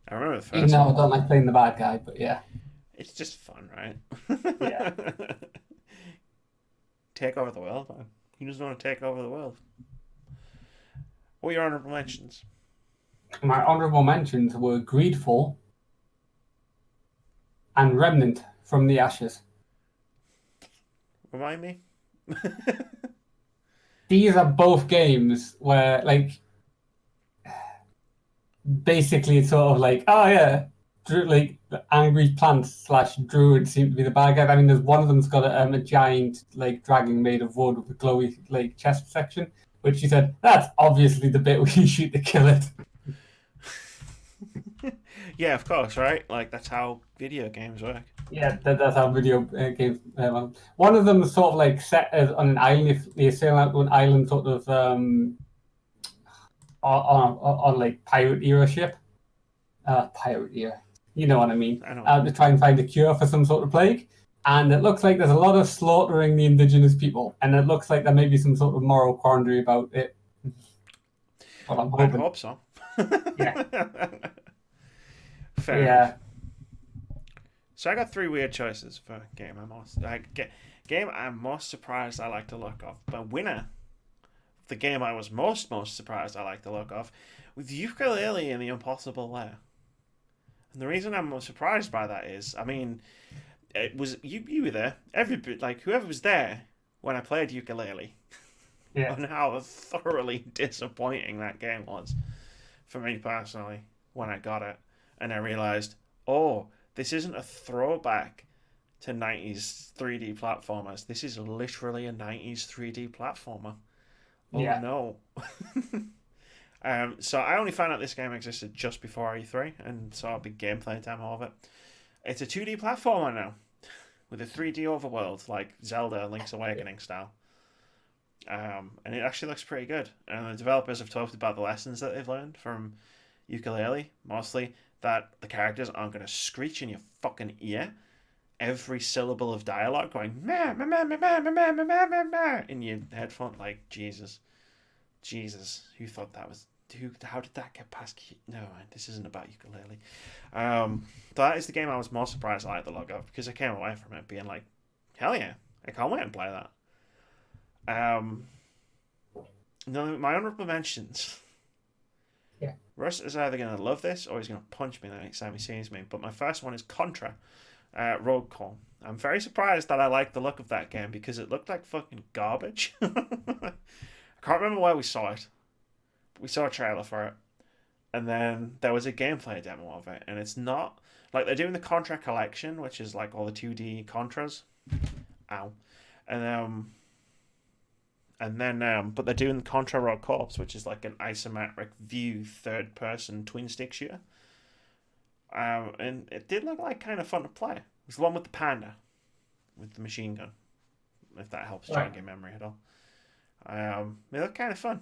I remember the first Even though one. I don't like playing the bad guy, but yeah. It's just fun, right? Yeah. Take over the world, man. You just want to take over the world. What are your honorable mentions? My honorable mentions were Greedfall and Remnant from the Ashes. Remind me? These are both games where, like, basically it's sort of like, oh yeah, like angry plants / druid seem to be the bad guy. I mean, there's one of them's got a giant like dragon made of wood with a glowy like chest section, which you said that's obviously the bit where you shoot to kill it. Yeah, of course, right? Like that's how video games work. Yeah, that's how video games. One of them is sort of like set as on an island. If you're sailing out to an island, sort of on like pirate era ship, pirate era. You know what I mean? I know. To try and find a cure for some sort of plague. And it looks like there's a lot of slaughtering the indigenous people, and it looks like there may be some sort of moral quandary about it. Well, I'm I'd hoping. hope so. Yeah, Fair enough. yeah, So I got three weird choices for game I'm most surprised I like the look of. But winner, the game I was most surprised I like the look of, with Yooka-Laylee in the Impossible Lair. And the reason I'm most surprised by that is, I mean, it was you were there. Whoever was there when I played Yooka-Laylee, yeah. and how thoroughly disappointing that game was for me personally when I got it, and I realized, oh, this isn't a throwback to 90s 3D platformers. This is literally a 90s 3D platformer. Oh Yeah. no. So I only found out this game existed just before E3 and saw a big gameplay demo of it. It's a 2D platformer now with a 3D overworld like Zelda Link's Awakening style. And it actually looks pretty good. And the developers have talked about the lessons that they've learned from Yooka-Laylee, mostly that the characters aren't going to screech in your fucking ear every syllable of dialogue going meh, meh, meh, meh, meh, meh, meh, meh, meh, meh, in your headphone. Like, Jesus, who thought that was? How did that get past? No, this isn't about Yooka-Laylee. That is the game I was most surprised I liked the look of, because I came away from it being like, hell yeah, I can't wait and play that. No, my honorable mentions. Yeah. Russ is either going to love this or he's going to punch me the next time he sees me. But my first one is Contra, Rogue Call. I'm very surprised that I like the look of that game because it looked like fucking garbage. I can't remember where we saw it. We saw a trailer for it. And then there was a gameplay demo of it. And it's not... Like, they're doing the Contra collection, which is like all the 2D Contras. Ow. But they're doing Contra Rogue Corps, which is like an isometric view, third-person twin-stick shooter. And it did look like kind of fun to play. It was the one with the panda, with the machine gun, if that helps jog your memory at all. They look kind of fun.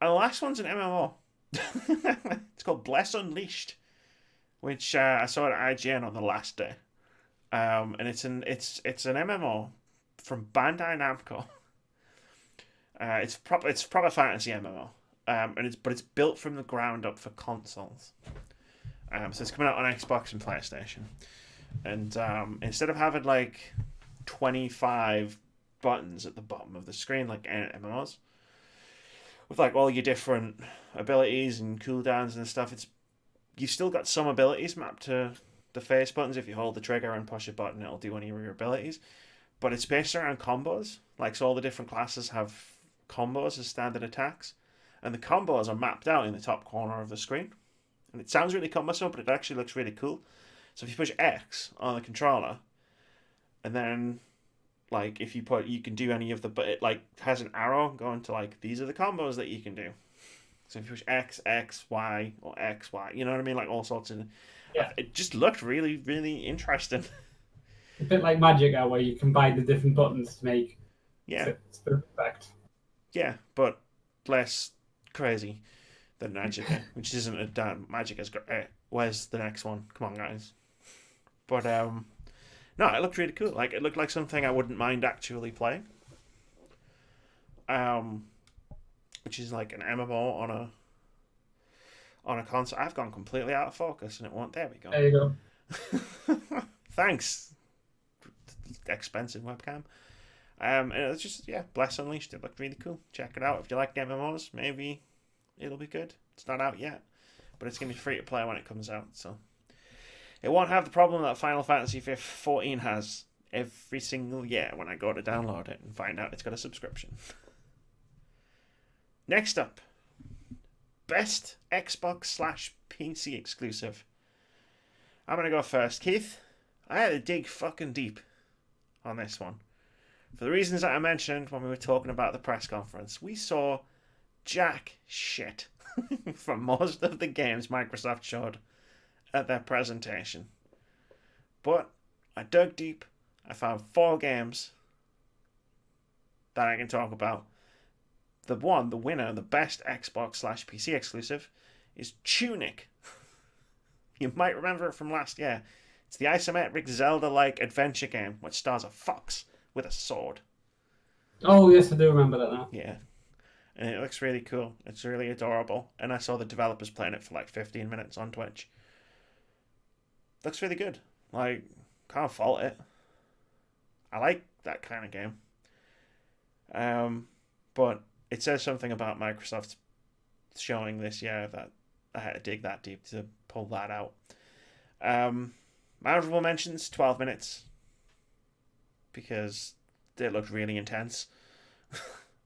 And the last one's an MMO. It's called Bless Unleashed, which I saw at IGN on the last day. And it's an MMO from Bandai Namco. It's proper fantasy MMO, but it's built from the ground up for consoles. So it's coming out on Xbox and PlayStation, and instead of having like 25 buttons at the bottom of the screen like MMOs, with like all your different abilities and cooldowns and stuff, you've still got some abilities mapped to the face buttons. If you hold the trigger and push a button, it'll do any of your abilities. But it's based around combos. Like, so all the different classes have combos as standard attacks, and the combos are mapped out in the top corner of the screen. And it sounds really cumbersome, but it actually looks really cool. So if you push X on the controller, and then like if you can do any of but it like has an arrow going to like these are the combos that you can do. So if you push X, X, Y, or X, Y, you know what I mean? Like all sorts of. Yeah. It just looked really, really interesting. A bit like Magic, where you combine the different buttons to make Yeah. the effect. Yeah, but less crazy than Magic, which isn't a damn Magic is great. Where's the next one? Come on, guys. But no, it looked really cool. Like it looked like something I wouldn't mind actually playing. Which is like an MMO on a console. I've gone completely out of focus, and it won't. There we go. There you go. Thanks. Expensive webcam. And it was just, Bless Unleashed. It looked really cool. Check it out. If you like MMOs, maybe it'll be good. It's not out yet, but it's going to be free to play when it comes out. So it won't have the problem that Final Fantasy 14 has every single year when I go to download it and find out it's got a subscription. Next up, best Xbox/PC exclusive. I'm going to go first. Keith, I had to dig fucking deep on this one. For the reasons that I mentioned when we were talking about the press conference, we saw jack shit from most of the games Microsoft showed at their presentation. But I dug deep. I found 4 games that I can talk about. The winner, the best Xbox/PC exclusive, is Tunic. You might remember it from last year. It's the isometric Zelda-like adventure game which stars a fox with a sword. Oh, yes, I do remember that now. Yeah. And it looks really cool. It's really adorable. And I saw the developers playing it for like 15 minutes on Twitch. Looks really good. Like, can't fault it. I like that kind of game. But it says something about Microsoft's showing this year that I had to dig that deep to pull that out. My honorable mentions, 12 minutes. Because it looked really intense.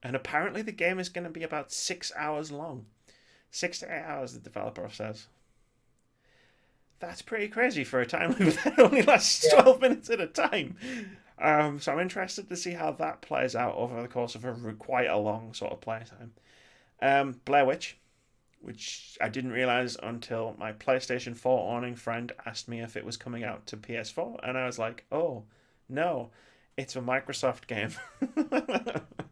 And apparently the game is going to be about 6 hours long. 6 to 8 hours, the developer says. That's pretty crazy for a time loop that only lasts 12 minutes at a time. So I'm interested to see how that plays out over the course of quite a long sort of playtime. Blair Witch, which I didn't realise until my PlayStation 4 owning friend asked me if it was coming out to PS4, and I was like, oh, no, it's a Microsoft game.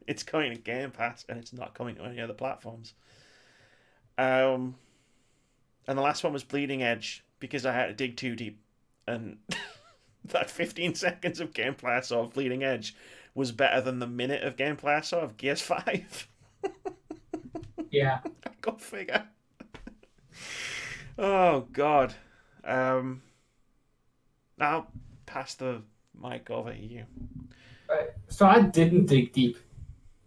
It's coming to Game Pass, and it's not coming to any other platforms. And the last one was Bleeding Edge, because I had to dig too deep, and that 15 seconds of gameplay I saw of Bleeding Edge was better than the minute of gameplay I saw of Gears 5. Yeah. Go figure. Oh, God. I'll pass the mic over to you. Right. So I didn't dig deep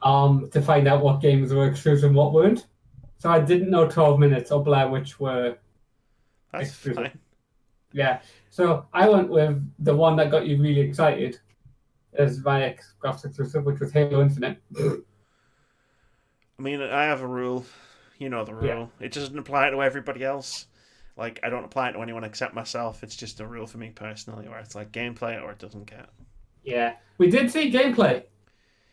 to find out what games were exclusive and what weren't. So I didn't know 12 Minutes or Blair Witch were That's exclusive. fine. Yeah. So I went with the one that got you really excited as my Xbox exclusive, which was Halo Infinite. I mean, I have a rule. You know the rule. Yeah. It doesn't apply to everybody else. Like, I don't apply it to anyone except myself. It's just a rule for me personally, where it's like gameplay or it doesn't count. Yeah. We did see gameplay.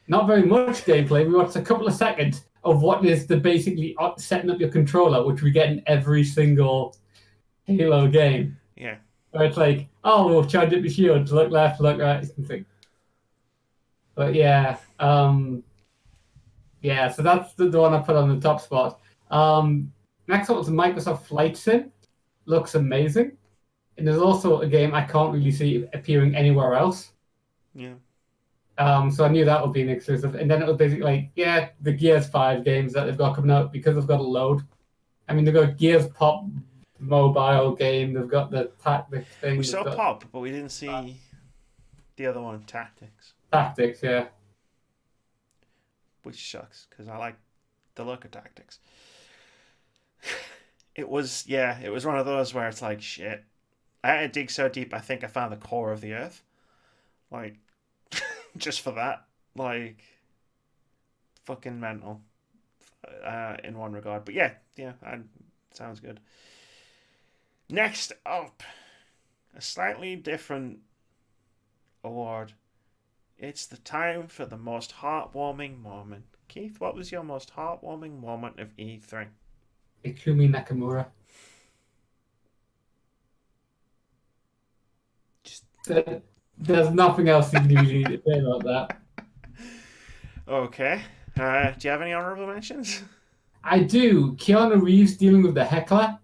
Not very much gameplay. We watched a couple of seconds of what is the basically setting up your controller, which we get in every single Halo game. Yeah. Where it's like, oh, we'll charge up your shield, look left, look right, something. But yeah, yeah. So that's the one I put on the top spot. Next up was the Microsoft Flight Sim. Looks amazing, and there's also a game I can't really see appearing anywhere else. Yeah. So I knew that would be an exclusive, and then it was basically like, yeah, the Gears 5 games that they've got coming out because they've got a load. I mean, they've got Gears Pop mobile game. They've got the Tactics thing. We saw Pop, but we didn't see the other one, Tactics. Tactics, yeah. Which sucks, because I like the look of Tactics. It was one of those where it's like, shit. I had to dig so deep, I think I found the core of the Earth. Like, just for that. Like, fucking mental. In one regard. But yeah, sounds good. Next up, a slightly different award. It's the time for the most heartwarming moment. Keith, what was your most heartwarming moment of E3? Ikumi Nakamura. There's nothing else you really need to say about that. Okay. Do you have any honorable mentions? I do. Keanu Reeves dealing with the heckler.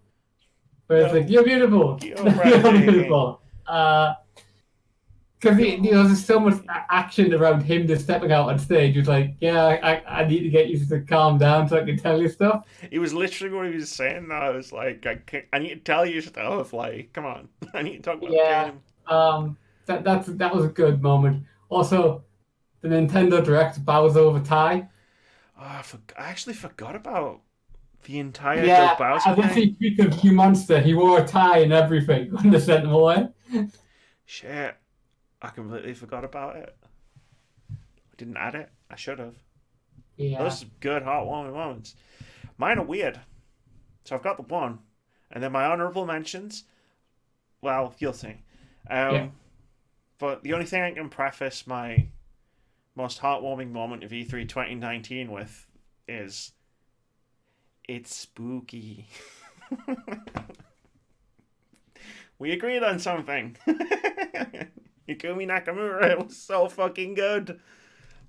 Where it's like, you're beautiful. You're beautiful. Because there's so much action around him just stepping out on stage. It's like, yeah, I need to get you to calm down so I can tell you stuff. It was literally what he was saying. I was like, I need to tell you stuff. Like, come on, I need to talk about the game. That was a good moment. Also, the Nintendo Direct bows over tie. Oh, I actually forgot about the entire Joe Bowser I think he tweet of You Monster. He wore a tie and everything when they sent him away. Shit. I completely forgot about it. I didn't add it. I should have. Yeah. Those are good, heartwarming moments. Mine are weird. So I've got the one. And then my honourable mentions, well, you'll see. But the only thing I can preface my most heartwarming moment of E3 2019 with is it's spooky. We agreed on something. Yukumi Nakamura. It was so fucking good.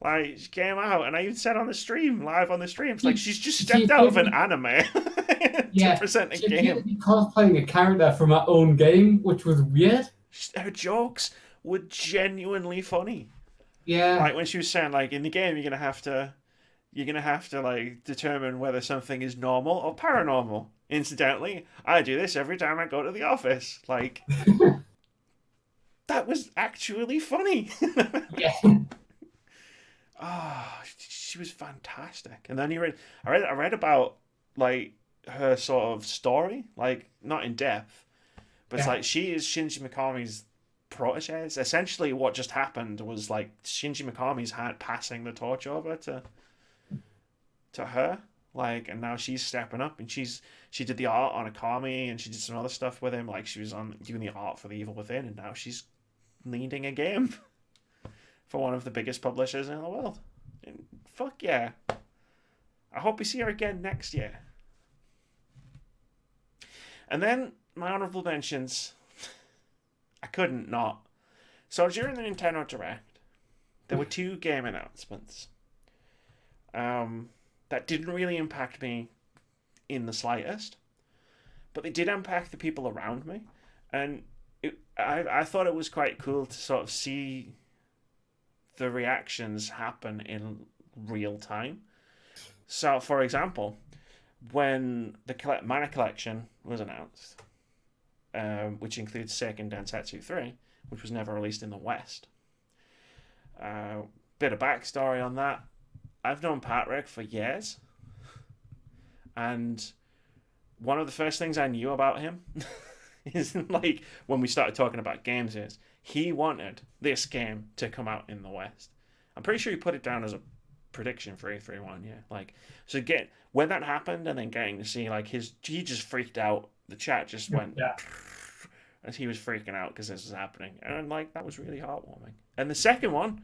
Like, she came out, and I even said on the stream, live on the stream, it's like she's just stepped out of an anime to present a game. She cosplaying a character from her own game, which was weird. Her jokes were genuinely funny. Yeah. Like when she was saying, like, in the game, you're gonna have to like determine whether something is normal or paranormal. Incidentally, I do this every time I go to the office. Like, that was actually funny. Yeah. Oh, she was fantastic. And then I read about like her sort of story, like not in depth, but it's like she is Shinji Mikami's protege. Essentially, what just happened was like Shinji Mikami's had passing the torch over to her, like, and now she's stepping up, and she did the art on Akami, and she did some other stuff with him, like she was doing the art for The Evil Within, and now she's leading a game for one of the biggest publishers in the world. And fuck yeah. I hope we see her again next year. And then my honorable mentions. I couldn't not. So during the Nintendo Direct, there were 2 game announcements that didn't really impact me in the slightest, but they did impact the people around me. And I thought it was quite cool to sort of see the reactions happen in real time. So, for example, when the Mana Collection was announced, which includes Seiken Densetsu 3, which was never released in the West. Bit of backstory on that. I've known Patrick for years, and one of the first things I knew about him is, like, when we started talking about games, is he wanted this game to come out in the West. I'm pretty sure he put it down as a prediction for E3-1, yeah. Like, so when that happened, and then getting to see, like, he just freaked out. The chat just went, as he was freaking out because this was happening. And, like, that was really heartwarming. And the second one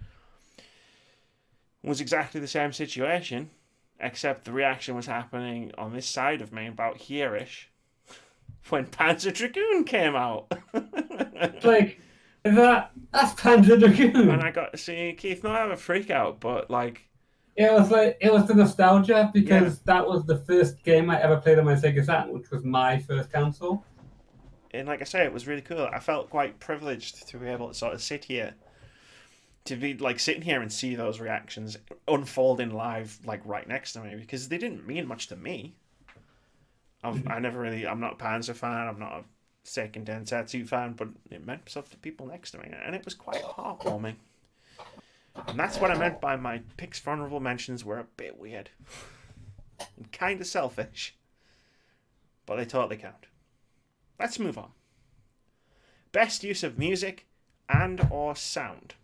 was exactly the same situation, except the reaction was happening on this side of me, about here-ish, when Panzer Dragoon came out. Like, that's Panzer Dragoon. And I got to see Keith not have a freak out, but like it was the nostalgia, because that was the first game I ever played on my Sega Saturn, which was my first console. And like I say, it was really cool. I felt quite privileged to be able to sort of sit here, to be like sitting here and see those reactions unfolding live, like right next to me, because they didn't mean much to me. I'm not a Panzer fan, I'm not a Seiken Densetsu fan, but it meant stuff to people next to me, and it was quite heartwarming. And that's what I meant by my picks for honorable mentions were a bit weird. And kind of selfish. But they totally count. Let's move on. Best use of music and or sound.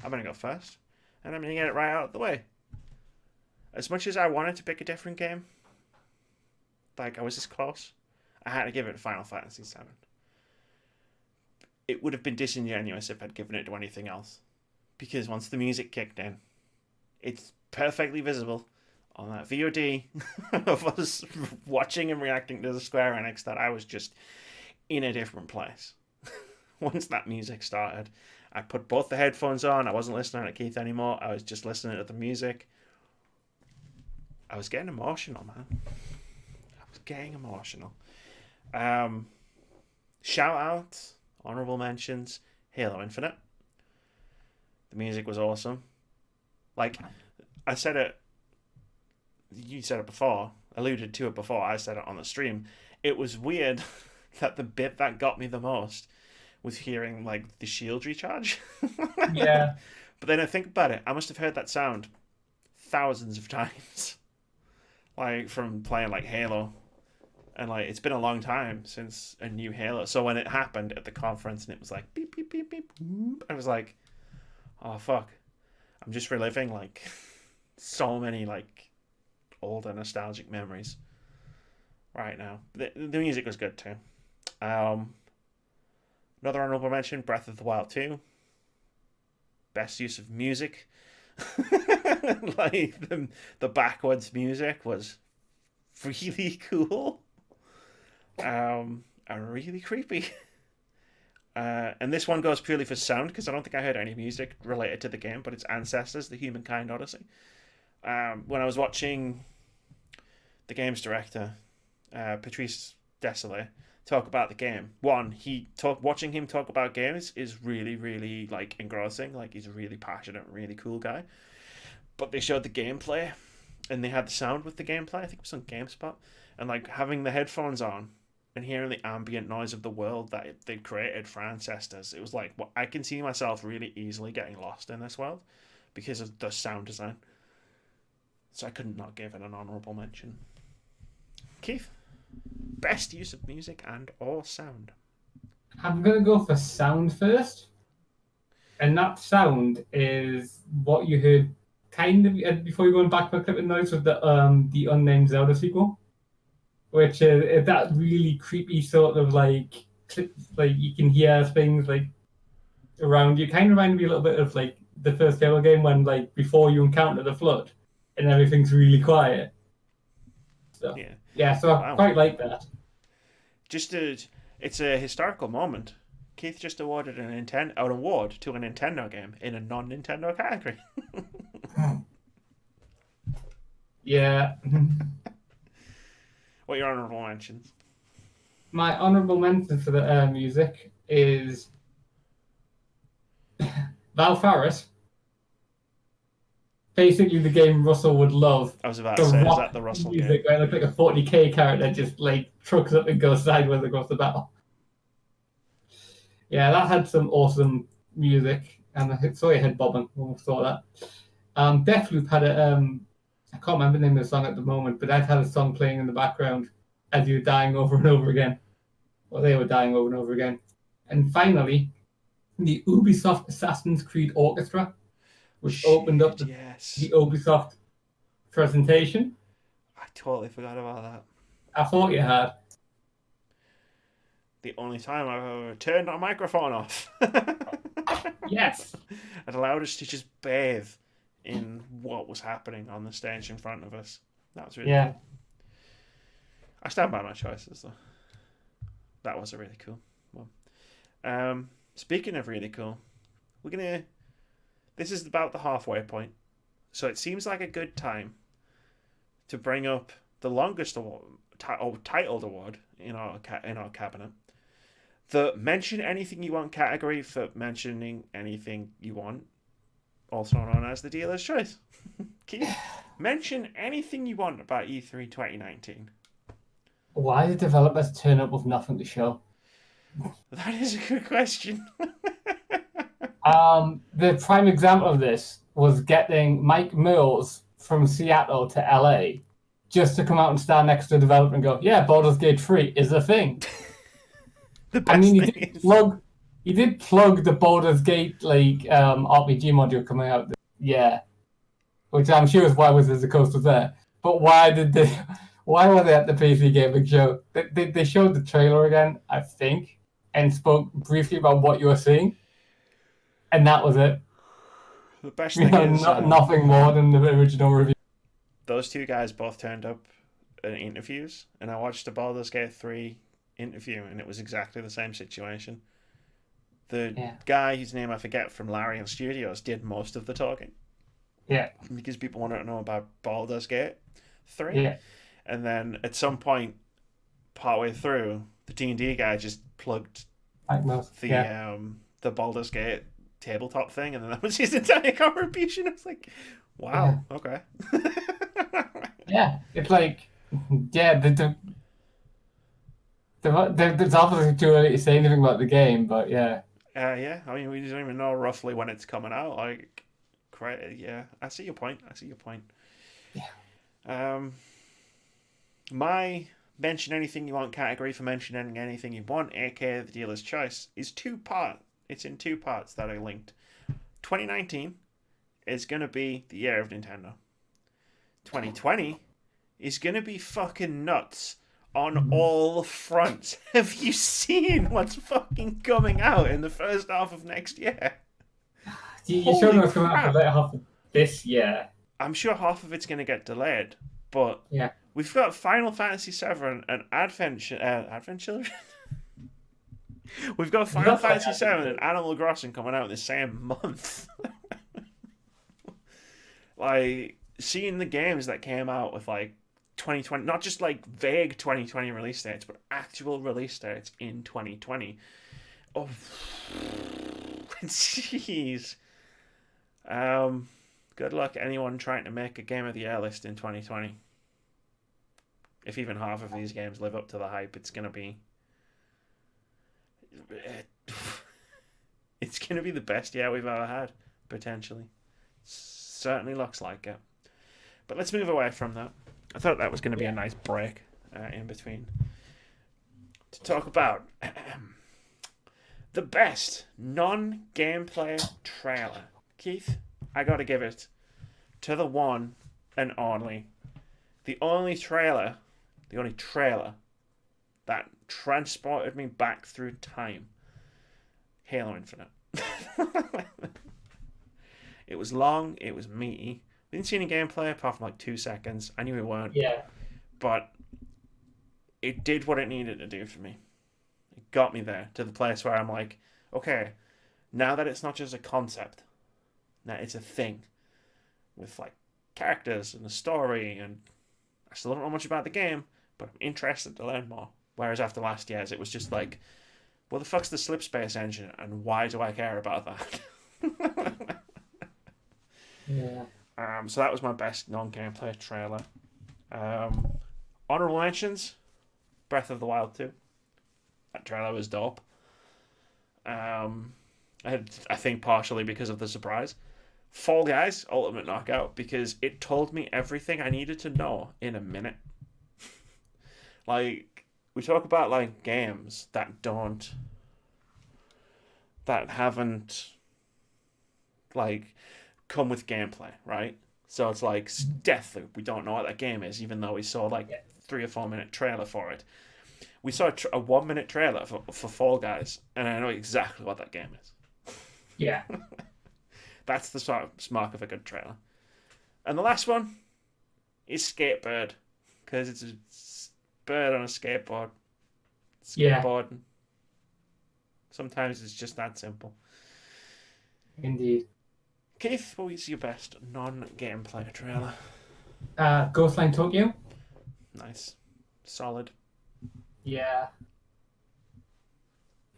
I'm going to go first, and I'm going to get it right out of the way. As much as I wanted to pick a different game, like I was this close, I had to give it Final Fantasy VII. It would have been disingenuous if I'd given it to anything else. Because once the music kicked in, it's perfectly visible on that VOD of us watching and reacting to the Square Enix that I was just in a different place. Once that music started, I put both the headphones on. I wasn't listening to Keith anymore. I was just listening to the music. I was getting emotional, man. I was getting emotional. Shout out, honorable mentions, Halo Infinite. The music was awesome. Like, I said it, you said it before, alluded to it before, I said it on the stream. It was weird that the bit that got me the most was hearing, like, the shield recharge. Yeah. But then I think about it, I must have heard that sound thousands of times. Like, from playing, like, Halo. And, like, it's been a long time since a new Halo. So when it happened at the conference and it was like, beep, beep, beep, beep, whoop, I was like, oh, fuck. I'm just reliving, like, so many, like, older nostalgic memories right now. The music was good, too. Another honorable mention, Breath of the Wild 2. Best use of music. Like, the backwards music was really cool. And really creepy. And this one goes purely for sound because I don't think I heard any music related to the game, but it's Ancestors: The Humankind Odyssey. When I was watching the games director, Patrice Desolé, talk about the game, watching him talk about games is really, really like engrossing. Like he's a really passionate, really cool guy. But they showed the gameplay, and they had the sound with the gameplay. I think it was on GameSpot, and like having the headphones on and hearing the ambient noise of the world that they created for Ancestors, it was like, well, I can see myself really easily getting lost in this world because of the sound design. So I couldn't not give it an honourable mention. Keith, best use of music and or sound? I'm going to go for sound first. And that sound is what you heard kind of before you go back for clip and noise with the unnamed Zelda sequel. Which is that really creepy sort of like you can hear things like around you. Kind of reminded me a little bit of like the first Halo game when like before you encounter the flood and everything's really quiet. So so I quite like that. It's a historical moment. Keith just awarded an award to a Nintendo game in a non-Nintendo category. Yeah. What are your honourable mentions? My honourable mention for the music is Val Faris. Basically, the game Russell would love. I was about to say, is that the Russell music game? Where it looks like a 40k character just like trucks up and goes sideways across the battle. Yeah, that had some awesome music, and I saw your head bobbing when we saw that. Deathloop had I can't remember the name of the song at the moment, but that had a song playing in the background as you were dying over and over again. Or they were dying over and over again. And finally, the Ubisoft Assassin's Creed Orchestra, which opened up the Ubisoft presentation. I totally forgot about that. I thought you had. The only time I've ever turned our microphone off. Yes. It allowed us to just bathe in what was happening on the stage in front of us. That was really cool. I stand by my choices, though. That was a really cool one. Speaking of really cool, this is about the halfway point, so it seems like a good time to bring up the longest award, titled award in our cabinet. The Mention Anything You Want category for mentioning anything you want, also known as the dealer's choice. Keith, mention anything you want about E3 2019. Why did developers turn up with nothing to show? That is a good question. The prime example of this was getting Mike Mills from Seattle to LA just to come out and stand next to a developer and go, yeah, Baldur's Gate 3 is a thing. He did plug the Baldur's Gate RPG module coming out. Which I'm sure is why Wizards of the Coast was there. But why were they at the PC Gaming show? They showed the trailer again, I think, and spoke briefly about what you were seeing, and that was it. The best thing is nothing more than the original review. Those two guys both turned up in interviews, and I watched the Baldur's Gate 3 interview, and it was exactly the same situation. The guy whose name I forget from Larian Studios did most of the talking. Yeah. Because people wanted to know about Baldur's Gate 3. Yeah. And then at some point, partway through, the D&D guy just plugged the Baldur's Gate tabletop thing, and then that was his entire contribution. I was like, wow, okay. Yeah, it's like, there's obviously too early to say anything about the game, but yeah. I mean, we don't even know roughly when it's coming out. Like, I see your point. Yeah. My mention anything you want category for mentioning anything you want, aka the dealer's choice, is it's in two parts that are linked. 2019 is going to be the year of Nintendo. 2020 is going to be fucking nuts on all fronts. Have you seen what's fucking coming out in the first half of next year? You sure what's coming out for the later half of this year? I'm sure half of it's going to get delayed, but we've got Final Fantasy VII and Advent Children. We've got Final Fantasy VII and Animal Crossing coming out in the same month. Like, seeing the games that came out with, like, 2020, not just, like, vague 2020 release dates, but actual release dates in 2020. Oh, jeez. Good luck anyone trying to make a Game of the Year list in 2020. If even half of these games live up to the hype, it's gonna be... It's gonna be the best year we've ever had, potentially. Certainly looks like it. But let's move away from that. I thought that was going to be a nice break in between to talk about the best non-gameplay trailer. Keith, I got to give it to the one and only, the only trailer that transported me back through time. Halo Infinite. It was long, it was meaty. We didn't see any gameplay apart from like 2 seconds. I knew it weren't. Yeah. But it did what it needed to do for me. It got me there to the place where I'm like, okay, now that it's not just a concept, now it's a thing with like characters and a story, and I still don't know much about the game, but I'm interested to learn more. Whereas after last year's, it was just like, what the fuck's the slip space engine, and why do I care about that? Yeah. So that was my best non-gameplay trailer. Honorable mentions: Breath of the Wild 2. That trailer was dope. I think partially because of the surprise. Fall Guys Ultimate Knockout, because it told me everything I needed to know in a minute. Like, we talk about like games that haven't like come with gameplay, right? So it's like Deathloop. We don't know what that game is, even though we saw like 3 or 4 minute trailer for it. We saw a 1 minute trailer for Fall Guys, and I know exactly what that game is. Yeah. That's the sort of mark of a good trailer. And the last one is Skatebird, because it's a bird on a skateboard. Skateboarding. Yeah. Sometimes it's just that simple. Indeed. Keith, what was your best non-gameplay trailer? GhostLine Tokyo. Nice. Solid. Yeah.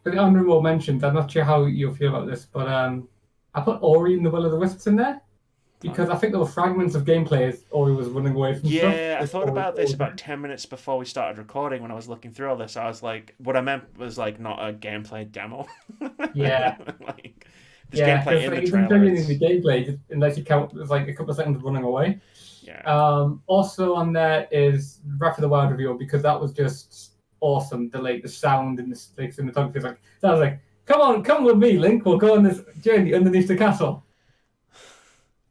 For the honorable mentions, I'm not sure how you'll feel about this, but I put Ori and the Will of the Wisps in there because I think there were fragments of gameplay as Ori was running away from stuff. Yeah, I thought about this about 10 minutes before we started recording. When I was looking through all this, I was like, what I meant was like not a gameplay demo. Yeah. Like, there's gameplay in the trailer. In the gameplay, unless you count, there's like a couple of seconds of running away. Yeah. Also on there is Breath of the Wild reveal, because that was just awesome. The sound and the cinematography. Like, so I was like, come with me, Link. We'll go on this journey underneath the castle.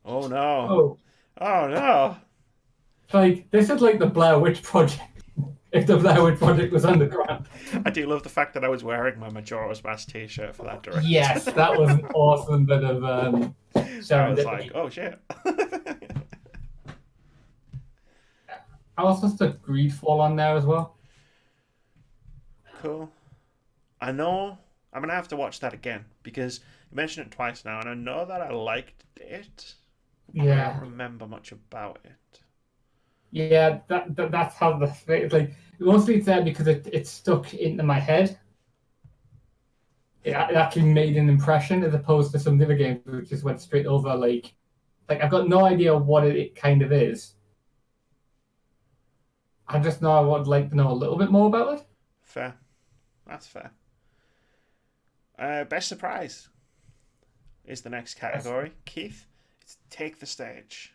Oh no! Oh no! Like, this is like the Blair Witch Project. If the Blair Witch Project was underground. I do love the fact that I was wearing my Majora's Mask t-shirt for that direction. Yes, that was an awesome bit of I was like, oh shit. I also put Greedfall on there as well. Cool. I know I'm going to have to watch that again, because you mentioned it twice now, and I know that I liked it. Yeah. I don't remember much about it. Yeah, that's how it's like. Mostly it's there because it stuck into my head. It actually made an impression, as opposed to some of the other games which just went straight over. Like I've got no idea what it kind of is. I just know I would like to know a little bit more about it. Fair. That's fair. Best surprise is the next category. Keith, it's take the stage.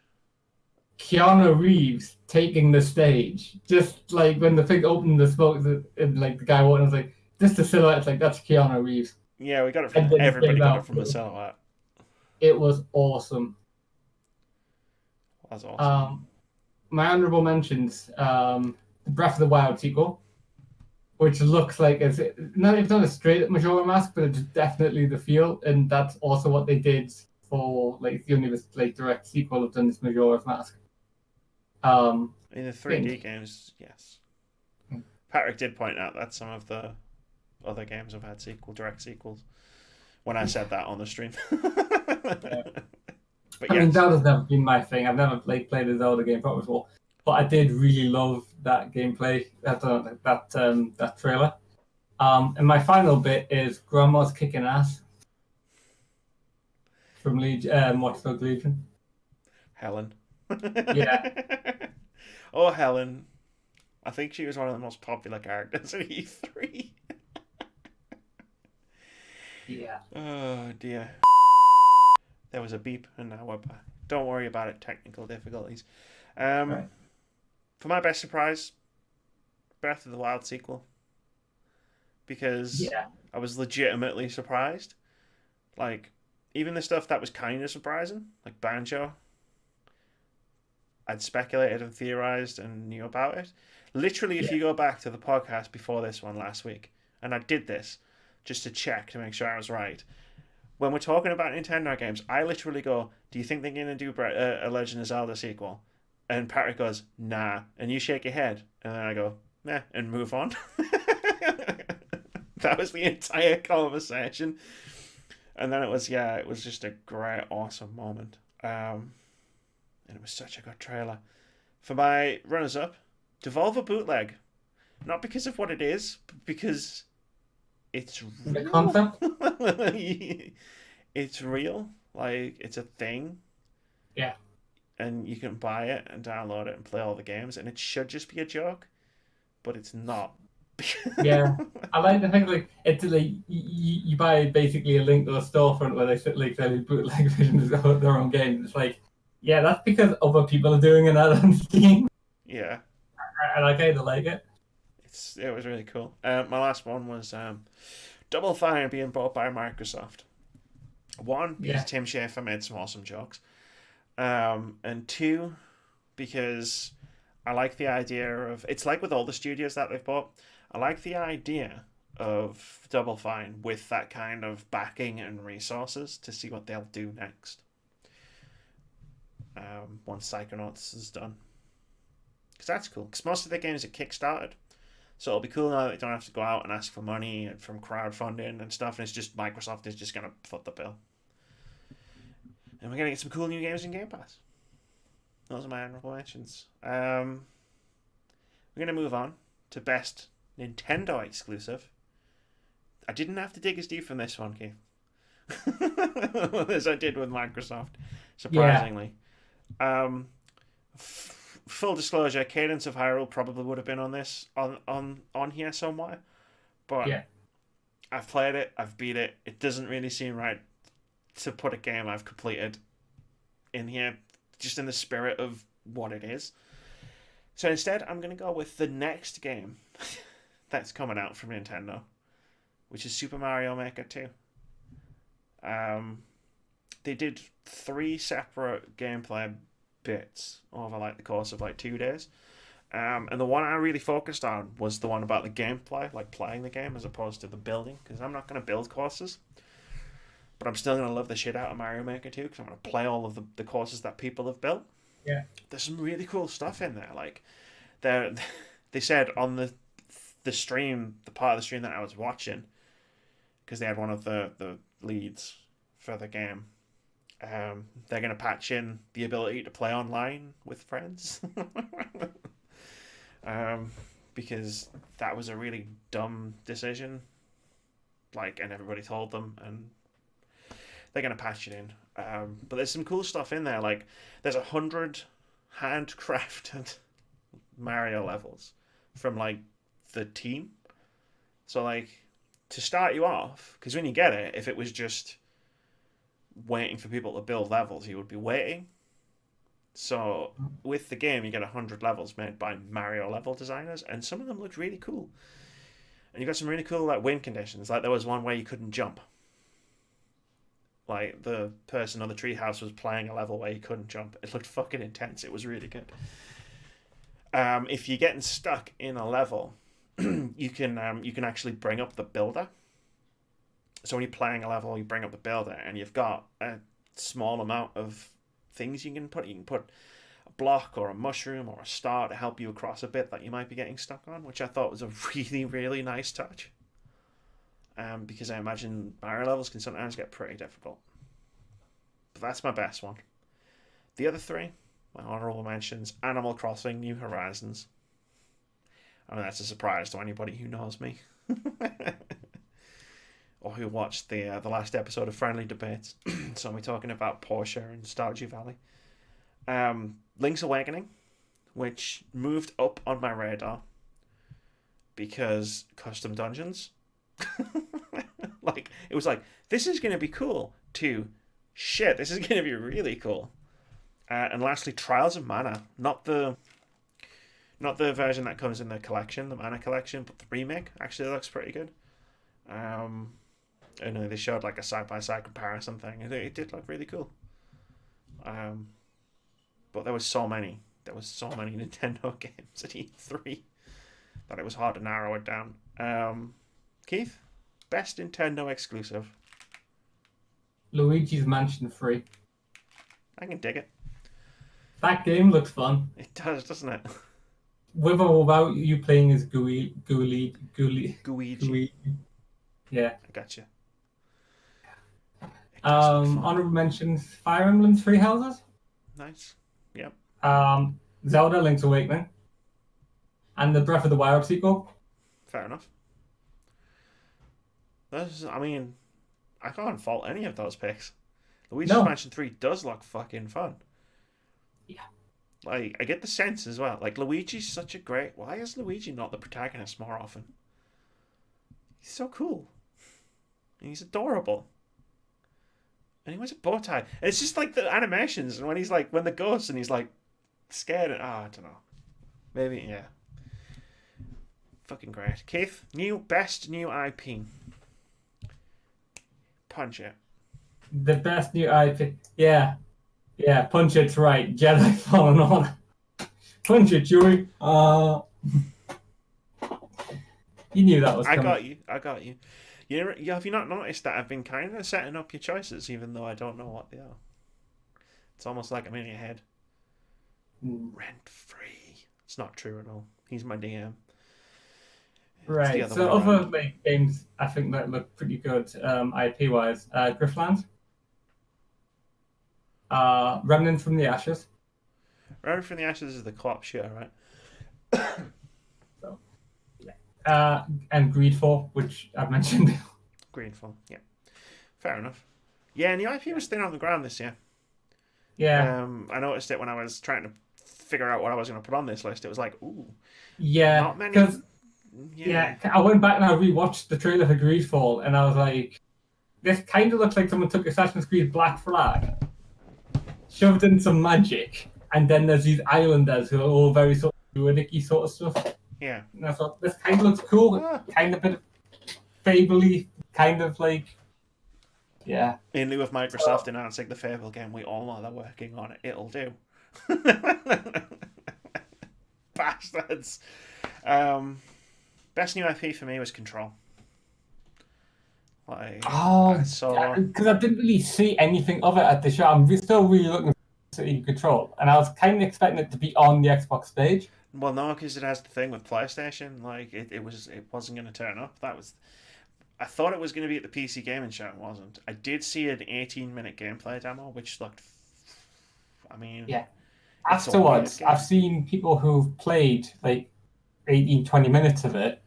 Keanu Reeves taking the stage. Just like when the thing opened, the smoke, and like the guy walking, I was like, just the silhouette, it's like, that's Keanu Reeves. Yeah, we got it from everybody got it from the silhouette. It was awesome. That's awesome. My honorable mentions, the Breath of the Wild sequel, which looks like it's not a straight Majora Mask, but it's definitely the feel, and that's also what they did for like the only like direct sequel of done this Majora's Mask. In the 3D games, yes. Patrick did point out that some of the other games have had direct sequels. When I said that on the stream. Yeah. But I mean, yes. Zelda's never been my thing. I've never played a Zelda game proper before, but I did really love that gameplay, that trailer. And my final bit is Grandma's kicking ass from Watch Dogs Legion. Helen. Yeah. Oh, Helen. I think she was one of the most popular characters in E3. Yeah. Oh, dear. There was a beep, and now we're back. Don't worry about it, technical difficulties. Right. For my best surprise, Breath of the Wild sequel. Because I was legitimately surprised. Like, even the stuff that was kind of surprising, like Banjo, I'd speculated and theorized and knew about it. Literally, if you go back to the podcast before this one last week, and I did this just to check to make sure I was right. When we're talking about Nintendo games, I literally go, do you think they're going to do a Legend of Zelda sequel? And Patrick goes, nah. And you shake your head. And then I go, nah, and move on. That was the entire conversation. And then it was just a great, awesome moment. And it was such a good trailer. For my runners-up, Devolver Bootleg. Not because of what it is, but because it's real. The concept? It's real. Like, it's a thing. Yeah. And you can buy it and download it and play all the games, and it should just be a joke, but it's not. Yeah, I like the thing, like, it's like you buy basically a link to a storefront where they sit like selling bootleg versions of their own games. It's like, yeah, that's because other people are doing it on Steam. Yeah. And I kind of like it. It was really cool. My last one was Double Fine being bought by Microsoft. One, because Tim Schafer made some awesome jokes. And two, because I like the idea of... It's like with all the studios that they've bought. I like the idea of Double Fine with that kind of backing and resources to see what they'll do next. Once Psychonauts is done. Because that's cool. Because most of their games are kickstarted. So it'll be cool now that they don't have to go out and ask for money from crowdfunding and stuff. And it's just Microsoft is just going to foot the bill. And we're going to get some cool new games in Game Pass. Those are my honorable mentions. We're going to move on to best Nintendo exclusive. I didn't have to dig as deep from this one, Keith. As I did with Microsoft, surprisingly. Full disclosure, Cadence of Hyrule probably would have been on this on here somewhere. But I've played it, I've beat it. It doesn't really seem right to put a game I've completed in here, just in the spirit of what it is. So instead, I'm going to go with the next game that's coming out from Nintendo, which is Super Mario Maker 2. They did 3 separate gameplay bits over like the course of like 2 days. And the one I really focused on was the one about the gameplay, like playing the game as opposed to the building, because I'm not going to build courses. But I'm still going to love the shit out of Mario Maker 2 because I'm going to play all of the courses that people have built. Yeah. There's some really cool stuff in there. Like, they said on the stream, the part of the stream that I was watching, because they had one of the leads for the game, they're going to patch in the ability to play online with friends. Because that was a really dumb decision. Like, and everybody told them, and they're going to patch it in. But there's some cool stuff in there. Like, there's 100 handcrafted Mario levels from, like, the team. So, like, to start you off, because when you get it, if it was just waiting for people to build levels, you would be waiting. So, with the game, you get 100 levels made by Mario level designers, and some of them looked really cool. And you got some really cool, like, win conditions. Like, there was one where you couldn't jump. Like, the person on the treehouse was playing a level where you couldn't jump. It looked fucking intense. It was really good. If you're getting stuck in a level, you can actually bring up the builder. So when you're playing a level, you bring up the builder, and you've got a small amount of things you can put. You can put a block or a mushroom or a star to help you across a bit that you might be getting stuck on, which I thought was a really, really nice touch. because I imagine Mario levels can sometimes get pretty difficult. But that's my best one. The other three, my honourable mentions: Animal Crossing New Horizons. I mean, that's a surprise to anybody who knows me. Or who watched the last episode of Friendly Debates. So we're talking about Porsche and Stardew Valley. Link's Awakening, which moved up on my radar because custom dungeons. Like, it was like, this is going to be cool, to shit, this is going to be really cool. And lastly, Trials of Mana, not the version that comes in the collection, the Mana collection, but the remake actually looks pretty good. I know they showed like a side-by-side comparison thing, and it did look really cool. But there was so many Nintendo games at E3 that it was hard to narrow it down. Keith, best Nintendo exclusive? Luigi's Mansion 3. I can dig it. That game looks fun. It does, doesn't it? With or without you playing as Gooey. Yeah. I gotcha. Honorable mentions: Fire Emblem Three Houses. Nice. Yep. Zelda Link's Awakening. And the Breath of the Wild sequel. Fair enough. I mean, I can't fault any of those picks. Luigi's Mansion 3 does look fucking fun. Yeah. Like, I get the sense as well. Like, Luigi's such a great... Why is Luigi not the protagonist more often? He's so cool. And he's adorable. And he wears a bow tie. And it's just like the animations. And when he's like... When the ghost and he's like... Scared. I don't know. Maybe, yeah. Fucking great. Keith, best new IP. Punch it. The best new IP. Yeah. Yeah, punch it's right. Jedi Fallen Order. Punch it, Chewie. You knew that was coming. I got you. Have you not noticed that I've been kind of setting up your choices, even though I don't know what they are? It's almost like I'm in your head. Rent free. It's not true at all. He's my DM. Right. So other games I think that look pretty good IP wise. Griftlands. Remnant from the Ashes. Remnant from the Ashes is the co-op shooter, right? So, yeah. And Greedfall, which I've mentioned. Greedfall, yeah. Fair enough. Yeah, and the IP was thin on the ground this year. Yeah. I noticed it when I was trying to figure out what I was going to put on this list. It was like, ooh. Yeah. Not many. Yeah, I went back and I rewatched the trailer for Greedfall, and I was like, this kind of looks like someone took Assassin's Creed Black Flag, shoved in some magic, and then there's these islanders who are all very sort of druidic-y sort of stuff. Yeah. And I thought, this kind of looks cool, kind of a bit of Fable-y, kind of like, yeah. In lieu of Microsoft announcing the Fable game, we all know they're working on it. It'll do. Bastards. Best new IP for me was Control. Because I didn't really see anything of it at the show. I'm still really looking for Control, and I was kind of expecting it to be on the Xbox stage. Well, no, because it has the thing with PlayStation. Like it wasn't going to turn up. I thought it was going to be at the PC Gaming Show. It wasn't. I did see an 18-minute gameplay demo, which looked. I mean, yeah. Afterwards, I've seen people who've played like 18, 20 minutes of it,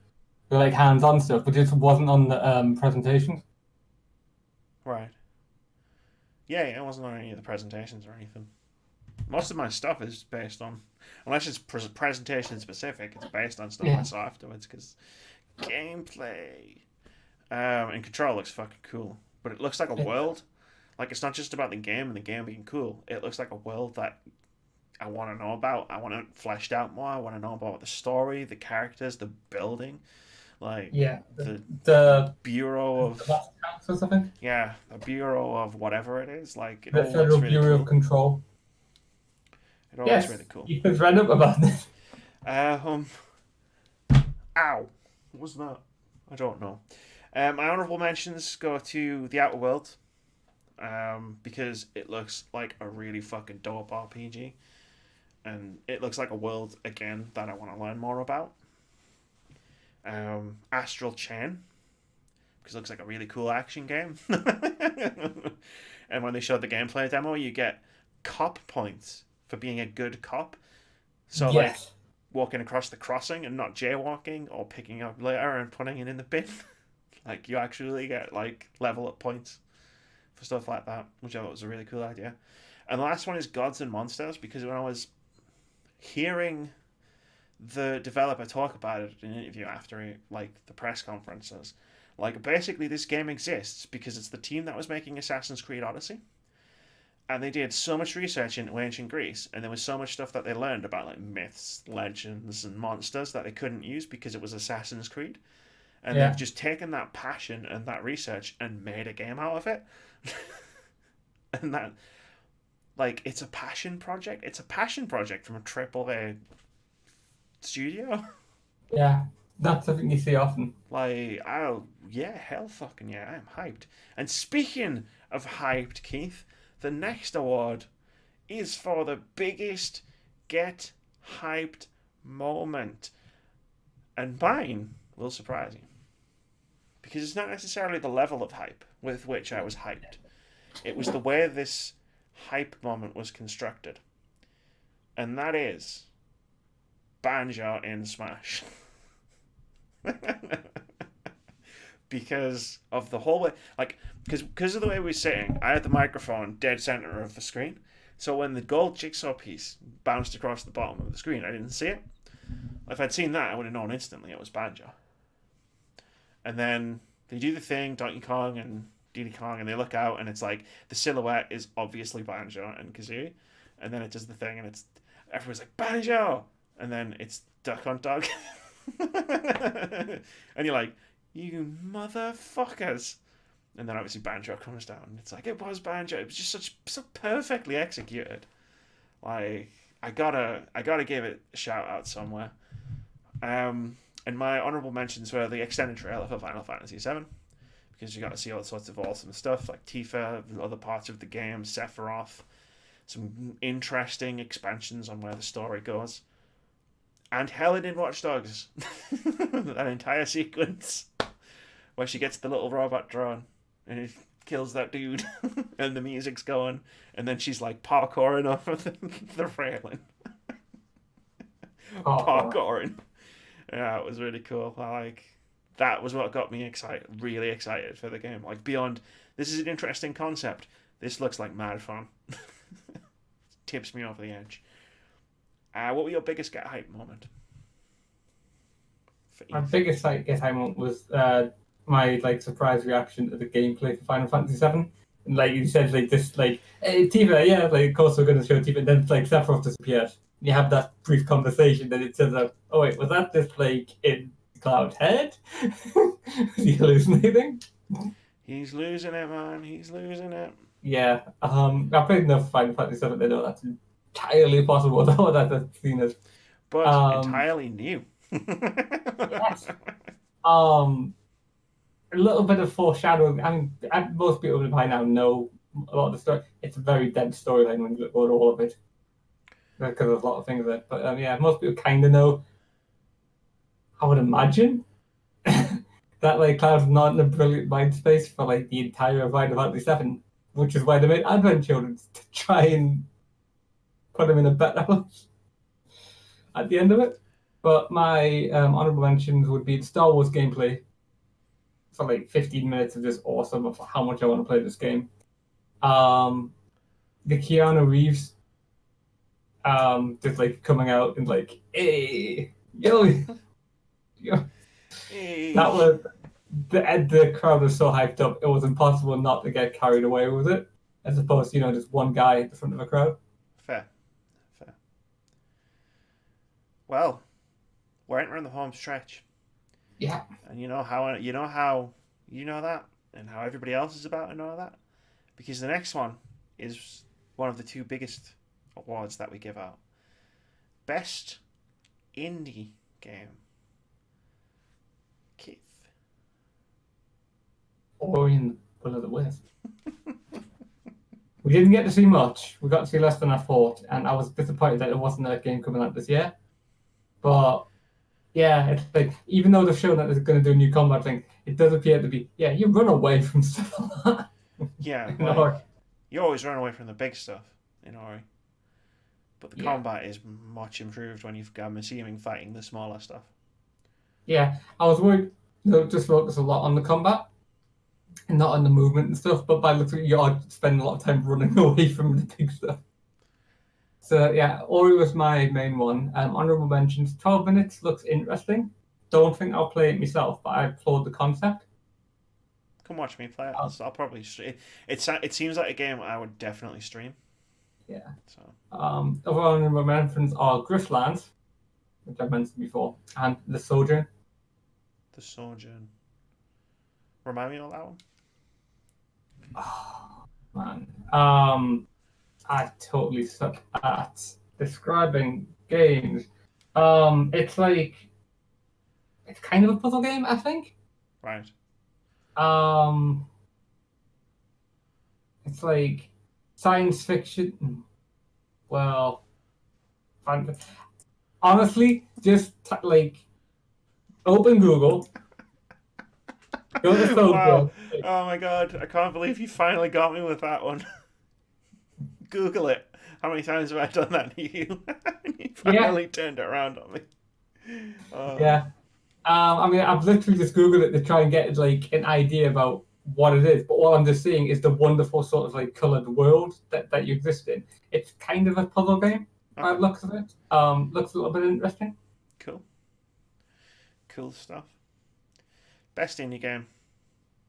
with like hands-on stuff, but it wasn't on the presentations. Right. Yeah, it wasn't on any of the presentations or anything. Most of my stuff is based on, unless it's presentation specific, it's based on stuff I saw afterwards, because gameplay. And Control looks fucking cool, but it looks like a world. Like, it's not just about the game and the game being cool. It looks like a world that I want to know about. I want it fleshed out more. I want to know about the story, the characters, the building. Like, the Bureau of... or something? Yeah, the Bureau of whatever it is. Like, it the Federal really Bureau of Control. It all looks really cool. You've read up about this. Ow. What was that? I don't know. My honourable mentions go to The Outer World. Because it looks like a really fucking dope RPG. And it looks like a world, again, that I want to learn more about. Astral Chain. because it looks like a really cool action game. And when they showed the gameplay demo, you get cop points for being a good cop. So like Yes. walking across the crossing and not jaywalking, or picking up litter and putting it in the bin. Like you actually get like level up points for stuff like that, which I thought was a really cool idea. And the last one is Gods and Monsters, because when I was hearing the developer talk about it in an interview after like the press conferences, like basically this game exists because it's the team that was making Assassin's Creed Odyssey, and they did so much research into ancient Greece, and there was so much stuff that they learned about like myths, legends, and monsters that they couldn't use because it was Assassin's Creed. And Yeah. they've just taken that passion and that research and made a game out of it. And that, like, it's a passion project. It's a passion project from a AAA studio. Yeah. That's something you see often. Like, oh, yeah, hell fucking yeah, I'm hyped. And speaking of hyped, Keith, the next award is for the biggest get hyped moment. And mine will surprise you. Because it's not necessarily the level of hype with which I was hyped. It was the way this hype moment was constructed. And that is Banjo in Smash. Because of the whole way, like, because of the way we're sitting, I had the microphone dead center of the screen. So when the gold jigsaw piece bounced across the bottom of the screen, I didn't see it. If I'd seen that, I would have known instantly it was Banjo. And then they do the thing, Donkey Kong and Diddy Kong, and they look out, and it's like the silhouette is obviously Banjo and Kazooie, and then it does the thing, and it's everyone's like Banjo, and then it's Duck Hunt Dog, and you're like, you motherfuckers, and then obviously Banjo comes down, and it's like it was Banjo. It was just so perfectly executed. Like I gotta give it a shout out somewhere. And my honourable mentions were the extended trailer for Final Fantasy VII, because you got to see all sorts of awesome stuff like Tifa, other parts of the game, Sephiroth, some interesting expansions on where the story goes, and Helen in Watch Dogs. That entire sequence where she gets the little robot drone and it kills that dude, and the music's going, and then she's like parkouring off of the railing. Parkouring. Yeah, it was really cool. That was what got me really excited for the game. Like, beyond, this is an interesting concept. This looks like mad fun. Tips me over the edge. What were your biggest get hype moment? My biggest get hype moment was my surprise reaction to the gameplay for Final Fantasy VII. And like you said, hey, Tifa, yeah, of course we're going to show Tifa, and then Sephiroth disappeared. You have that brief conversation, then it turns out, oh wait, was that just in Cloud's head? Is he hallucinating? He's losing it, man. He's losing it. Yeah. I've played enough Final Fantasy VII to know that's entirely possible. Though I've seen it. But entirely new. Yes. A little bit of foreshadowing. I mean, most people by now know a lot of the story. It's a very dense storyline when you look at all of it, because there's a lot of things there. But yeah, most people kind of know. I would imagine that Cloud's not in a brilliant mind space for the entire Final Fantasy VII, which is why they made Advent Children, to try and put him in a better place at the end of it. But my honorable mentions would be the Star Wars gameplay. For 15 minutes of just awesome of how much I want to play this game. The Keanu Reeves just coming out and hey, yo. Hey. That was the crowd was so hyped up, it was impossible not to get carried away with it, as opposed to just one guy at the front of a crowd. Fair. Well, we're entering the home stretch. Yeah. And you know that, and how everybody else is about to know that, because the next one is one of the two biggest awards that we give out. Best Indie Game. Keith. Ori and the Will of the Wisp. We didn't get to see much. We got to see less than I thought, and I was disappointed that it wasn't a game coming out this year. But Yeah, it's like even though they've shown that they're going to do a new combat thing, it does appear to be you run away from stuff a lot. Yeah, In Ori. you always run away from the big stuff in Ori, but the Yeah, combat is much improved when you've got, I'm assuming, fighting the smaller stuff. yeah. I was worried they'll just focus a lot on the combat and not on the movement and stuff. But by the looks of it, you are spending a lot of time running away from the big stuff. So yeah, Ori was my main one. Honorable mentions. 12 minutes looks interesting. Don't think I'll play it myself, but I applaud the concept. Come watch me play it. Uh, I'll probably stream. It seems like a game I would definitely stream. yeah. So Other honorable mentions are Griftlands, which I've mentioned before, and The Sojourn. the Sojourn. Remind me of that one. Oh, man. I totally suck at describing games. It's like it's kind of a puzzle game, I think. Right. Um, it's like science fiction. Well, honestly, just like open Google, go to Wow. Sojourn. Oh my god. I can't believe you finally got me with that one. Google it. How many times have I done that to you? You Yeah, finally turned it around on me. yeah. I mean, I've literally just Googled it to try and get like an idea about what it is, but all I'm just seeing is the wonderful sort of like coloured world that you exist in. It's kind of a puzzle game by Okay. the looks of it. Looks a little bit interesting. Cool. Cool stuff. Best indie game.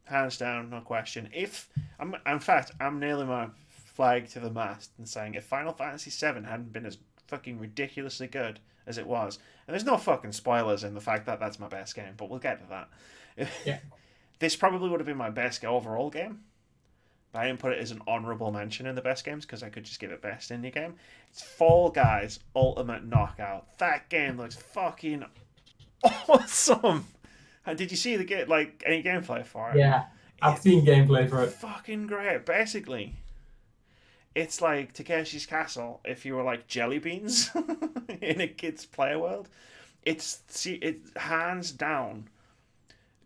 Hands down, no question. If I'm, in fact, I'm nailing my flag to the mast and saying if Final Fantasy VII hadn't been as fucking ridiculously good as it was, and there's no fucking spoilers in the fact that that's my best game, but we'll get to that. Yeah, This probably would have been my best overall game, but I didn't put it as an honourable mention in the best games because I could just give it best indie game. It's Fall Guys Ultimate Knockout. That game looks fucking awesome. And did you see any gameplay for it? yeah. I've It's seen gameplay for it. fucking great. Basically, it's like Takeshi's Castle if you were like jelly beans in a kid's play world. It hands down,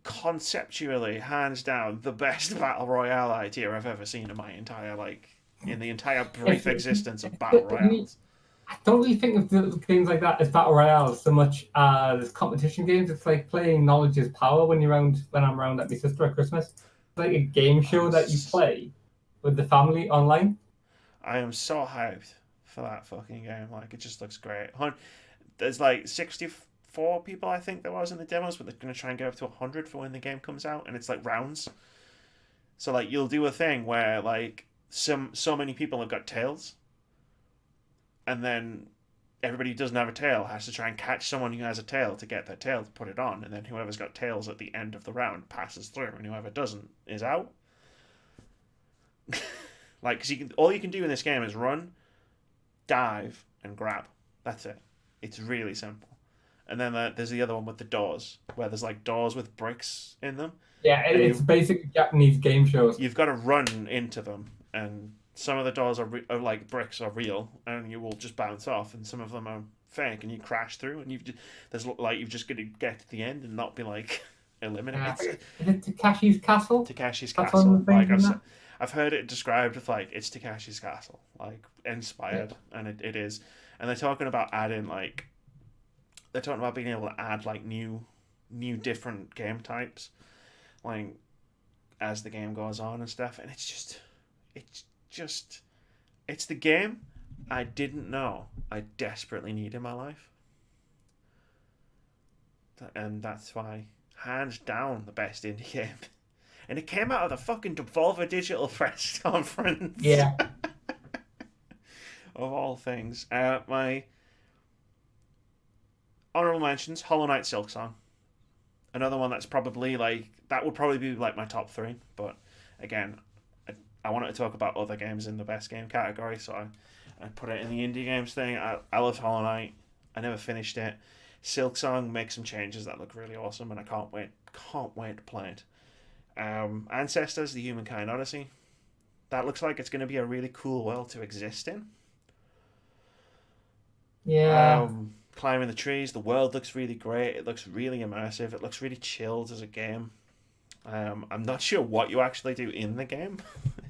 conceptually, hands down, the best battle royale idea I've ever seen in my entire in the entire brief existence of battle royales. I don't really think of the games like that as battle royales so much as competition games. It's like playing Knowledge is Power when I'm around at my sister at Christmas. It's like a game show that you play with the family online. I am so hyped for that fucking game. Like, it just looks great. There's like 64 people, I think there was in the demos, but they're going to try and get up to 100 for when the game comes out, and it's like rounds. So like you'll do a thing where like so many people have got tails, and then everybody who doesn't have a tail has to try and catch someone who has a tail to get their tail to put it on, and then whoever's got tails at the end of the round passes through, and whoever doesn't is out. Like, cause all you can do in this game is run, dive, and grab. That's it. It's really simple. And then there's the other one with the doors, where there's like doors with bricks in them. Yeah, it's basic Japanese game shows. You've got to run into them, and some of the doors are like bricks are real, and you will just bounce off, and some of them are fake, and you crash through, and you've just got to get to the end and not be like eliminated. Is it Takashi's Castle? Takashi's That's Castle. Like I've heard it described as like it's Takashi's Castle, like inspired, and it is. And they're talking about they're talking about being able to add like new different game types, like as the game goes on and stuff. And it's the game I didn't know I desperately need in my life, and that's why hands down the best indie game. And it came out of the fucking Devolver Digital press conference. Yeah. Of all things. My honorable mentions, Hollow Knight Silksong. Another one that's probably that would probably be like my top 3. But again, I wanted to talk about other games in the best game category, so I put it in the indie games thing. I love Hollow Knight. I never finished it. Silksong makes some changes that look really awesome, and I can't wait to play it. Ancestors, the Humankind Odyssey. That looks like it's going to be a really cool world to exist in. Yeah. climbing the trees. The world looks really great. It looks really immersive. It looks really chilled as a game. I'm not sure what you actually do in the game.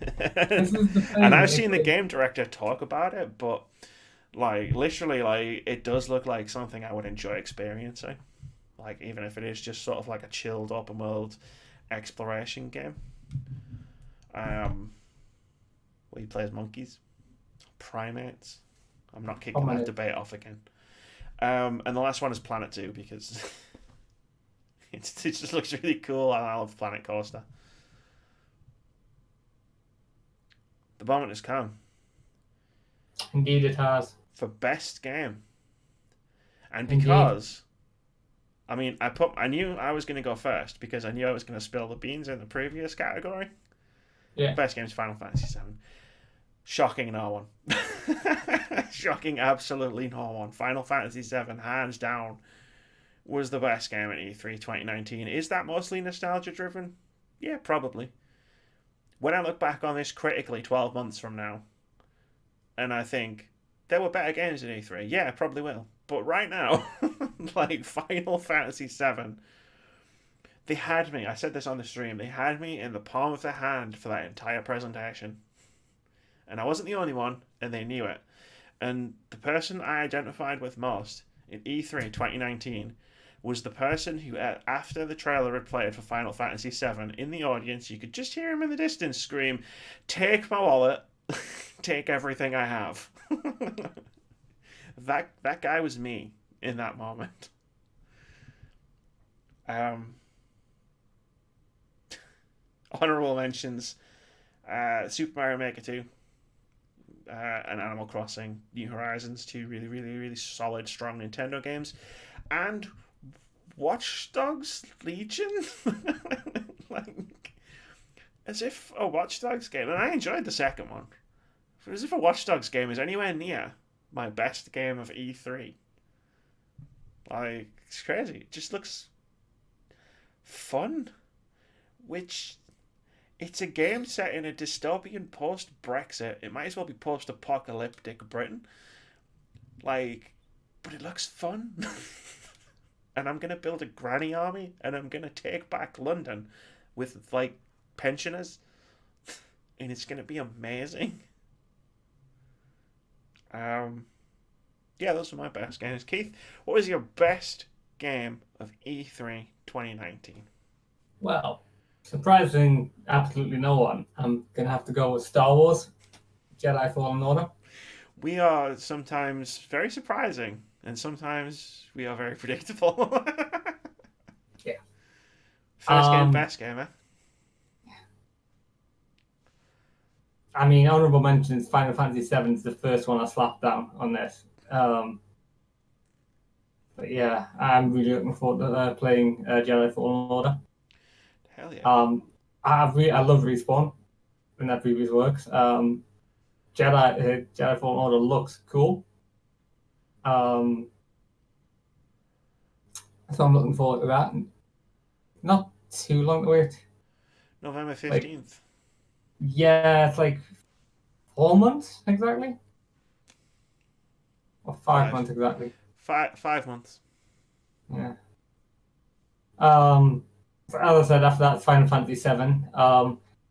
This is the And thing. I've seen the game director talk about it, but like literally, like it does look like something I would enjoy experiencing. Like even if it is just sort of like a chilled open world exploration game. Where you play as monkeys, primates. I'm not kicking that debate off again. And the last one is Planet Zoo because it just looks really cool, and I love Planet Coaster. The moment has come. Indeed, it has. For best game. And Indeed. because, I mean, I knew I was going to go first because I knew I was going to spill the beans in the previous category. Yeah. Best game is Final Fantasy VII. Shocking no one. Shocking absolutely no one. Final Fantasy VII, hands down, was the best game at E3 2019. Is that mostly nostalgia driven? Yeah, probably. When I look back on this critically 12 months from now, and I think there were better games at E3, yeah, I probably will. But right now, like Final Fantasy VII, they had me, I said this on the stream, they had me in the palm of their hand for that entire presentation. And I wasn't the only one, and they knew it. And the person I identified with most in E3 2019 was the person who, after the trailer had played for Final Fantasy VII, in the audience, you could just hear him in the distance scream, "Take my wallet, take everything I have." That guy was me in that moment. Honorable mentions: Super Mario Maker 2, and Animal Crossing, New Horizons, two really, really, really solid, strong Nintendo games, and Watch Dogs Legion. Like, as if a Watch Dogs game, and I enjoyed the second one, as if a Watch Dogs game is anywhere near my best game of E3. Like, it's crazy. It just looks fun, which, it's a game set in a dystopian post-Brexit. It might as well be post-apocalyptic Britain. Like, but it looks fun. And I'm going to build a granny army, and I'm going to take back London with, like, pensioners. And it's going to be amazing. Yeah, those are my best games. Keith, what was your best game of E3 2019? Well, surprising absolutely no one. I'm going to have to go with Star Wars Jedi Fallen Order. We are sometimes very surprising, and sometimes we are very predictable. Yeah. First game, best game, eh? I mean, honorable mentions, Final Fantasy VII is the first one I slapped down on this. But yeah, I'm really looking forward to playing Jedi Fallen Order. Hell yeah. I love Respawn in their previous works. Jedi Fallen Order looks cool. So I'm looking forward to that. Not too long to wait. November 15th. Yeah, it's like 4 months exactly. Or 5 months exactly. 5 months. Yeah. As I said, after that, Final Fantasy VII.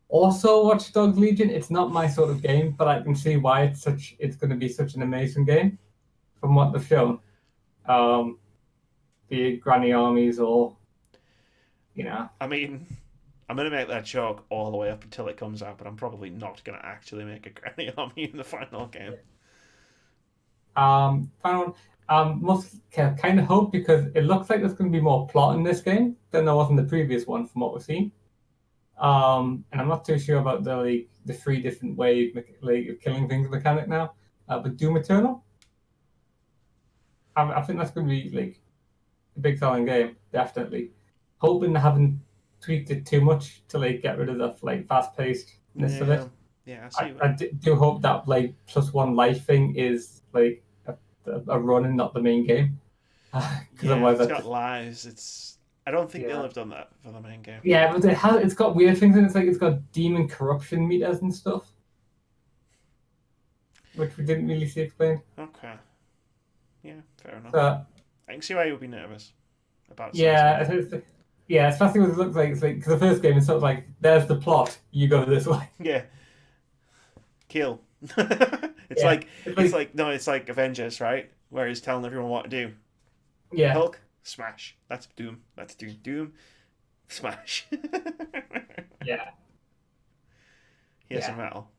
Also, Watch Dogs Legion. It's not my sort of game, but I can see why it's going to be such an amazing game from what they've shown. The granny armies, or I mean, I'm gonna make that joke all the way up until it comes out, but I'm probably not gonna actually make a granny army in the final game. Final. Must kind of hope, because it looks like there's going to be more plot in this game than there was in the previous one, from what we've seen. And I'm not too sure about the 3 different ways of killing things mechanic now. But Doom Eternal, I think that's going to be like a big selling game, definitely. Hoping they haven't tweaked it too much to get rid of the fast pacedness of it. Yeah, I do hope that +1 life thing is a run and not the main game. Otherwise, it's got lives. I don't think they'll have done that for the main game. Yeah, but it's got weird things in it. It's got demon corruption meters and stuff, which we didn't really see explained. Okay. Yeah, fair enough. But I can see why you would be nervous about yeah, something. yeah, especially what it looks like. It's like because the first game is sort of like, there's the plot, you go this way. Yeah, kill. it's Yeah, like it's it's like like no, it's like Avengers, right? Where he's telling everyone what to do. yeah, Hulk, smash. That's Doom. That's Doom. Doom, smash. yeah, Here's yeah. some metal.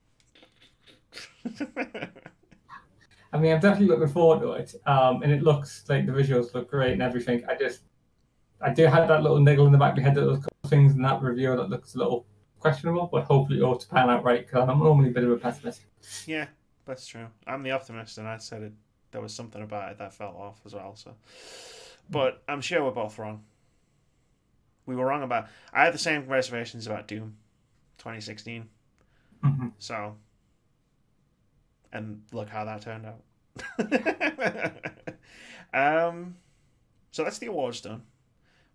I mean, I'm definitely looking forward to it. And it looks like the visuals look great and everything. I do have that little niggle in the back of my head that there's a couple of things in that review that looks a little questionable, but hopefully it ought to pan out right because I'm normally a bit of a pessimist. Yeah, that's true. I'm the optimist, and I said there was something about it that fell off as well. So, but I'm sure we're both wrong. We were wrong about. I had the same reservations about Doom, 2016. Mm-hmm. So, and look how that turned out. So that's the awards done.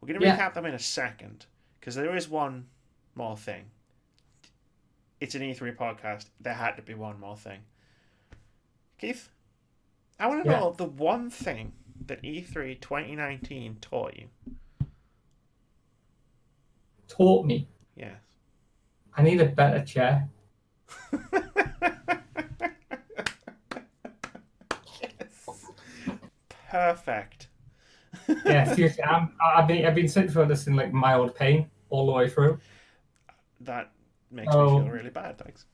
We're going to recap them in a second because there is one more thing. It's an E3 podcast. There had to be one more thing. Keith, I want to know the one thing that E3 2019 taught you. Taught me. Yes. I need a better chair. Yes. Perfect. Yeah, seriously, I've been sitting through this in like mild pain all the way through. That makes me feel really bad. Thanks.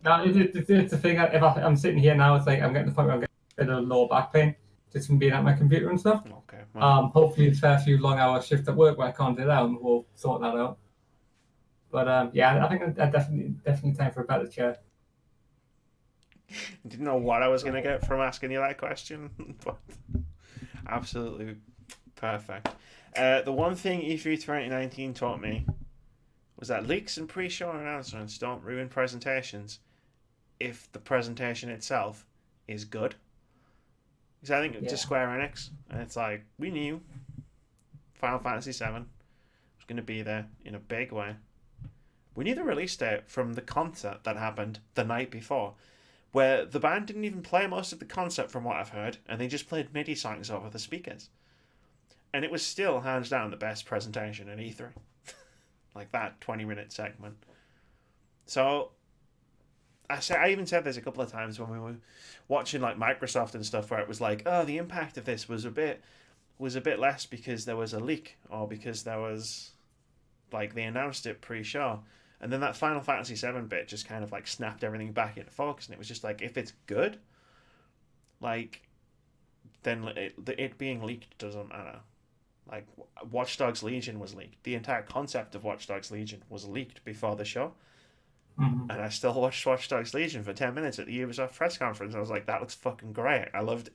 No, it's the thing. If I'm sitting here now, it's like I'm getting to the point where I'm getting a bit of lower back pain just from being at my computer and stuff. Okay. Well. Hopefully, it's a fair few long-hour shifts at work where I can't do that, and we'll sort that out. But yeah, I think I definitely time for a better chair. Didn't know what I was going to get from asking you that question, but absolutely perfect. The one thing E3 2019 taught me was that leaks and pre-show announcements don't ruin presentations if the presentation itself is good. Because I think to Square Enix, and it's like, we knew Final Fantasy VII was going to be there in a big way. We knew the release date from the concert that happened the night before, where the band didn't even play most of the concert from what I've heard, and they just played MIDI songs over the speakers. And it was still, hands down, the best presentation in E3. Like that 20-minute segment. So, I even said this a couple of times when we were watching like Microsoft and stuff, where it was like, oh, the impact of this was a bit less because there was a leak, or because there was, like, they announced it pre-show. And then that Final Fantasy VII bit just kind of like snapped everything back into focus, and it was just like, if it's good, like, then it being leaked doesn't matter. Like, Watch Dogs Legion was leaked. The entire concept of Watch Dogs Legion was leaked before the show. Mm-hmm. And I still watched Watch Dogs Legion for 10 minutes at the Ubisoft press conference. I was like, that looks fucking great. I loved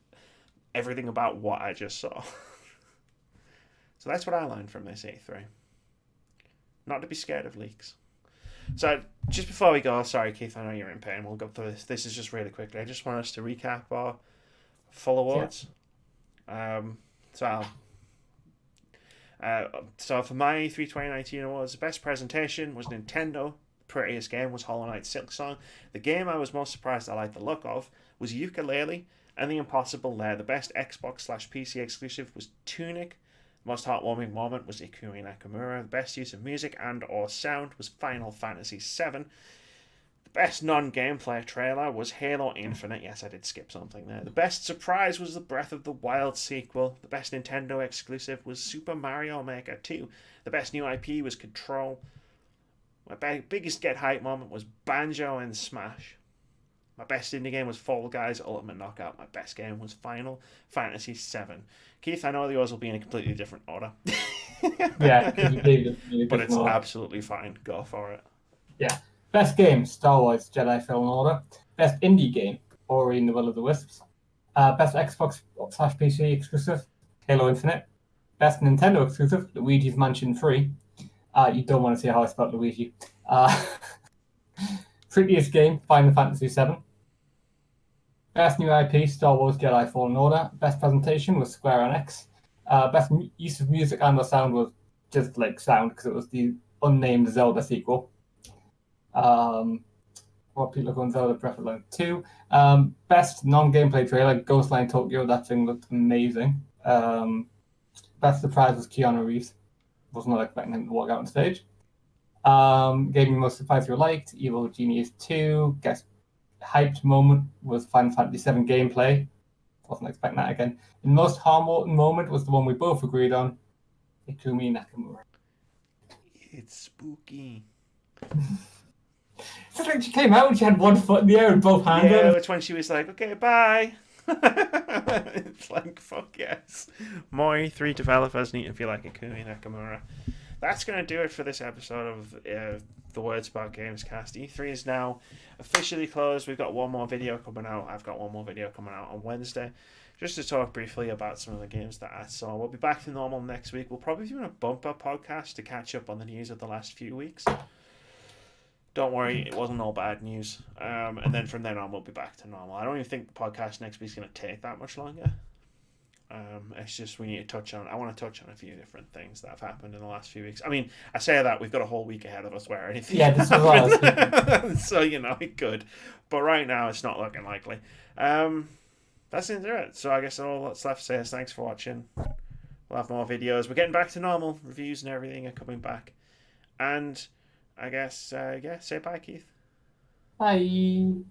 everything about what I just saw. So that's what I learned from this E3. Not to be scared of leaks. So, just before we go, sorry Keith, I know you're in pain. We'll go through this. This is just really quickly. I just want us to recap our full awards. Yeah. So for my E3 2019 awards, the best presentation was Nintendo. Prettiest Game was Hollow Knight Silksong. The game I was most surprised I liked the look of was Yooka-Laylee and The Impossible Lair. The best Xbox/PC exclusive was Tunic. The most heartwarming moment was Ikumi Nakamura. The best use of music and or sound was Final Fantasy VII. The best non-gameplay trailer was Halo Infinite. Yes, I did skip something there. The best surprise was the Breath of the Wild sequel. The best Nintendo exclusive was Super Mario Maker 2. The best new IP was Control. My biggest get hype moment was Banjo and Smash. My best indie game was Fall Guys Ultimate Knockout. My best game was Final Fantasy VII. Keith, I know yours will be in a completely different order. Yeah, but it's absolutely fine. Go for it. Yeah. Best game, Star Wars Jedi Fallen Order. Best indie game, Ori and the Will of the Wisps. Best Xbox/PC exclusive, Halo Infinite. Best Nintendo exclusive, Luigi's Mansion 3. You don't want to see how I spelled Luigi. Prettiest Game, Final Fantasy VII. Best new IP, Star Wars Jedi Fallen Order. Best presentation was Square Enix. Best use of music and the sound was just like sound because it was the unnamed Zelda sequel. what people are going Zelda Breath of the Wild 2. Best non-gameplay trailer, GhostLine Tokyo. That thing looked amazing. Best surprise was Keanu Reeves. Was not expecting him to walk out on stage. Gave me most surprise you liked. Evil Genius 2. Guess hyped moment was Final Fantasy 7 gameplay. Wasn't expecting that again. The most heartwarming moment was the one we both agreed on. Ikumi Nakamura. It's spooky. It's like she came out and she had one foot in the air and both hands Yeah, on. it's when she was like, okay, bye. It's like, fuck yes. More E3 developers need to feel like Ikumi Nakamura. That's going to do it for this episode of the Words About Gamescast. E3 is now officially closed. We've got one more video coming out. I've got one more video coming out on Wednesday, just to talk briefly about some of the games that I saw. We'll be back to normal next week. We'll probably do a bumper podcast to catch up on the news of the last few weeks. Don't worry, it wasn't all bad news. And then from then on, we'll be back to normal. I don't even think the podcast next week's going to take that much longer. It's just we need to touch on. I want to touch on a few different things that have happened in the last few weeks. I mean, I say that we've got a whole week ahead of us where anything. Yeah, this was so it could, but right now it's not looking likely. That's it. So I guess all that's left to say is thanks for watching. We'll have more videos. We're getting back to normal. Reviews and everything are coming back, and I guess say bye, Keith. Bye.